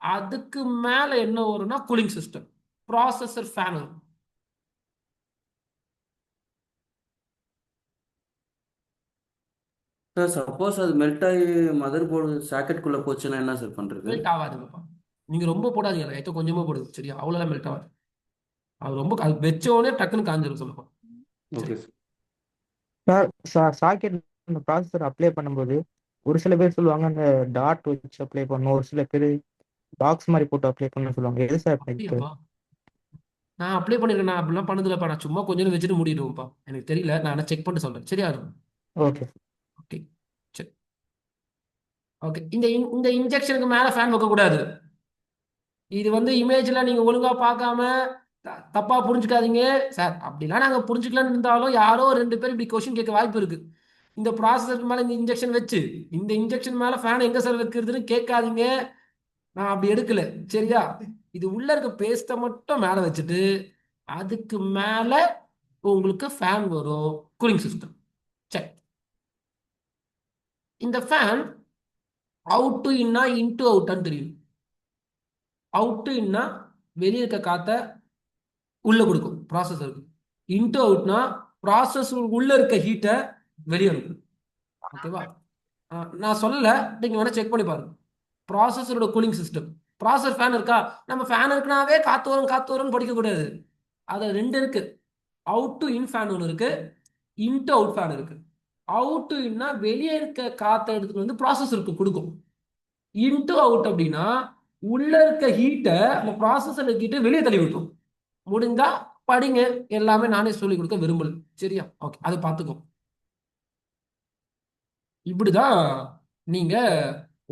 அதுக்கு மேலே என்ன வரும்னா கூலிங் சிஸ்டம், ப்ராசஸர் ஃபேன் வரும். சார் சப்போஸ் அது மெல்ட் ஆகி மதர் போர்டு சாக்கெட்டுக்குள்ளே போச்சுன்னா என்ன சார் பண்ணுறது? மெல்ட் ஆகாதுங்கப்பா. நீங்க ரொம்ப போடாதீங்க, லைட்டா கொஞ்சமா போடுது சரியா, அவ்வளோலாம் மெல்ட் ஆகாது. அது ரொம்ப அது வச்ச உடனே டக்குன்னு காஞ்சிரும் சொல்லப்போம். Okay sir. சார் சாக்கெட் அந்த ப்ராசஸர் அப்ளை பண்ணும்போது ஒரு சில பேர் சொல்லுவாங்க அந்த டாட் வச்சு அப்ளை பண்ணணும், ஒரு சில பேர் பாக்ஸ் மாதிரி போட்டு அப்ளை பண்ணணும்னு சொல்லுவாங்க. எது சார் பெஸ்ட்? அப்படியாப்பா, நான் அப்ளை பண்ணிருக்கேன். நான் அப்படிலாம் பண்ணதில்லப்பா. நான் சும்மா கொஞ்சம் நேரம் வச்சுட்டு மூடிடுவேன்ப்பா. எனக்கு தெரியல, நான் செக் பண்ணிட்டு சொல்றேன். சரியா இருக்கும். ஓகே ஓகே சரி. ஓகே, இந்த இன்ஜெக்ஷனுக்கு மேல ஃபேன் வைக்கக்கூடாது. இது வந்து இமேஜ்ல நீங்க ஒழுங்கா பார்க்காம தப்பா புரிஞ்சுக்காதீங்க சார். அப்படிலாம் நாங்க புரிஞ்சுக்கலாம்னு இருந்தாலும் யாரோ 2 பேர் இப்படி கொஸ்டின் கேட்க வாய்ப்பு இருக்கு. இந்த ப்ராசஸருக்கு மேல இந்த இன்ஜெக்ஷன் வச்சு இந்த இன்ஜெக்ஷன் மேல ஃபேன் எங்க சார் வைக்கிறதுன்னு கேட்காதீங்க. நான் அப்படி எடுக்கல சரியா. இது உள்ள இருக்க பேஸ்ட்டை மட்டும் மேல வச்சுட்டு அதுக்கு மேல உங்களுக்கு ஃபேன் வரும், கூலிங் சிஸ்டம். சரி, இந்த ஃபேன் அவுட் டு இன்னா இன்டு அவுட்டான்னு தெரியும். அவுட் டு இன்னா வெளியே இருக்க காத்த உள்ள கொடுக்கும் ப்ராசஸருக்கு. இன்டு அவுட்னா ப்ராசஸர் உள்ள இருக்க ஹீட்டை வெளியே அனுப்பும். ஓகேவா? நான் சொல்லல, நீங்க வேணா செக் பண்ணி பாருங்க. ப்ராசஸரோட கூலிங் சிஸ்டம். ப்ராசஸர் ஃபேன் இருக்கா, நம்ம ஃபேன் இருக்குனாவே காத்து வரும்னு படிக்க கூடாது. அது 2 இருக்கு. அவுட் டு இன் ஃபேன் ஒன்று இருக்கு, இன்டு அவுட் ஃபேன் இருக்கு. அவுட் டு இன்னா வெளியே இருக்க காத்தை எடுத்துட்டு வந்து ப்ராசஸருக்கு கொடுக்கும். இன்டு அவுட் அப்படின்னா உள்ள இருக்க ஹீட்டை அந்த ப்ராசஸர் ஹீட்டை வெளியே தள்ளி விட்டுரும். முடிந்தா படிங்க, எல்லாமே நானே சொல்லி கொடுக்க விரும்பல சரியா. ஓகே, அதை பார்த்துக்கோ. இப்படிதான் நீங்க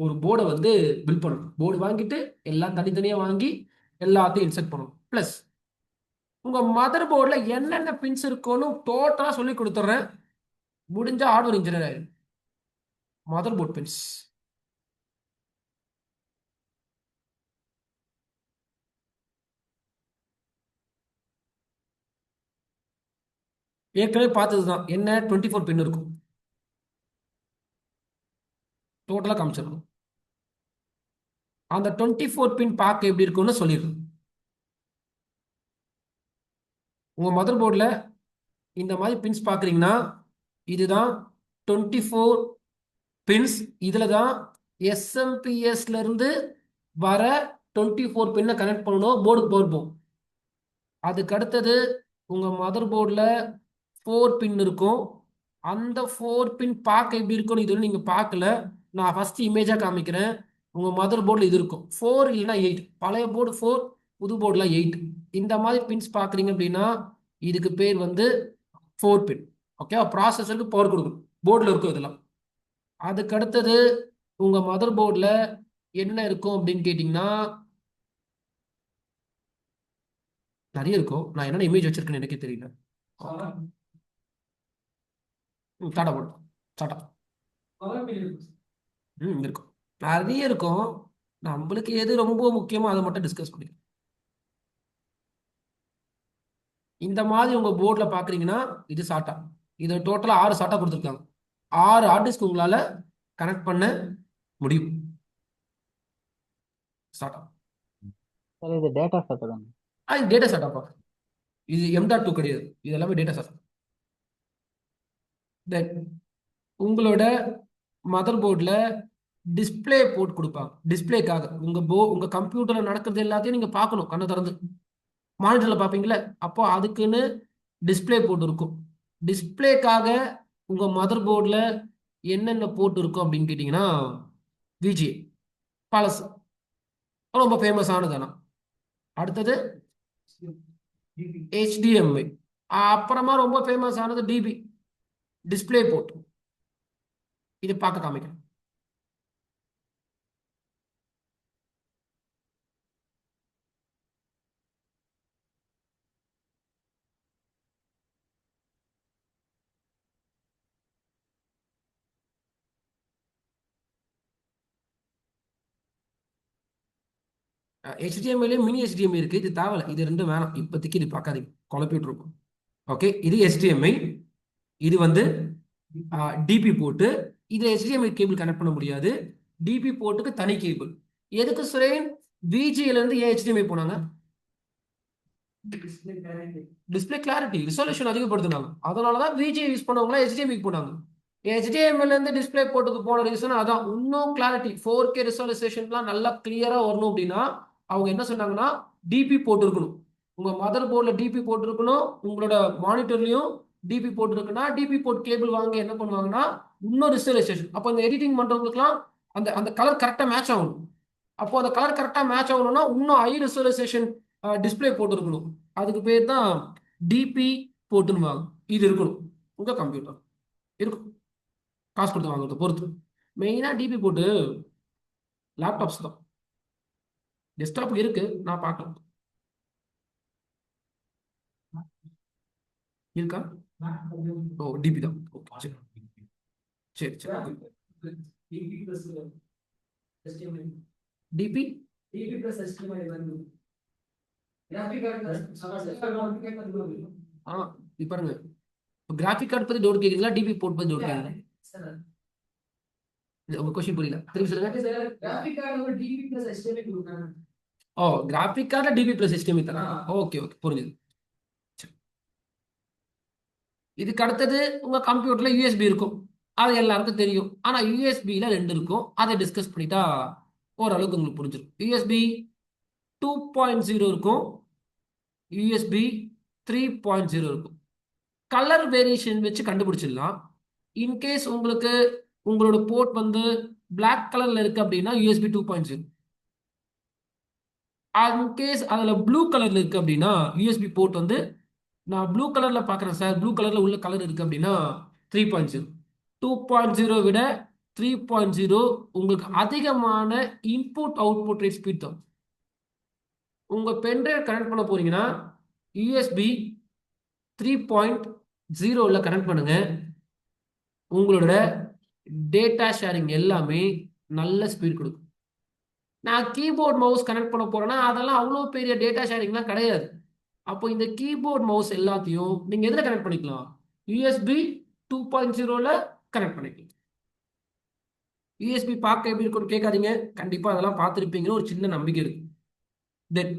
ஒரு போர்டை வந்து பில்ட் பண்ணணும். போர்டு வாங்கிட்டு எல்லாம் தனித்தனியா வாங்கி எல்லாத்தையும் இன்செர்ட் பண்ணணும். பிளஸ் உங்க மதர் போர்டில் என்னென்ன பின்ஸ் இருக்குன்னு டோட்டலா சொல்லி கொடுத்துட்றேன். முடிஞ்சா ஹார்ட்வேர் இன்ஜினியர் ஆயிடும். மதர் போர்ட் பின்ஸ் ஏற்கனவே பார்த்தது தான். என்ன 24 பின் இருக்கும், டோட்டலாக காமிச்சிடணும். அந்த 24 பின் பார்க்க எப்படி இருக்கும்னு சொல்லிடுறேன். உங்க மதர் போர்டில் இந்த மாதிரி பின்ஸ் பார்க்குறீங்கன்னா இதுதான் 24 பின்ஸ். இதில் தான் எஸ்எம்பிஎஸ்ல இருந்து வர 24 பின்னை கனெக்ட் பண்ணணும், போர்டுக்கு போயிருப்போம். அதுக்கு அடுத்தது உங்க மதர் போர்டில் 4 பின் இருக்கும். அந்த 4 பின் பார்க்க எப்படி இருக்கும்னு இது நீங்க பார்க்கல, நான் ஃபர்ஸ்ட் இமேஜா காமிக்கிறேன். உங்க மதர் போர்டில் இது இருக்கும் 4 இல்லைன்னா 8. பழைய போர்டு 4, புது போர்டில் 8. இந்த மாதிரி பின்ஸ் பார்க்குறீங்க அப்படின்னா இதுக்கு பேர் வந்து 4 பின். ஓகேவா? ப்ராசஸருக்கு பவர் கொடுக்கும், போர்டில் இருக்கும் இதெல்லாம். அதுக்கு அடுத்தது உங்க மதர் போர்டில் என்ன இருக்கும் அப்படின்னு கேட்டிங்கன்னா நிறைய இருக்கும். நான் என்னென்ன இமேஜ் வச்சிருக்கேன்னு எனக்கே தெரியல. டாடா போர்டு, டாடா இருக்கும், நிறைய இருக்கும். நம்மளுக்கு எது ரொம்ப முக்கியமோ அதை மட்டும் டிஸ்கஸ் பண்ணிக்கலாம். இந்த மாதிரி உங்க போர்டில் பார்க்குறீங்கன்னா இது சாட்டா. இது டோட்டலாக 6 சாட்டா கொடுத்துருக்காங்க. 6 ஹார்ட் டிஸ்க் உங்களால் கனெக்ட் பண்ண முடியும். சாட்டா சார் இது டேட்டா சாட்டா தானே? இது டேட்டா சாட்டாப்பா. இது M.2 கிடையாது, இது எல்லாமே டேட்டா சாட்டா. தென் உங்களோட மதர் போர்டில் டிஸ்ப்ளே போர்ட் கொடுப்பாங்க. டிஸ்ப்ளேக்காக உங்க கம்ப்யூட்டர்ல நடக்கிறது எல்லாத்தையும் நீங்க பார்க்கணும் கண்ணை திறந்து. மானிட்டர்ல பார்ப்பீங்களே, அப்போ அதுக்குன்னு டிஸ்ப்ளே போர்ட் இருக்கும். டிஸ்ப்ளேக்காக உங்க மதர் போர்டில் என்னென்ன போர்ட் இருக்கும் அப்படின்னு கேட்டிங்கன்னா விஜிஏ பழசு, ரொம்ப ஃபேமஸானது. ஆனால் அடுத்தது HDMI, அப்புறமா ரொம்ப ஃபேமஸ் ஆனது டிபி டிஸ்ப்ளே போர்ட். இது பார்க்க காமிக்கிறேன். HDMI மினி HDMI இருக்கு. இது தேவையில்ல, இது ரெண்டும் வேணாம் இப்போதைக்கு. இது பார்க்காதீங்க, குழப்பிட்டு இருக்கும். ஓகே, இது HDMI, இது வந்து டிபி போர்ட்டு. இது HDMI கேபிள் கனெக்ட் பண்ண முடியாது. டிபி போர்ட்டுக்கு தனி கேபிள். எதுக்கு சுரேன் VGA இருந்து ஏன் HDMI போனாங்க? டிஸ்பிளே கிளாரிட்டி ரிசல்யூஷன் அதிகப்படுத்தினாங்க. அதனால தான் VGA யூஸ் பண்ணவங்களா HDMI போனாங்க. HDMI இருந்து டிஸ்பிளே போர்ட்டுக்கு போன ரீசன் அதான். இன்னும் கிளாரிட்டி 4K ரிசல்யூஷன்லாம் நல்லா கிளியரா வரணும் அப்படின்னா அவங்க என்ன சொன்னாங்கன்னா டிபி போர்ட் இருக்கணும். உங்க மதர் போர்டில் டிபி போர்ட் இருக்கணும். உங்களோட மானிட்டர்லயும் டிபி போர்ட் இருக்குன்னா டிபி போர்ட் கேபிள் வாங்க என்ன பண்ணுவாங்கன்னா இன்னும் ரிசல்யூஷன். அப்போ இந்த எடிட்டிங் பண்றவங்களுக்குலாம் அந்த அந்த கலர் கரெக்டாக மேட்ச் ஆகணும். அப்போ அந்த கலர் கரெக்டாக மேட்ச் ஆகணும்னா இன்னும் ஹை ரிசல்யூஷன் டிஸ்பிளே போர்ட் இருக்கணும். அதுக்கு பேர் தான் டிபி போர்ட்டுன்னு வாங்க. இது இருக்கணும் உங்க கம்ப்யூட்டர் இருக்கும். காசு கொடுத்து வாங்குறத பொறுத்து. மெயினாக டிபி போட்டு லேப்டாப்ஸ் தான். டெஸ்க்டாப் இருக்கு, நான் பார்க்கலாம். இருக்கா? ஓ டிபி தான். ஓகே சரி சரி சரி. டிபி இது பாருங்க. கிராஃபிக் கார்டு பத்தி டவுட் கேக்குறீங்களா, டிபி போர்ட் பத்தி டவுட் கேக்குறீங்களா? உங்க क्वेश्चन புரியல, திருப்பி சொல்லுங்க. ஓ கிராஃபிக் கார்டுல டிபி பிளஸ் HDMI தானா? ஓகே ஓகே புரிஞ்சுது. இதுக்கு அடுத்தது உங்க கம்ப்யூட்டர்ல USB இருக்கும், அது எல்லாருக்கும் தெரியும். ஆனா USBல 2 இருக்கும். அதை டிஸ்கஸ் பண்ணிட்டா ஓரளவுக்கு உங்களுக்கு புரிஞ்சிடும். USB 2.0 இருக்கும், USB 3.0 இருக்கும். கலர் வேரியேஷன் வச்சு கண்டுபிடிச்சிடலாம். இன்கேஸ் உங்களுக்கு உங்களோட போர்ட் வந்து பிளாக் கலர்ல இருக்கு அப்படின்னா USB 2.0. இன்கேஸ் அதுல ப்ளூ கலர்ல இருக்கு அப்படின்னா USB போர்ட் வந்து நான் ப்ளூ கலர்ல பாக்குறேன் சார், ப்ளூ கலர்ல உள்ள கலர் இருக்கு அப்படின்னா 3.0. 2.0 விட 3.0 உங்களுக்கு அதிகமான இன்புட் அவுட்புட் ரேட் ஸ்பீட் தான். உங்க பென்ட்ரைவ் கனெக்ட் பண்ண போறீங்கன்னா USB 3.0ல கனெக்ட் பண்ணுங்க. உங்களோட டேட்டா ஷேரிங் எல்லாமே நல்ல ஸ்பீட் கொடுக்கும். நான் கீபோர்ட் மவுஸ் கனெக்ட் பண்ண போறேன்னா அதெல்லாம் அவ்வளோ பெரிய டேட்டா ஷேரிங்லாம் கிடையாது. அப்போ இந்த கீபோர்ட் மவுஸ் எல்லாத்தையும் நீங்க எதில் கனெக்ட் பண்ணிக்கலாம்? USB 2.0ல கனெக்ட் பண்ணிக்கலாம். USB பார்க்க எப்படி இருக்குன்னு கேட்காதீங்க, கண்டிப்பா அதெல்லாம் பார்த்துருப்பீங்கன்னு ஒரு சின்ன நம்பிக்கை இருக்கு. தென்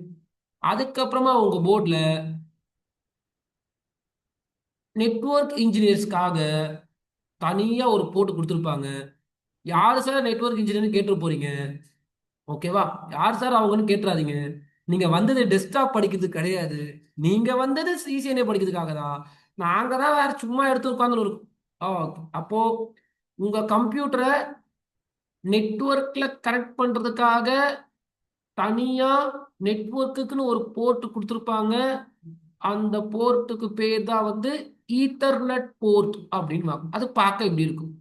அதுக்கப்புறமா உங்க போர்டில் நெட்வொர்க் இன்ஜினியர்ஸ்க்காக தனியா ஒரு போர்ட் கொடுத்துருப்பாங்க. யாரு சார் நெட்வொர்க் இன்ஜினியர்னு கேட்டு போறீங்க, ஓகேவா? யார் சார் அவங்கன்னு கேட்டுறாதீங்க. நீங்க வந்தது டெஸ்க்டாப் படிக்கிறதுக்கு கிடையாது, நீங்க வந்தது CCNA படிக்கிறதுக்காக தான். நாங்க தான் வேற சும்மா எடுத்து உட்காந்து இருக்கும். அப்போ உங்க கம்ப்யூட்டரை நெட்வொர்க்ல கனெக்ட் பண்றதுக்காக தனியா நெட்வொர்க்குன்னு ஒரு போர்ட் கொடுத்துருப்பாங்க. அந்த போர்ட்டுக்கு பேர் தான் வந்து ஈத்தர்நெட் போர்ட் அப்படின்னு. அது பார்க்க எப்படி இருக்கும்?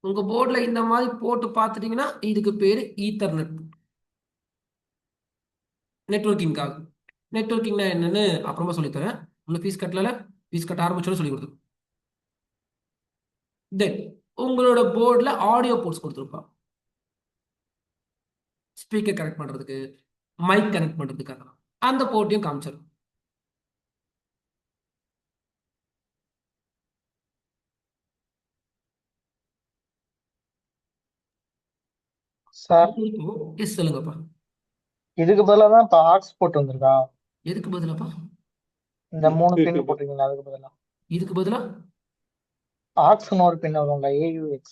உங்க போர்டில் இந்த மாதிரி போட்டு பார்த்துட்டீங்கன்னா இதுக்கு பேரு ஈத்தர்நெட். நெட்வொர்க்கிங்காக. நெட்வொர்க்கிங்னா என்னன்னு அப்புறமா சொல்லித்தரேன். உங்களுக்கு ஃபீஸ் கட்டல, ஃபீஸ் கட்ட ஆரம்பிச்சோன்னு சொல்லி கொடுத்து. தென் உங்களோட போர்டில் ஆடியோ போர்ட்ஸ் கொடுத்துருப்பா. ஸ்பீக்கர் கனெக்ட் பண்றதுக்கு, மைக் கனெக்ட் பண்றதுக்காக அந்த போர்ட்டையும் காமிச்சிடும். சார் எஸ் சொல்லுங்கப்பா. இதுக்கு பதிலாக தான் இப்போ ஆக்ஸ் போட்டு வந்திருக்கா? எதுக்கு பதிலாப்பா? இந்த 3 பின் போட்டிருக்கீங்களா, அதுக்கு பதிலாக இதுக்கு பதிலா ஆக்ஸ்னு ஒரு பின் வரும்ல, AUX.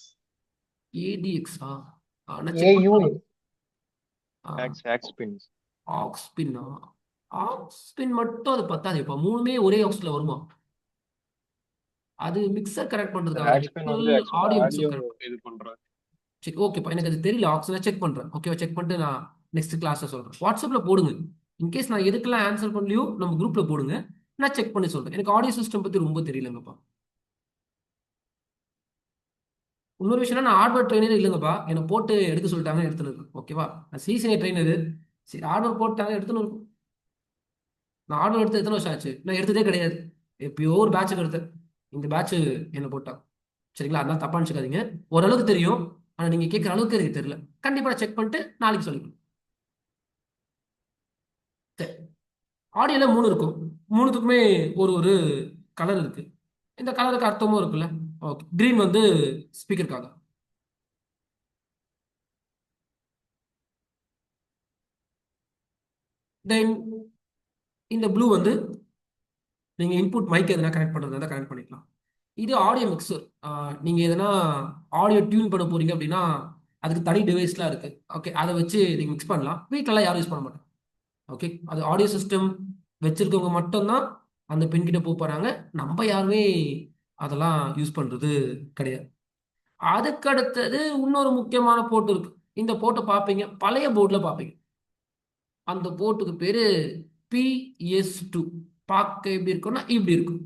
ஏடிஎக்ஸா? நான் செக் AU பண்ணலாம். X pins. ஆக்ஸ் பின்னா? ஆக்ஸ் பின் மட்டும் அது பத்தாது. இப்போ மூணுமே ஒரே ஆக்ஸ்ல வருமா? அது மிக்சர் கனெக்ட் பண்றதுக்காக X pin வந்து actually audio audio mixer connect. இது பண்றோம். சரி, ஓகேப்பா. எனக்கு அது தெரியல. ஆக்ஸ்ல செக் பண்றேன். ஓகேவா? செக் பண்ணிட்டு நான் நெக்ஸ்ட் கிளாஸ்ல சொல்றேன். வாட்ஸ்அப்ல போடுங்க. இன்கேஸ் நான் எதுக்கெல்லாம் ஆன்சர் பண்ணலையோ நம்ம குரூப்ல போடுங்க. நான் செக் பண்ணி சொல்றேன். எனக்கு ஆடியோ சிஸ்டம் பத்தி ரொம்ப தெரியலங்கப்பா. இன்னொரு விஷயம், நான் ஹார்ட்வேர் ட்ரைனர் இல்லைங்கப்பா. என்னை போட்டு எடுக்க சொல்லிட்டாங்க, எடுத்துன்னு இருக்கேன். ஓகேவா? நான் சிசிஐ ட்ரைனரு. சரி, ஹார்ட்வேர் போட்டாங்க, எடுத்துன்னு இருக்கும். நான் ஹார்ட்வேர் எடுத்து எத்தனை வருஷம் ஆச்சு? நான் எடுத்ததே கிடையாது. எப்பயோ ஒரு பேட்சுக்கு எடுத்தேன். இந்த பேட்ச் என்ன போட்டாங்க. சரிங்களா? அதனால தப்பா நினச்சிக்காதீங்க. ஓரளவுக்கு தெரியும். ஆனால் நீங்கள் கேட்குற அளவுக்கு எனக்கு தெரியல. கண்டிப்பாக நான் செக் பண்ணிட்டு நாளைக்கு சொல்லிக்கிறேன். சரி, ஆடியோல 3 இருக்கும். 3த்துக்குமே ஒரு ஒரு கலர் இருக்கு. இந்த கலருக்கு அர்த்தமும் இருக்குல்ல. ஓகே, கிரீன் வந்து ஸ்பீக்கருக்காக. தென் இந்த ப்ளூ வந்து நீங்க இன்புட் மைக் எதனா கனெக்ட் பண்றதா கனெக்ட் பண்ணிக்கலாம். இது ஆடியோ மிக்சர். நீங்க எதனா ஆடியோ டியூன் பண்ண போறீங்க அப்படின்னா அதுக்கு தனி டிவைஸ்லாம் இருக்கு. ஓகே, அதை வச்சு நீங்க மிக்ஸ் பண்ணலாம். வீட்டிலலாம் யாரும் யூஸ் பண்ண மாட்டாங்க. ஓகே, அது ஆடியோ சிஸ்டம் வச்சிருக்கவங்க மட்டும்தான் அந்த பின் கிட்ட போறாங்க. நம்ம யாருமே அதெல்லாம் யூஸ் பண்றது கிடையாது. அதுக்கு அடுத்தது இன்னொரு முக்கியமான போர்ட் இருக்கு. இந்த போர்ட்டை பார்ப்பீங்க, பழைய போர்டில் பார்ப்பீங்க. அந்த போர்ட்டுக்கு பேரு PS2. பார்க்க எப்படி இருக்கும்னா இப்படி இருக்கும்.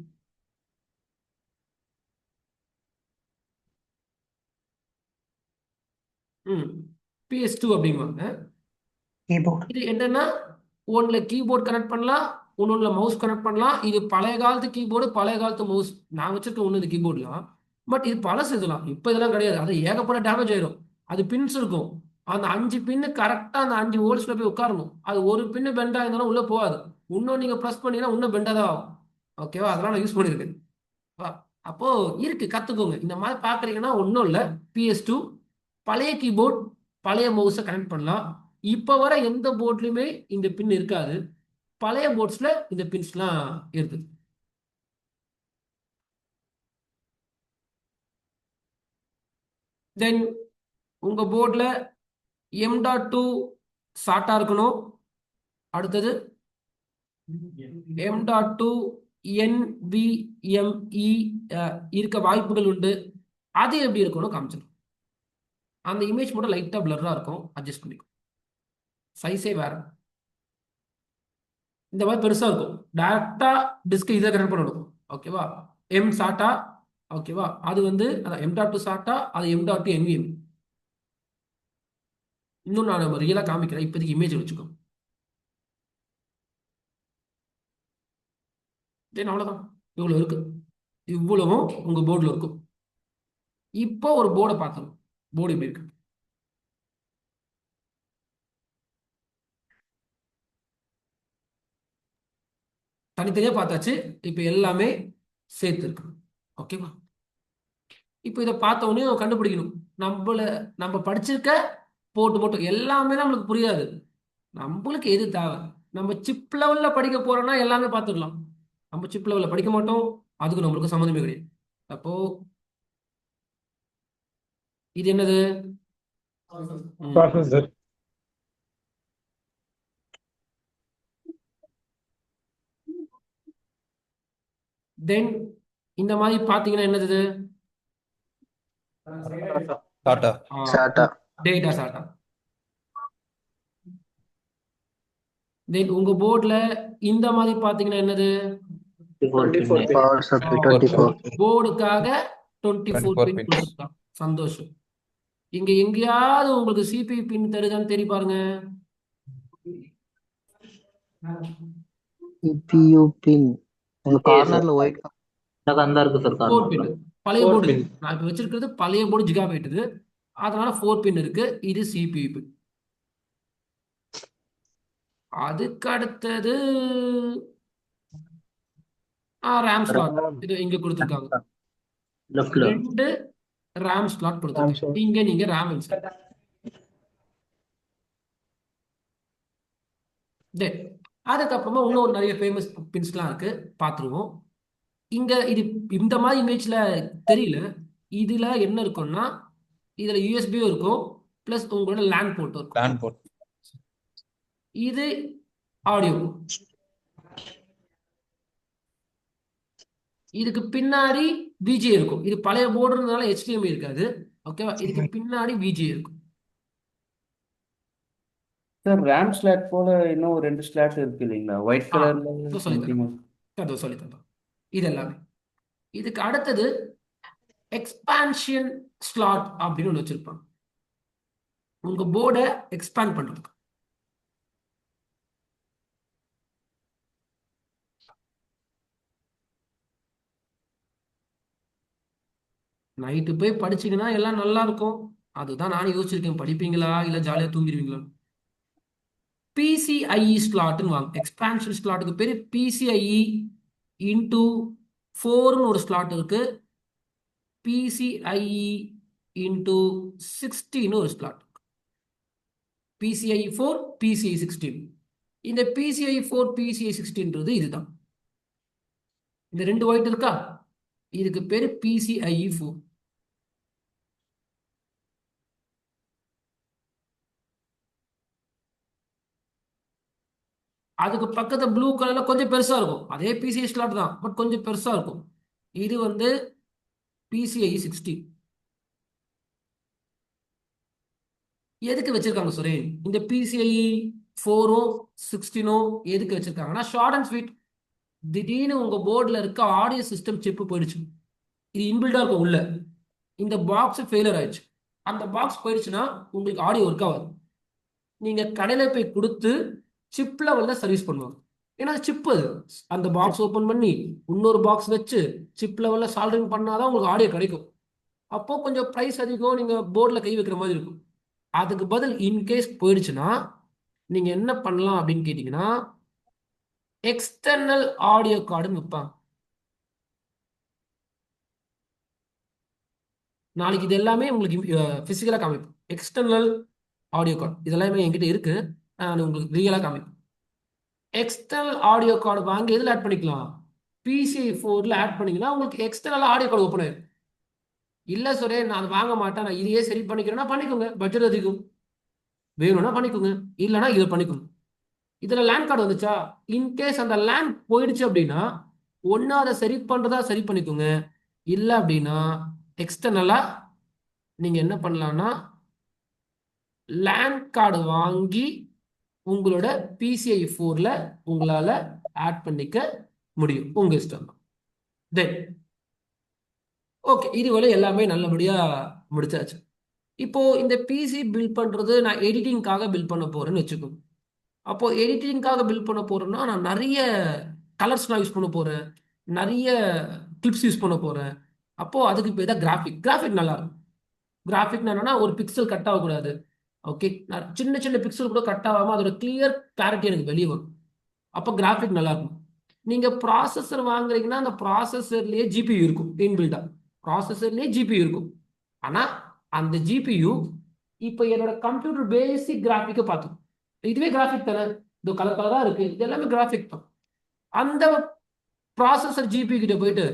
PS2 அப்படிங்குவாங்க. keyboard. இது என்னன்னா, ஒன்ல கீபோர்ட் கனெக்ட் பண்ணலாம், ஒன்னொன்னுல மவுஸ் கனெக்ட் பண்ணலாம். இது பழைய காலத்து கீபோர்டு, பழைய காலத்து மவுஸ். நான் வச்சிருக்க ஒன்று இந்த கீபோர்ட்லாம். பட் இது பழசு. இதெல்லாம் இப்போ இதெல்லாம் கிடையாது. அது ஏகப்பட்ட டேமேஜ் ஆயிடும். அது பின்ஸ் இருக்கும். அந்த 5 பின்னு கரெக்டாக அந்த 5 ஹோல்ஸ்ல போய் உட்காரணும். அது ஒரு பின்னு பெண்டாக இருந்தாலும் உள்ள போகாது. இன்னும் நீங்க ப்ரெஸ் பண்ணீங்கன்னா இன்னும் பெண்டாக தான் ஆகும். ஓகேவா? அதெல்லாம் நான் யூஸ் பண்ணியிருக்கேன். அப்போ இருக்கு, கத்துக்கோங்க. இந்த மாதிரி பாக்குறீங்கன்னா ஒன்றும் இல்லை. PS2 பழைய கீபோர்ட், பழைய மவுஸை கனெக்ட் பண்ணலாம். இப்போ வர எந்த போர்ட்லையுமே இந்த பின் இருக்காது. பழைய போர்ட்ஸ்ல இந்த பின்ஸ்லாம் இருக்கு. தென் உங்க போர்டில் M.2 சாட்டா இருக்கணும். அடுத்தது M.2 NVMe இருக்க வாய்ப்புகள் உண்டு. அது எப்படி இருக்கணும் காமிச்சிடும். அந்த இமேஜ் மட்டும் லைட்டா பிளர்ரா இருக்கும், அட்ஜஸ்ட் பண்ணிக்கும். சைஸே வேற. இந்த மாதிரி பெருசா இருக்கும். டைரக்டா டிஸ்க் இதை கனெக்ட் பண்ணணும். ஓகேவா? எம் சாட்டா. ஓகேவா? அது வந்து M.2 சாட்டா, அது M.2 NVMe. இன்னும் நான் ரியலா காமிக்கிறேன். இப்போதைக்கு இமேஜ் வச்சுக்கோ. தென் அவ்வளோதான். இவ்வளோ இருக்கு. இவ்வளவும் உங்க போர்டில் இருக்கும். இப்போ ஒரு போர்டை பார்க்கணும். போர்டு எப்படி இருக்கு? தனித்தனியாக பார்த்தாச்சு. இப்போ எல்லாமே சேர்த்து இருக்கு. ஓகேவா? இப்போ இதை பார்த்த உடனே கண்டுபிடிக்கணும். நம்ம படிச்சிருக்க போட்டு மட்டும் எல்லாமே நம்மளுக்கு புரியாது. நம்மளுக்கு எது தேவை? நம்ம சிப் லெவல்ல படிக்க போறோம்னா எல்லாமே பார்த்துடலாம். நம்ம சிப் லெவல்ல படிக்க மாட்டோம். அதுக்கு நம்மளுக்கு சம்மந்தமே கிடையாது. அப்போ இது என்னது? Processor. தென் இந்த மாதிரி பார்த்தீங்கன்னா என்னது? SATA. SATA. டேட்டா சாட்டா. தென் உங்க போர்டில் இந்த மாதிரி பார்த்தீங்கன்னா என்னது? 24 pin. Power supply 24. போர்டுக்காக 24 24 பின் pins. கொடுத்துருக்கான். சந்தோஷம். இங்க எங்கேயாவது உங்களுக்கு CPU பின் தருதான்னு தெரிய பாருங்க. CPU pin. உங்க கார்னர்ல ஒயிட் அந்த இருக்கு சார் 4 பின். கார்னர்ல. பழைய 4 போர்டு. pin. நான் இப்போ வச்சிருக்கிறது பழைய போர்டு ஜிகாபைட் இது. அதனால 4 பின் இருக்கு. இது CPU பின். அதுக்கு அடுத்தது ரேம் ஸ்லாட். இது இங்க கொடுத்துருக்காங்க. லெஃப்ட்ல 2 ரேம் ஸ்லாட் கொடுத்துருக்காங்க. இங்க நீங்க ரேம் இன்சர்ட். அதுக்கப்புறமா இன்னும் நிறைய ஃபேமஸ் பின்ஸ்லாம் இருக்கு, பார்த்துருவோம். இங்க இது இந்த மாதிரி இமேஜ்ல தெரியல. இதுல என்ன இருக்கும்னா இதில் யூஎஸ்பியும் இருக்கும், ப்ளஸ் உங்களோட லேண்ட் போர்ட்டும் இருக்கும். LAN port. இது ஆடியோ. இதுக்கு பின்னாடி விஜே இருக்கும். இது பழைய போர்டுனால HDMI இருக்காது, ஓகேவா? இதுக்கு பின்னாடி விஜே இருக்கும். சார் ரேம் ஸ்லாட் போல இன்னும் 2 ஸ்லாட் இருக்கு இல்லைங்களா, ஒயிட் கலர்ல சொல்லித்தரேன் இது எல்லாமே. இதுக்கு அடுத்தது எக்ஸ்பான்ஷன் ஸ்லாட் அப்படின்னு ஒன்று வச்சிருப்பாங்க, உங்க போர்டை எக்ஸ்பேண்ட் பண்றதுக்கு. நைட்டு போய் படிச்சீங்கன்னா எல்லாம் நல்லா இருக்கும். அதுதான் நானும் யோசிச்சிருக்கேன், படிப்பீங்களா இல்லை ஜாலியாக தூங்கிடுவீங்களா. PCIe ஸ்லாட்னு வாங்க. எக்ஸ்பான்ஷன் ஸ்லாட்டுக்கு பேர் PCIe இன்டூ 4ன்னு ஒரு ஸ்லாட் இருக்கு, PCIe இன்டூ 16ன்னு ஒரு ஸ்லாட், PCIe 4 PCIe 16. இந்த PCIe 4 PCIe 16ன்றது இதுதான். இந்த 2 ஒயிட் இருக்கா, இதுக்கு பேர் PCIe 4. அதுக்கு பக்கத்துல ப்ளூ கலர்ல கொஞ்சம் பெருசா இருக்கும், அதே PCIe ஸ்லாட் தான், பட் கொஞ்சம் பெருசா இருக்கும். இது வந்து PCIe 16. எதுக்கு வச்சிருக்காங்க சுரேன் இந்த PCIe 4ம் 16ம்? எதுக்கு வச்சிருக்காங்கன்னா ஷார்ட் அண்ட் ஸ்வீட். திடீர்னு உங்க போர்டில் இருக்க ஆடியோ சிஸ்டம் சிப்பு போயிடுச்சு, இது இன்பில்டா இருக்கும் உள்ள, இந்த பாக்ஸ் ஃபெயிலியர் ஆயிடுச்சு. அந்த பாக்ஸ் போயிடுச்சுன்னா உங்களுக்கு ஆடியோ ஒர்க் ஆகாது. நீங்க கடையில போய் கொடுத்து சிப் லெவல்ல சர்வீஸ் பண்ணுவாங்க. ஏன்னா சிப் அது, அந்த பாக்ஸ் ஓப்பன் பண்ணி இன்னொரு பாக்ஸ் வச்சு சிப் லெவல்ல சால்டரிங் பண்ணாதான் உங்களுக்கு ஆடியோ கிடைக்கும். அப்போ கொஞ்சம் ப்ரைஸ் அதிகம், நீங்க போர்டில் கை வைக்கிற மாதிரி இருக்கும். அதுக்கு பதில் இன்கேஸ் போயிடுச்சுன்னா நீங்க என்ன பண்ணலாம் அப்படின்னு கேட்டீங்கன்னா எக்ஸ்டர்னல் ஆடியோ கார்டுன்னு வைப்பாங்க. நாளைக்கு இது எல்லாமே உங்களுக்கு பிசிக்கலா காமிப்போம். எக்ஸ்டர்னல் ஆடியோ கார்டு இதெல்லாமே என்கிட்ட இருக்கு, நான் உங்களுக்கு ரியலா காமிப்பேன். எக்ஸ்டர்னல் ஆடியோ கார்டு வாங்கி எதில் ஆட் பண்ணிக்கலாம், PCIe 4ல ஆட் பண்ணிங்கன்னா உங்களுக்கு எக்ஸ்டர்னல் ஆடியோ கார்டு ஓப்பன் ஆயிடும். இல்லை சுரே நான் அதை வாங்க மாட்டேன், நான் இதையே சரி பண்ணிக்கிறேன்னா பண்ணிக்கோங்க, பட்ஜெட் அதிகம், வேணும்னா பண்ணிக்கோங்க, இல்லைன்னா இதை பண்ணிக்கோங்க. இதில் லேண்ட் கார்டு வந்துச்சா, இன்கேஸ் அந்த லேண்ட் போயிடுச்சு அப்படின்னா ஒன்று அதை சரி பண்ணுறதா சரி பண்ணிக்கோங்க, இல்லை அப்படின்னா எக்ஸ்டர்னலாக நீங்கள் என்ன பண்ணலான்னா லேண்ட் கார்டு வாங்கி உங்களோட PCIe 4ல உங்களால் ஆட் பண்ணிக்க முடியும், உங்கள் இஷ்டம் தான். தென் ஓகே, இதுவரை எல்லாமே நல்லபடியாக முடிச்சாச்சு. இப்போ இந்த PC பில்ட் பண்ணுறது நான் எடிட்டிங்காக பில்ட் பண்ண போகிறேன்னு வச்சுக்கோங்க. அப்போது எடிட்டிங்காக பில்ட் பண்ண போகிறேன்னா நான் நிறைய கலர்ஸ்லாம் யூஸ் பண்ண போகிறேன், நிறைய கிளிப்ஸ் யூஸ் பண்ண போகிறேன். அப்போது அதுக்கு பேர் தான் கிராஃபிக் நல்லா இருக்கும். கிராஃபிக்னா என்னன்னா ஒரு பிக்சல் கட் ஆகக்கூடாது, ஓகே, நான் சின்ன சின்ன பிக்சல் கூட கட் ஆகாமல் அதோட கிளியர் கிளாரிட்டி எனக்கு வெளியே வரும். அப்போ கிராஃபிக் நல்லா இருக்கும். நீங்கள் ப்ராசஸர் வாங்குறீங்கன்னா அந்த ப்ராசஸர்லேயே GPU இருக்கும், இன்பில்டா ப்ராசஸர்லேயே GPU இருக்கும். ஆனால் அந்த GPU இப்போ என்னோட கம்ப்யூட்டர் பேசிக் கிராஃபிக்கை பார்த்துக்கும். இதுவே கிராஃபிக் தானே, இது கலர் கலராக இருக்குது, இது எல்லாமே கிராஃபிக் தான். அந்த ப்ராசஸர் GPU கிட்ட போயிட்டு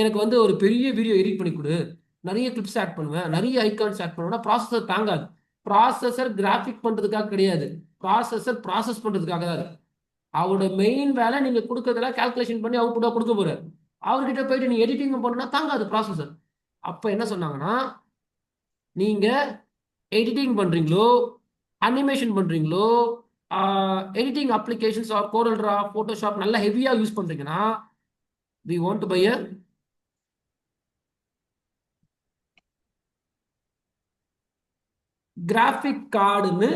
எனக்கு வந்து ஒரு பெரிய வீடியோ எடிட் பண்ணி கொடு, நிறைய கிளிப்ஸ் ஆட் பண்ணுவேன், நிறைய ஐகான்ஸ் ஆட் பண்ணுவேன்னா ப்ராசஸர் தாங்காது. ப்ராசஸர் கிராஃபிக் பண்ணுறதுக்காக கிடையாது, ப்ராசஸர் ப்ராசஸ் பண்ணுறதுக்காக தான் இருக்கு. அவரோட மெயின் வேலை நீங்கள் கொடுக்கறதெல்லாம் கால்குலேஷன் பண்ணி அவுட்புட்டாக கொடுக்க போகிறார். அவர்கிட்ட போயிட்டு நீ எடிட்டிங் பண்ணணும்னா தாங்காது ப்ராசஸர். அப்போ என்ன சொன்னாங்கன்னா நீங்கள் எடிட்டிங் பண்ணுறீங்களோ அனிமேஷன் பண்ணுறீங்களோ editing applications or Corel Draw Photoshop நல்லா ஹெவியாக யூஸ் பண்ணுறீங்கன்னா we want to buy a graphic கார்டுன்னு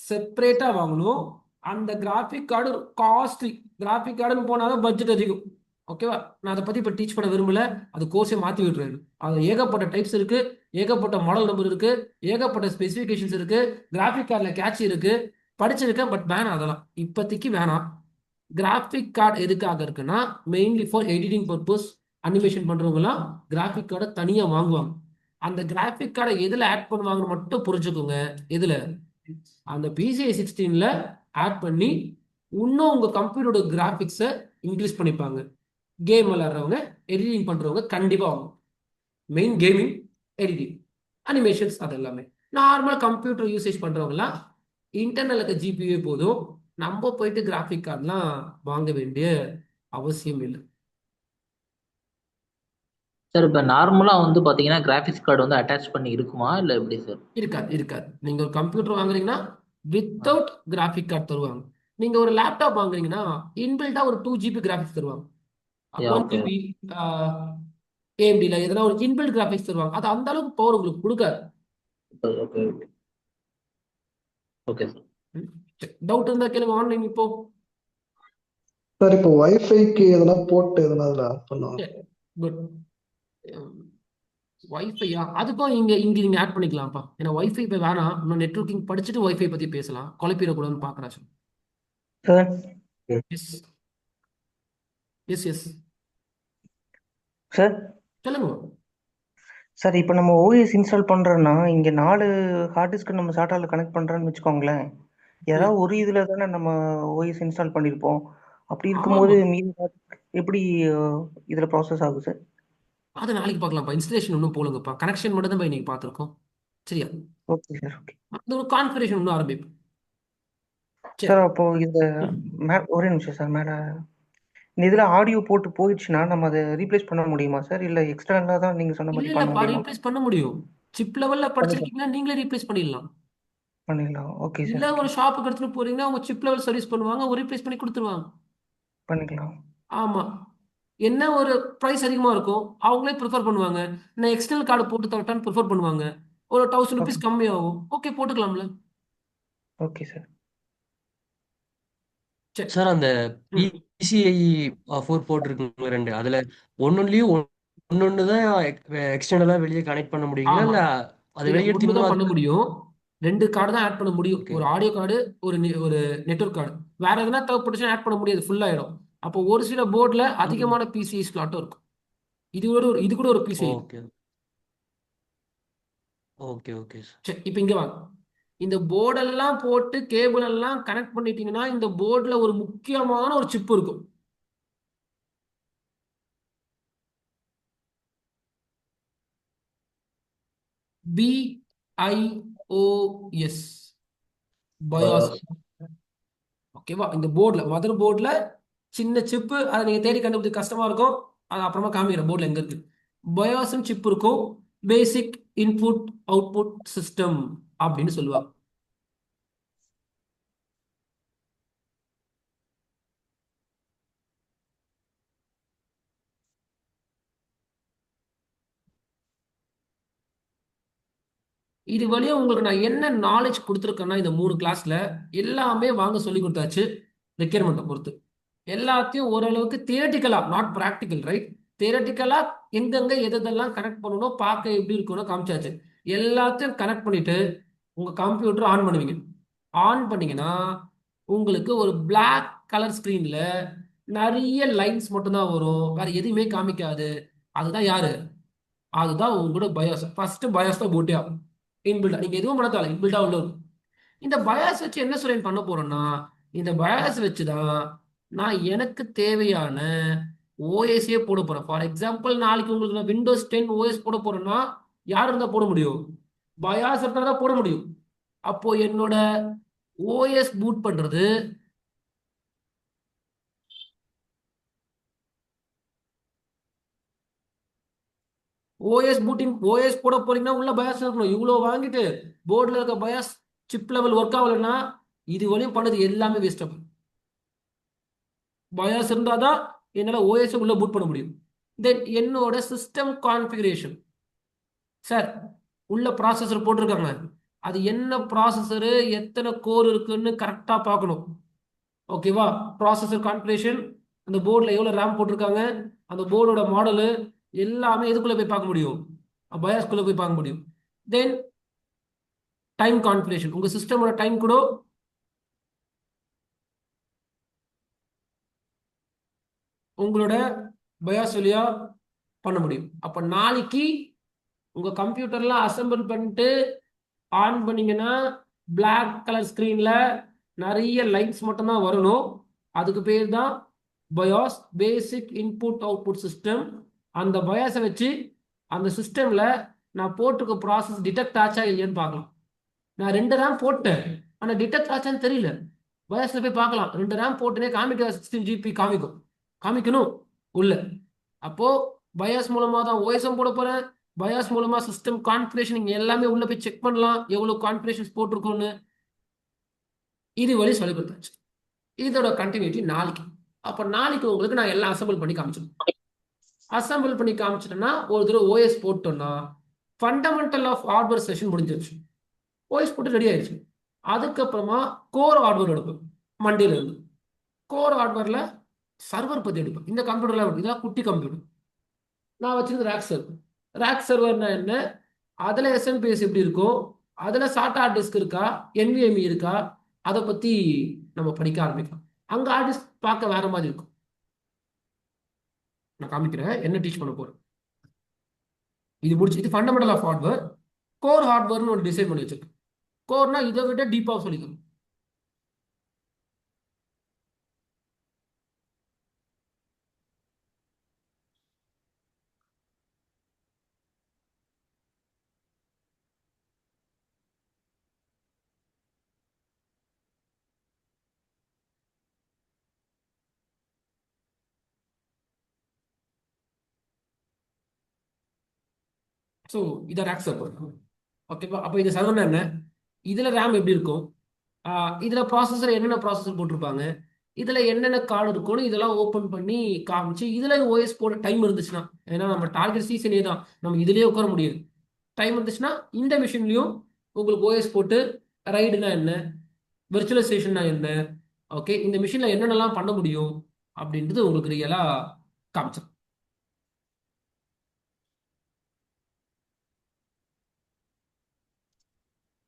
செப்பரேட்டாக வாங்கணும். அந்த கிராஃபிக் கார்டு காஸ்ட்லி, கிராஃபிக் கார்டுன்னு போனாலும் பட்ஜெட் அதிகம், ஓகேவா? நான் அதை பற்றி இப்போ டீச் பண்ண விரும்பல, அது கோர்ஸே மாற்றி விட்டுறாரு. அது ஏகப்பட்ட டைப்ஸ் இருக்குது, ஏகப்பட்ட மாடல் நம்பர் இருக்குது, ஏகப்பட்ட ஸ்பெசிஃபிகேஷன்ஸ் இருக்குது, கிராஃபிக் கார்டில் கேட்ச் இருக்குது, படிச்சிருக்கேன், பட் வேணாம், அதெல்லாம் இப்போதைக்கு வேணாம். கிராஃபிக் கார்டு எதுக்காக இருக்குன்னா mainly for editing purpose. Animation பண்ணுறவங்களாம் கிராஃபிக் கார்டை தனியாக வாங்குவாங்க. அந்த கிராஃபிக் கார்டை எதில் ஆட் பண்ணுவாங்கன்னு மட்டும் புரிஞ்சுக்கோங்க. எதில், அந்த PCIe 16ல ஆட் பண்ணி இன்னும் உங்கள் கம்ப்யூட்டரோட கிராஃபிக்ஸை இன்க்ரீஸ் பண்ணிப்பாங்க. கேம் விளையாடுறவங்க, எடிட்டிங் பண்ணுறவங்க கண்டிப்பாக வாங்க. Main gaming, editing. அனிமேஷன்ஸ் அது எல்லாமே. நார்மல் கம்ப்யூட்டர் யூசேஜ் பண்றவங்கலாம் இன்டர்னலுக்கு ஜிபியூ போதும். நம்ம போயிட்டு கிராஃபிக் கார்டெலாம் வாங்க வேண்டிய அவசியம் இல்லை. சார் இப்போ நார்மலா வந்து பாத்தீங்கன்னா கிராஃபிக்ஸ் கார்டு வந்து அட்டாச் பண்ணி இருக்குமா இல்ல எப்படி சார்? இருக்காது. நீங்க ஒரு கம்ப்யூட்டர் வாங்குறீங்கன்னா வித்தவுட் கிராஃபிக் கார்டு தருவாங்க. நீங்க ஒரு லேப்டாப் வாங்குறீங்கன்னா இன்பில்டா ஒரு 2 GB கிராஃபிக்ஸ் தருவாங்க. 1 ஓகே GB ஏஎம்டில எதனா ஒரு இன்பில்ட் கிராஃபிக்ஸ் தருவாங்க. அது அந்த அளவுக்கு பவர் உங்களுக்கு கொடுக்காது. Okay okay sir. டவுட் இருந்தா கேளுங்க, ஆன்லைன் இப்போ. சார் இப்போ வைஃபைக்கு எதனா போட்டு எதனா அதில் ஆட் பண்ணுவாங்க? குட். வைஃபையா? அதுக்கும் இங்க நீங்க ஆட் பண்ணிக்கலாம்ப்பா. ஏன்னா வைஃபை இப்போ வேணாம், இன்னும் நெட்வொர்க்கிங் படிச்சுட்டு வைஃபை பத்தி பேசலாம். குழப்பிடக்கூடாதுன்னு பார்க்குறேன் சார். சார் எஸ் சார் சொல்லுங்க. சார் இப்போ நம்ம ஓஎஸ் இன்ஸ்டால் பண்றோம்னா இங்க 4 ஹார்ட் டிஸ்க் நம்ம சாட்டால கனெக்ட் பண்றோம்னு வச்சுக்கோங்களேன். ஏதாவது ஒரு இதுல தானே நம்ம ஓஎஸ் இன்ஸ்டால் பண்ணியிருப்போம். அப்படி இருக்கும்போது ஆமாம், மீதி எப்படி இதுல ப்ராசஸ் ஆகும் சார்? அது நாளைக்கு பார்க்கலாம்ப்பா. இன்ஸ்டலேஷன் ஒன்றும் போலுங்கப்பா. கனெக்ஷன் மட்டும் தான் இன்னைக்கு பார்த்துருக்கோம். சரியா? ஓகே சார் ஓகே அது ஒரு கான்ஃபிகரேஷன் ஒன்றும் ஆரம்பிப்போம். சரி. சார். அப்போ இந்த ஒரே நிமிஷம் சார். மேல இந்த இதுல ஆடியோ போட்டு போயிடுச்சுன்னா நம்ம அதை ரீப்ளேஸ் பண்ண முடியுமா சார்? இல்ல எக்ஸ்டர்னலா தான் நீங்க சொன்ன மாதிரி பண்ண இல்லப்பா, முடியுமா? ரீப்ளேஸ் பண்ண முடியும். சிப் லெவல்ல படிச்சிருக்கீங்கன்னா நீங்களே ரீப்ளேஸ் பண்ணிடலாம். பண்ணிடலாம். ஓகே இல்ல சார். ஒரு ஷாப்புக்கு எடுத்துட்டு போறீங்கன்னா அவங்க சிப் லெவல் சர்வீஸ் பண்ணுவாங்க, அவங்க ரீப்ளேஸ் பண்ணி கொடுத்துருவாங்க. பண்ணிக்கலாம். ஆமா. என்ன ஒரு ப்ரைஸ் அதிகமா இருக்கும், அவங்களே ப்ரிஃபர் பண்ணுவாங்க. நான் எக்ஸ்டர்னல் கார்டு போட்டு தரட்டான்னு ப்ரிஃபர் பண்ணுவாங்க. ஒரு 1000 ஓகே ருபீஸ் கம்மியாகும். ஓகே, போட்டுக்கலாம்ல. Okay sir. சரி. சார் அந்த ம். PCI 4 போர்ட் இருக்குங்க 2. அதுல ஒன்னொன்னுலயும் ஒன்னொன்னு தான் எக்ஸ்டர்னலா வெளியே கனெக்ட் பண்ண முடியுங்களா? ஆமா. இல்ல அது இல்ல, வெளியே ஒன்று தான் எடுத்தீங்கன்னா பண்ண அது முடியும். 2 கார்டு தான் ஆட் பண்ண முடியும். ஓகே ஒரு ஆடியோ கார்டு, ஒரு நெட்வொர்க் கார்டு. வேற எதுனா தேவைப்பட்டுச்சுன்னா ஆட் பண்ண முடியாது, ஃபுல் ஆயிடும். அப்போ ஒரு சில போர்டில் அதிகமான PCI ஸ்லாட்டும் இருக்கும். இது கூட ஒரு PCI. Okay okay okay sir. சரி, இப்போ இங்க வாங்க. இந்த போர்டெல்லாம் போட்டு கேபிள் எல்லாம் கனெக்ட் பண்ணிட்டீங்கன்னா இந்த போர்டில் ஒரு முக்கியமான ஒரு சிப் இருக்கும். BIOS, BIOS. ஓகேவா? இந்த போர்டில், மதர் போர்டில் சின்ன சிப்பு, அதை நீங்கள் தேடி கண்டுபிடிக்க கஷ்டமா இருக்கும். அது அப்புறமா காமிக்கிற போர்டில் எங்க இருக்கு. பயாஸ்னு சிப் இருக்கும். பேசிக் இன்புட் அவுட்புட் சிஸ்டம் அப்படின்னு சொல்லுவாங்க. இது வழியா உங்களுக்கு நான் என்ன நாலேஜ் கொடுத்துருக்கேன்னா, இந்த 3 கிளாஸ்ல எல்லாமே வாங்க சொல்லி கொடுத்தாச்சு. ரெக்யர்மெண்ட்டை பொறுத்து எல்லாத்தையும் ஓரளவுக்கு தியரட்டிக்கலா, நாட் ப்ராக்டிக்கல், ரைட்? தியரட்டிக்கலா எங்கெங்க எதெல்லாம் கனெக்ட் பண்ணணும், பார்க்க எப்படி இருக்கணும் காமிச்சாச்சு. எல்லாத்தையும் கனெக்ட் பண்ணிட்டு உங்க கம்ப்யூட்டர் ஆன் பண்ணுவீங்க. ஆன் பண்ணீங்கன்னா உங்களுக்கு ஒரு Black கலர் ஸ்கிரீன்ல நிறைய லைன்ஸ் மட்டும்தான் வரும், வேற எதுவுமே காமிக்காது. அதுதான் யாரு? அதுதான் உங்களோட பயாஸ். ஃபர்ஸ்ட் பயாஸ் தான் போட்டே ஆகும். இன்பில்டா நீங்க எதுவும் பண்ண தேவை, இன்பில்டா உள்ள இருக்கும். இந்த பயாஸ் வச்சு என்ன சொல்ல பண்ண போறோம்னா, இந்த பயாஸ் வச்சு தான் நான் எனக்கு தேவையான ஓஎஸ்ஏ போட போறேன். ஃபார் எக்ஸாம்பிள், நாளைக்கு உங்களுக்கு நான் Windows 10 ஓஎஸ் போட போறேன்னா யார் இருந்தா போட முடியும்? பயாஸ் இருந்தா தான் போட முடியும். அப்போ என்னோட ஓஎஸ் பூட் பண்றது ஓஎஸ் போட போறீங்கன்னா உள்ள பயாஸ் இருக்கணும். இவ்வளோ வாங்கிட்டு போர்டில் இருக்க பயாஸ் சிப் லெவல் ஒர்க் ஆகலைன்னா இது வரையும் பண்ணது எல்லாமே வேஸ்ட் ஆகும். பயாஸ் இருந்தால் தான் என்னால் ஓஎஸ் உள்ள பூட் பண்ண முடியும். தென் என்னோட சிஸ்டம் கான்ஃபிகரேஷன். சார், உள்ள ப்ராசஸர் போட்டிருக்காங்க, அது என்ன ப்ராசஸரு, எத்தனை கோர் இருக்குன்னு கரெக்டாக பார்க்கணும். ஓகேவா? ப்ராசஸர் கான்ஃபிகரேஷன், அந்த போர்டில் எவ்வளோ ரேம் போட்டிருக்காங்க, அந்த போர்டோட மாடலு எல்லாமே எதுக்குள்ளே போய் பார்க்க முடியும்? பயாஸ்குள்ளே போய் பார்க்க முடியும். தென் டைம் கான்ஃபிகரேஷன், உங்கள் சிஸ்டமோட டைம் கூட உங்களோட பயாஸ் வழியா பண்ண முடியும். அப்போ நாளைக்கு உங்கள் கம்ப்யூட்டர்லாம் அசெம்பிள் பண்ணிட்டு ஆன் பண்ணீங்கன்னா Black கலர் ஸ்க்ரீனில் நிறைய லைன்ஸ் மட்டும்தான் வரணும். அதுக்கு பேர் தான் BIOS, basic input output system. அந்த பயாஸை வச்சு அந்த சிஸ்டமில் நான் போட்டிருக்க ப்ராசஸ் டிடெக்ட் ஆச்சா இல்லையான்னு பார்க்கலாம். நான் 2 ரேம் போட்டேன், ஆனால் டிடெக்ட் ஆச்சான்னு தெரியல. பயாஸில் போய் பார்க்கலாம், 2 ரேம் போட்டுனே காமிக்க 16 GB காமிக்கணும் உள்ள. அப்போ பயாஸ் மூலமாக தான் ஓஎஸ்எம் போட போகிறேன். பயாஸ் மூலமாக சிஸ்டம் கான்ஃபிகரேஷன் நீங்கள் எல்லாமே உள்ள போய் செக் பண்ணலாம், எவ்வளோ கான்ஃபிகரேஷன்ஸ் போட்டிருக்கோன்னு. இது வழி சொல்லி கொடுத்தாச்சு. இதோட கண்டினியூட்டி நாளைக்கு. அப்போ நாளைக்கு உங்களுக்கு நான் எல்லாம் அசம்பிள் பண்ணி காமிச்சிடுவேன். அசம்பிள் பண்ணி காமிச்சிட்டேன்னா ஒரு தடவை ஓஎஸ் போட்டோம்னா ஃபண்டமெண்டல் ஆஃப் ஹார்ட்வேர் செஷன் முடிஞ்சிருச்சு. ஓஎஸ் போட்டு ரெடி ஆயிடுச்சு. அதுக்கப்புறமா கோர் ஹார்ட்வேர் எடுப்பேன். மண்டியில் இருந்து கோர் ஹார்ட்வேரில் சர்வர் பற்றி எடுப்பேன். இந்த கம்ப்யூட்டர்லாம் இதெல்லாம் குட்டி கம்ப்யூட்டர். நான் வச்சிருந்த ரேக் சர்வர்னா என்ன, அதில் எஸ்எம்பிஎஸ் எப்படி இருக்கும், அதில் சாட் ஹார்ட் டிஸ்க் இருக்கா, NVMe இருக்கா, அதை பற்றி நம்ம படிக்க ஆரம்பிக்கலாம். அங்கே ஹார்ட் டிஸ்க் பார்க்க வேற மாதிரி இருக்கும். நான் காமிக்கிறேன் என்ன டீச் பண்ண போகிறேன். இது முடிச்சு, இது ஃபண்டமெண்டல் ஆஃப் ஹார்ட்வேர். கோர் ஹார்ட்வேர்னு ஒரு டிசைன் பண்ணி வச்சிருக்கேன். கோர்னா இதை விட டீப்பாக சொல்லிக்கணும். ஸோ இதை ரேக் சர்வர். ஓகேப்பா. அப்போ இது சர்வர்னா என்ன, இதில் ரேம் எப்படி இருக்கும், இதில் ப்ராசஸர் என்னென்ன ப்ராசஸர் போட்டிருப்பாங்க, இதில் என்னென்ன கார்டு இருக்கும்னு இதெல்லாம் ஓப்பன் பண்ணி காமிச்சு, இதில் ஓஎஸ் போட டைம் இருந்துச்சுன்னா, ஏன்னா நம்ம டார்கெட் சீசனே தான், நம்ம இதுலேயே உட்கார முடியாது. டைம் இருந்துச்சுன்னா இந்த மிஷின்லையும் உங்களுக்கு ஓஎஸ் போட்டு ரைடுனா என்ன, விர்ச்சுவலைசேஷன்னா என்ன, ஓகே இந்த மிஷினில் என்னென்னலாம் பண்ண முடியும் அப்படின்றது உங்களுக்கு ரியலாக காமிச்சிடும்.